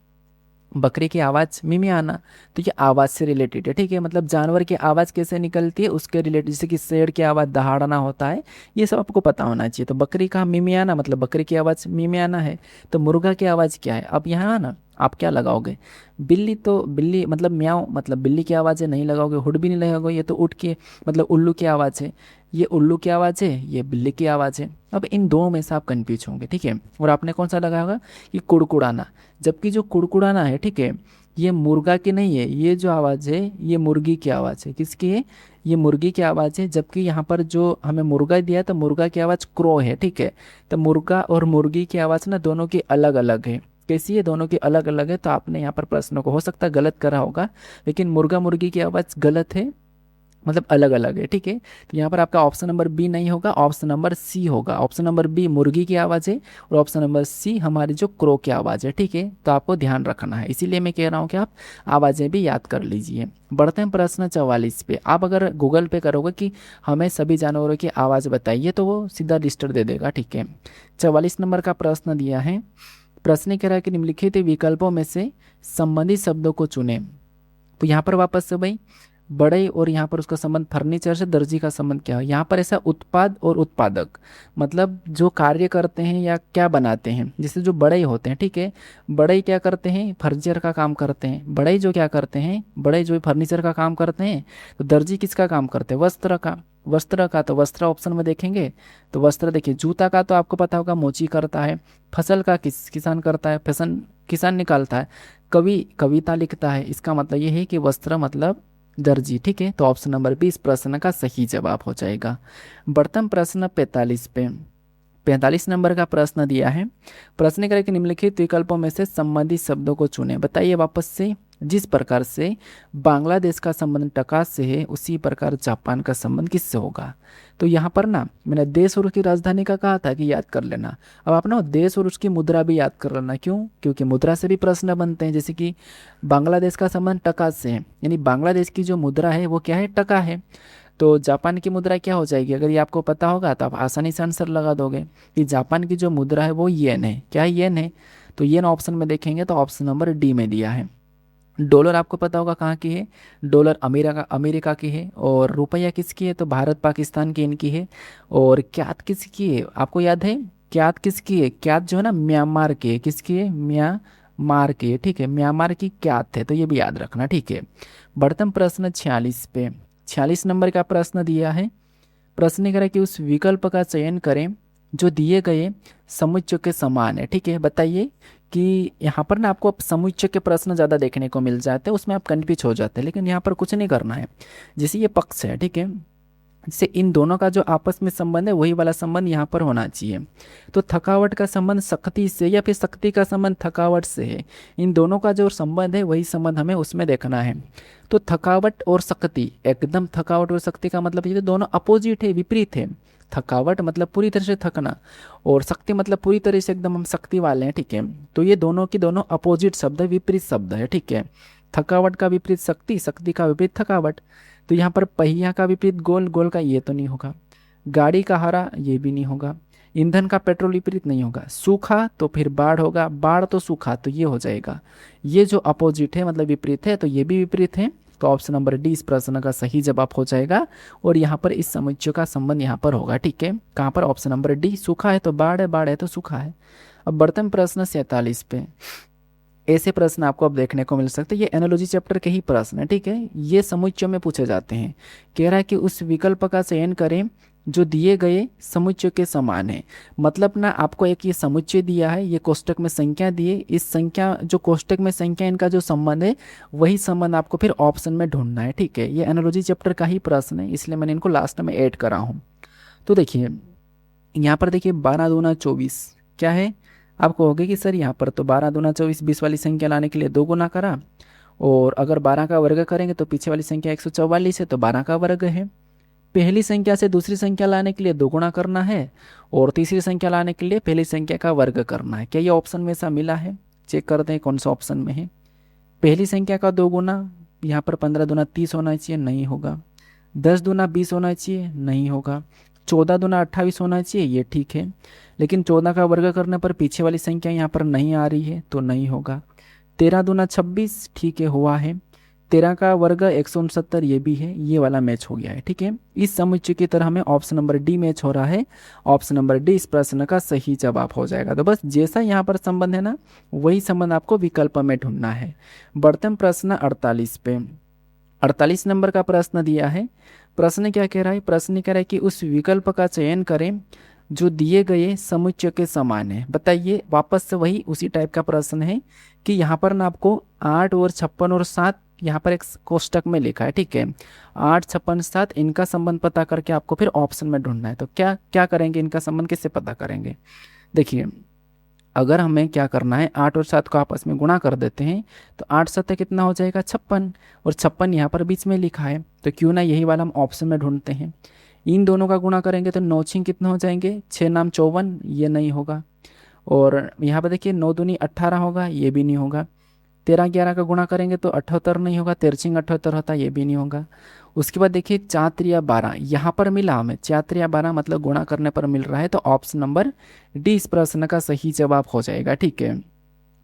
बकरी की आवाज़ मिमियाना, तो ये आवाज़ से रिलेटेड है, ठीक है। मतलब जानवर की आवाज़ कैसे निकलती है उसके रिलेटेड, जैसे कि शेर की आवाज़ दहाड़ना होता है, ये सब आपको पता होना चाहिए। तो बकरी का मिमियाना मतलब बकरी की आवाज़ मिमियाना है। तो मुर्गा की आवाज़ क्या है, अब यहाँ ना आप क्या लगाओगे, बिल्ली, तो बिल्ली मतलब म्याऊं मतलब बिल्ली की आवाज़ है, नहीं लगाओगे। हुड भी नहीं लगाओगे, ये तो उठ के मतलब उल्लू की आवाज़ है। ये उल्लू की आवाज़ है, ये बिल्ली की आवाज़ है। अब इन दो में से आप कन्फ्यूज होंगे, ठीक है। और आपने कौन सा लगाया होगा, कि कुड़कुड़ाना। जबकि जो कुड़कुड़ाना है, ठीक है, ये मुर्गा की नहीं है, ये जो आवाज़ है ये मुर्गी की आवाज़ है। किसकी है, ये मुर्गी की आवाज़ है। जबकि यहाँ पर जो हमें मुर्गा दिया तो मुर्गा की आवाज़ क्रो है, ठीक है। तो मुर्गा और मुर्गी की आवाज़ ना दोनों की अलग अलग है। कैसी है, दोनों की अलग अलग है। तो आपने यहाँ पर प्रश्न को हो सकता है गलत करा होगा, लेकिन मुर्गा मुर्गी की आवाज़ गलत है, मतलब अलग अलग है, ठीक है। तो यहाँ पर आपका ऑप्शन नंबर बी नहीं होगा, ऑप्शन नंबर सी होगा। ऑप्शन नंबर बी मुर्गी की आवाज़ है और ऑप्शन नंबर सी हमारी जो क्रो की आवाज़ है, ठीक है। तो आपको ध्यान रखना है, इसीलिए मैं कह रहा हूँ कि आप आवाज़ें भी याद कर लीजिए। बढ़ते हैं प्रश्न 44 पे। आप अगर गूगल पे करोगे कि हमें सभी जानवरों की आवाज़ बताइए तो वो सीधा लिस्टर दे देगा, ठीक है। 44 नंबर का प्रश्न दिया है। प्रश्न कह रहा है कि निम्नलिखित विकल्पों में से संबंधित शब्दों को चुनें। तो यहाँ पर वापस से भाई बड़े और यहाँ पर उसका संबंध फर्नीचर से दर्जी का संबंध क्या है, यहाँ पर ऐसा उत्पाद और उत्पादक मतलब जो कार्य करते हैं या क्या बनाते हैं। जैसे जो बड़े होते हैं, ठीक है, बड़े क्या करते हैं, फर्नीचर का काम करते हैं। बड़े जो क्या करते हैं, बड़े जो फर्नीचर का काम करते हैं। तो दर्जी किसका काम करते हैं, वस्त्र का। वस्त्र का तो वस्त्र ऑप्शन में देखेंगे तो वस्त्र देखिए। जूता का तो आपको पता होगा मोची करता है। फसल का किसान करता है, फसल किसान निकालता है। कवि कविता लिखता है, इसका मतलब ये है कि वस्त्र मतलब दर्जी, ठीक है। तो ऑप्शन नंबर 20 प्रश्न का सही जवाब हो जाएगा। बढ़तम प्रश्न 45 पे। 45 नंबर का प्रश्न दिया है। प्रश्न करें कि निम्नलिखित विकल्पों में से संबंधित शब्दों को चुने, बताइए वापस से। जिस प्रकार से बांग्लादेश का संबंध टका से है उसी प्रकार जापान का संबंध किससे होगा। तो यहाँ पर ना मैंने देश और उसकी राजधानी का कहा था कि याद कर लेना। अब आप ना देश और उसकी मुद्रा भी याद कर लेना। क्यों, क्योंकि मुद्रा से भी प्रश्न बनते हैं। जैसे कि बांग्लादेश का संबंध टका से है, यानी बांग्लादेश की जो मुद्रा है वो क्या है, टका है। तो जापान की मुद्रा क्या हो जाएगी, अगर ये आपको पता होगा तो आप आसानी से आंसर लगा दोगे कि जापान की जो मुद्रा है वो येन है। क्या येन है, तो येन ऑप्शन में देखेंगे तो ऑप्शन नंबर डी में दिया है। डॉलर आपको पता होगा कहाँ की है, डॉलर अमेरिका की है। और रुपया किसकी है, तो भारत पाकिस्तान की इनकी है। और क्यात किसकी है, आपको याद है क्यात किसकी है, क्यात जो है ना म्यांमार की है। किसकी है, म्यांमार की है, ठीक है। म्यांमार की क्यात है, तो ये भी याद रखना, ठीक है। बढ़तम प्रश्न 46 पे। 46 नंबर का प्रश्न दिया है। प्रश्न करें कि उस विकल्प का चयन करें जो दिए गए समुच्चय के समान है, ठीक है। बताइए कि यहाँ पर ना आपको समुच्चय के प्रश्न ज़्यादा देखने को मिल जाते हैं, उसमें आप कन्फ्यूज हो जाते हैं। लेकिन यहाँ पर कुछ नहीं करना है। जैसे ये पक्ष है, ठीक है, जैसे इन दोनों का जो आपस में संबंध है वही वाला संबंध यहाँ पर होना चाहिए। तो थकावट का संबंध शक्ति से या फिर शक्ति का संबंध थकावट से है, इन दोनों का जो संबंध है वही संबंध हमें उसमें देखना है। तो थकावट और शक्ति, एकदम थकावट और शक्ति का मतलब ये दोनों अपोजिट है, विपरीत है। थकावट मतलब पूरी तरह से थकना और शक्ति मतलब पूरी तरह से एकदम हम शक्ति वाले हैं, ठीक है। तो ये दोनों की दोनों अपोजिट शब्द है, विपरीत शब्द है, ठीक है। थकावट का विपरीत शक्ति, शक्ति का विपरीत थकावट। तो यहाँ पर पहिया का विपरीत गोल, गोल का ये तो नहीं होगा। गाड़ी का हरा ये भी नहीं होगा। ईंधन का पेट्रोल विपरीत नहीं होगा। सूखा तो फिर बाढ़ होगा, बाढ़ तो सूखा, तो ये हो जाएगा। ये जो अपोजिट है मतलब विपरीत है, तो ये भी विपरीत है। तो ऑप्शन नंबर डी इस प्रश्न का सही जवाब हो जाएगा। और यहाँ पर इस समुच्चय का संबंध यहाँ पर होगा, ठीक है। कहाँ पर, ऑप्शन नंबर डी। सूखा है तो बाढ़ है, बाढ़ है तो सूखा है। अब बढ़ते हैं प्रश्न 47 पे। ऐसे प्रश्न आपको अब देखने को मिल सकते हैं, ये एनालॉजी चैप्टर के ही प्रश्न है, ठीक है। ये समुच्चय में पूछे जाते हैं। कह रहा है कि उस विकल्प का चयन करें जो दिए गए समुच्चय के समान है। मतलब ना आपको एक ये समुच्चय दिया है, ये कोष्टक में संख्या दी है, इस संख्या जो कोष्टक में संख्या इनका जो संबंध है वही संबंध आपको फिर ऑप्शन में ढूंढना है। ठीक है, ये एनालॉजी चैप्टर का ही प्रश्न है, इसलिए मैंने इनको लास्ट में ऐड करा हूँ। तो देखिए यहाँ पर देखिए 12 दूना 24 क्या है, आपको होगा कि सर यहाँ पर तो 12 दूना 24 20 वाली संख्या लाने के लिए 2 गुना करा, और अगर 12 का वर्ग करेंगे तो पीछे वाली संख्या 144 है तो 12 का वर्ग है। पहली संख्या से दूसरी संख्या लाने के लिए 2 गुना करना है, और तीसरी संख्या लाने के लिए पहली संख्या का वर्ग करना है। क्या ये ऑप्शन में ऐसा मिला है? चेक करते हैं कौन सा ऑप्शन में है। पहली संख्या का 2 गुना, यहाँ पर 15 दूना 30 होना चाहिए, नहीं होगा। 10 दूना 20 होना चाहिए, नहीं होगा। 14 दूना 28 होना चाहिए, ये ठीक है। लेकिन 14 का वर्ग करने पर पीछे वाली संख्या यहाँ पर नहीं आ रही है तो नहीं होगा। 13 दूना 26, ठीक है, हुआ है। 13 का वर्ग 169, ये भी है, ये वाला मैच हो गया है। ठीक है, इस समुच्चय की तरह हमें ऑप्शन नंबर डी मैच हो रहा है। ऑप्शन नंबर डी इस प्रश्न का सही जवाब हो जाएगा। तो बस जैसा यहाँ पर संबंध है ना, वही संबंध आपको विकल्प में ढूंढना है। बढ़ते हैं प्रश्न 48 पे। 48 नंबर का प्रश्न दिया है। प्रश्न क्या कह रहा है? प्रश्न कह रहा है कि उस विकल्प का चयन करें जो दिए गए समुच्चय के समान है। बताइए, वापस से वही उसी टाइप का प्रश्न है कि यहाँ पर ना आपको 8 और 56 और 7 यहाँ पर एक कोष्टक में लिखा है। ठीक है, 8 56 7 इनका संबंध पता करके आपको फिर ऑप्शन में ढूंढना है। तो क्या क्या करेंगे, इनका संबंध कैसे पता करेंगे? देखिए, अगर हमें क्या करना है, 8 और 7 को आपस में गुणा कर देते हैं तो 8 7 कितना हो जाएगा 56, और 56 यहाँ पर बीच में लिखा है, तो क्यों ना यही वाला हम ऑप्शन में ढूंढते हैं। इन दोनों का गुणा करेंगे तो 9 6 कितने हो जाएंगे, 6 नाम 54, ये नहीं होगा। और यहाँ पर देखिए 9 दूनी 18 होगा, ये भी नहीं होगा। 13 11 का गुणा करेंगे तो 78 नहीं होगा, 13 78 होता, ये भी नहीं होगा। उसके बाद देखिए 4 3 12 यहाँ पर मिला हमें, 4 3 12 मतलब गुणा करने पर मिल रहा है, तो ऑप्शन नंबर डी इस प्रश्न का सही जवाब हो जाएगा। ठीक है,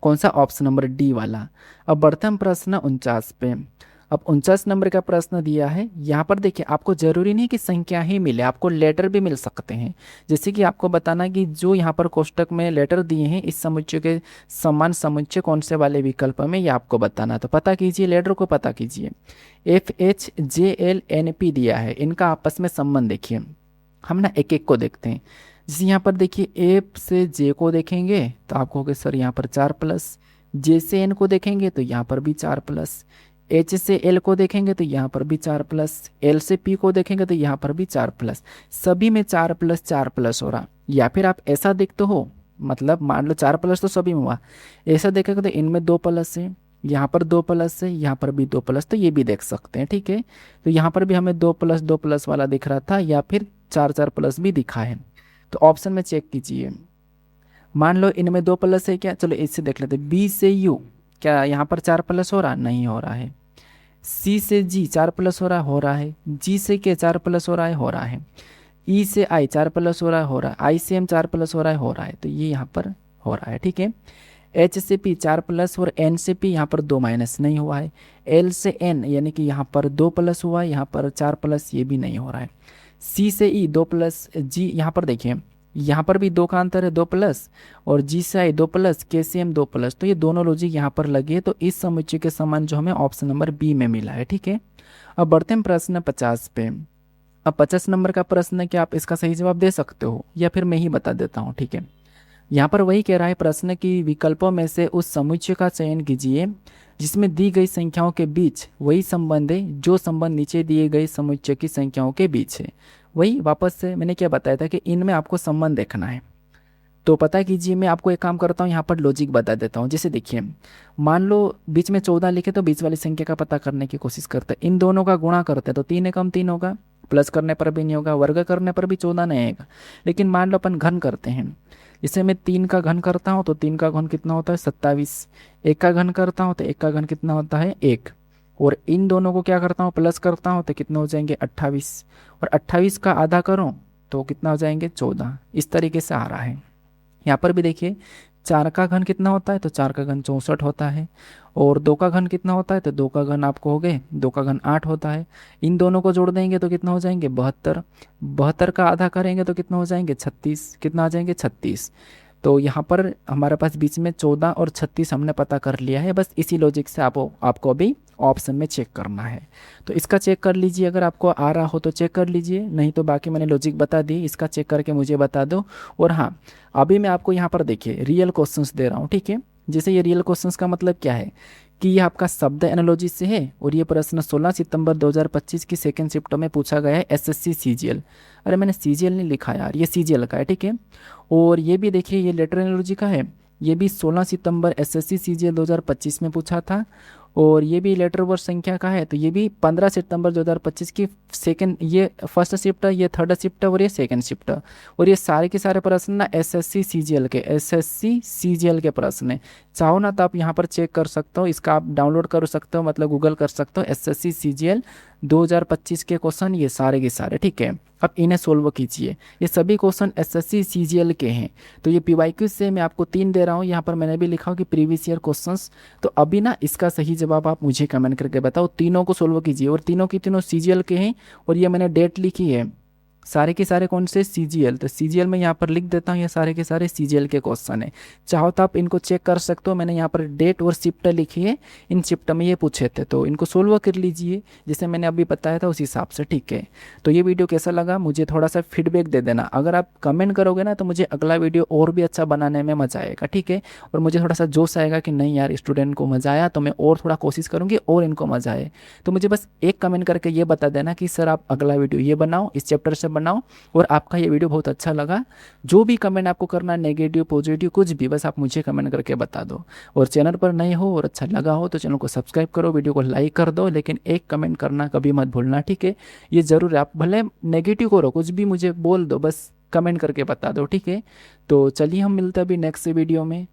कौन सा? ऑप्शन नंबर डी वाला। अब बढ़ते हैं प्रश्न 49 पे। अब 49 नंबर का प्रश्न दिया है। यहाँ पर देखिए, आपको जरूरी नहीं कि संख्या ही मिले, आपको लेटर भी मिल सकते हैं। जैसे कि आपको बताना कि जो यहाँ पर कोष्टक में लेटर दिए हैं इस समुच्चय के समान समुच्चय कौन से वाले विकल्प में, ये आपको बताना। तो पता कीजिए, लेटर को पता कीजिए। FHJLNP दिया है, इनका आपस में संबंध देखिए। हम ना एक एक को देखते हैं। जैसे यहाँ पर देखिए एफ से जे को देखेंगे तो आपको होगा सर यहाँ पर 4+, जे से एन को देखेंगे तो यहाँ पर भी 4+, एच से एल को देखेंगे तो यहाँ पर भी 4+, एल से पी को देखेंगे तो यहाँ पर भी 4+, सभी में 4+4+ हो रहा। या फिर आप ऐसा देखते हो, मतलब मान लो 4+ तो सभी में हुआ, ऐसा देखेगा तो इनमें 2+ है, यहाँ पर 2+ है, यहाँ पर भी 2+, तो ये भी देख सकते हैं। ठीक है, तो यहाँ पर भी हमें 2+2+ वाला दिख रहा था, या फिर 4+4+ भी दिखा है। तो ऑप्शन में चेक कीजिए। मान लो इनमें 2+ है क्या, चलो इससे देख लेते हैं। बी से यू, क्या यहाँ पर 4+ हो रहा? नहीं हो रहा है। सी से जी 4+ हो रहा है? हो रहा है। जी से के 4+ हो रहा है? हो रहा है। ई से आई 4+ हो रहा है? हो रहा है। आई से एम 4+ हो रहा है? हो रहा है। तो ये यहाँ पर हो रहा है। ठीक है, एच से पी 4+ और एन से पी यहाँ पर 2- नहीं हुआ है। एल से एन यानी कि यहाँ पर 2+ हुआ है, यहाँ पर 4+, ये भी नहीं हो रहा है। सी से ई 2+, जी यहाँ पर देखिए यहाँ पर भी 2 का अंतर है 2+, और जी से आई 2+, के से एम 2+, तो ये दोनों लॉजिक यहाँ पर लगे है। तो इस समुच्चय के समान जो हमें ऑप्शन नंबर बी में मिला है। ठीक है, अब बढ़ते हैं प्रश्न 50 पे। अब 50 नंबर का प्रश्न है कि आप इसका सही जवाब दे सकते हो या फिर मैं ही बता देता हूँ। ठीक है, यहाँ पर वही कह रहा है प्रश्न की विकल्पों में से उस समुच्चय का चयन कीजिए जिसमें दी गई संख्याओं के बीच वही संबंध है जो संबंध नीचे दिए गए समुच्चय की संख्याओं के बीच है। वही वापस से मैंने क्या बताया था कि इनमें आपको संबंध देखना है। तो पता कीजिए, मैं आपको एक काम करता हूँ, यहाँ पर लॉजिक बता देता हूँ। जैसे देखिए, मान लो बीच में 14 लिखे तो बीच वाली संख्या का पता करने की कोशिश करते हैं। इन दोनों का गुणा करते हैं तो 3 एकम 3 होगा, प्लस करने पर भी नहीं होगा, वर्ग करने पर भी 14 नहीं आएगा। लेकिन मान लो अपन घन करते हैं, इसे मैं 3 का घन करता हूँ तो 3 का घन कितना होता है 27, 1 का घन करता हूँ तो 1 का घन कितना होता है 1, और इन दोनों को क्या करता हूँ प्लस करता हूँ तो कितने हो जाएंगे 28, और 28 का आधा करूँ तो कितना हो जाएंगे 14। इस तरीके से आ रहा है। यहाँ पर भी देखिए 4 का घन कितना होता है तो 4 का घन 64 होता है, और 2 का घन कितना होता है तो 2 का घन आपको हो गए 2 का घन 8 होता है। इन दोनों को जोड़ देंगे तो कितना हो जाएंगे 72, 72 का आधा करेंगे तो कितना हो जाएंगे 36, कितना आ जाएंगे 36। तो यहाँ पर हमारे पास बीच में 14 और 36 हमने पता कर लिया है। बस इसी लॉजिक से आपको अभी ऑप्शन में चेक करना है। तो इसका चेक कर लीजिए, अगर आपको आ रहा हो तो चेक कर लीजिए, नहीं तो बाकी मैंने लॉजिक बता दी, इसका चेक करके मुझे बता दो। और हाँ, अभी मैं आपको यहाँ पर देखिए रियल क्वेश्चंस दे रहा हूँ, ठीक है। जैसे ये रियल क्वेश्चंस का मतलब क्या है कि ये आपका शब्द एनालॉजी से है और ये प्रश्न 16 सितंबर 2025 की सेकेंड शिफ्ट में पूछा गया है एसएससी सीजीएल। अरे मैंने सीजीएल नहीं लिखा यार, ये सीजीएल का है, ठीक है। और ये भी देखिए ये लेटर एनालॉजी का है, ये भी 16 सितंबर एसएससी सीजीएल 2025 में पूछा था। और ये भी लेटर वर्ष संख्या का है, तो ये भी 15 सितंबर 2025 की सेकंड, ये फर्स्ट शिफ्ट है, ये थर्ड शिफ्ट है और ये सेकंड शिफ्ट है। और ये सारे के सारे प्रश्न ना एसएससी सीजीएल के प्रश्न है। चाहो ना तो आप यहाँ पर चेक कर सकते हो, इसका आप डाउनलोड कर सकते हो, मतलब गूगल कर सकते हो एसएससी सीजीएल 2025 के क्वेश्चन ये सारे के सारे, ठीक है। अब इन्हें सोल्व कीजिए, ये सभी क्वेश्चन एसएससी सीजीएल के हैं। तो ये पीवाईक्यू से मैं आपको 3 दे रहा हूँ, यहाँ पर मैंने भी लिखा हो कि प्रीवियस ईयर क्वेश्चंस। तो अभी ना इसका सही जवाब आप मुझे कमेंट करके बताओ, तीनों को सोल्व कीजिए और तीनों की तीनों सीजीएल के हैं। और ये मैंने डेट लिखी है, सारे के सारे कौन से सीजीएल, तो सीजीएल में यहाँ पर लिख देता हूँ, ये सारे के सारे सीजीएल के क्वेश्चन है। चाहो तो आप इनको चेक कर सकते हो, मैंने यहाँ पर डेट और शिफ्ट लिखी है, इन शिफ्ट में ये पूछे थे, तो इनको सोल्व कर लीजिए जैसे मैंने अभी बताया था उस हिसाब से, ठीक है। तो ये वीडियो कैसा लगा मुझे थोड़ा सा फीडबैक दे देना, अगर आप कमेंट करोगे ना तो मुझे अगला वीडियो और भी अच्छा बनाने में मजा आएगा, ठीक है। और मुझे थोड़ा सा जोश आएगा कि नहीं यार स्टूडेंट को मजा आया, तो मैं और थोड़ा कोशिश करूँगी और इनको मजा आए। तो मुझे बस एक कमेंट करके ये बता देना कि सर आप अगला वीडियो ये बनाओ, इस चैप्टर से बनाओ, और आपका ये वीडियो बहुत अच्छा लगा। जो भी कमेंट आपको करना, नेगेटिव पॉजिटिव कुछ भी, बस आप मुझे कमेंट करके बता दो। और चैनल पर नए हो और अच्छा लगा हो तो चैनल को सब्सक्राइब करो, वीडियो को लाइक कर दो, लेकिन एक कमेंट करना कभी मत भूलना, ठीक है। ये ज़रूर, आप भले नेगेटिव करो, कुछ भी मुझे बोल दो, बस कमेंट करके बता दो, ठीक है। तो चलिए हम मिलते हैं अभी नेक्स्ट वीडियो में।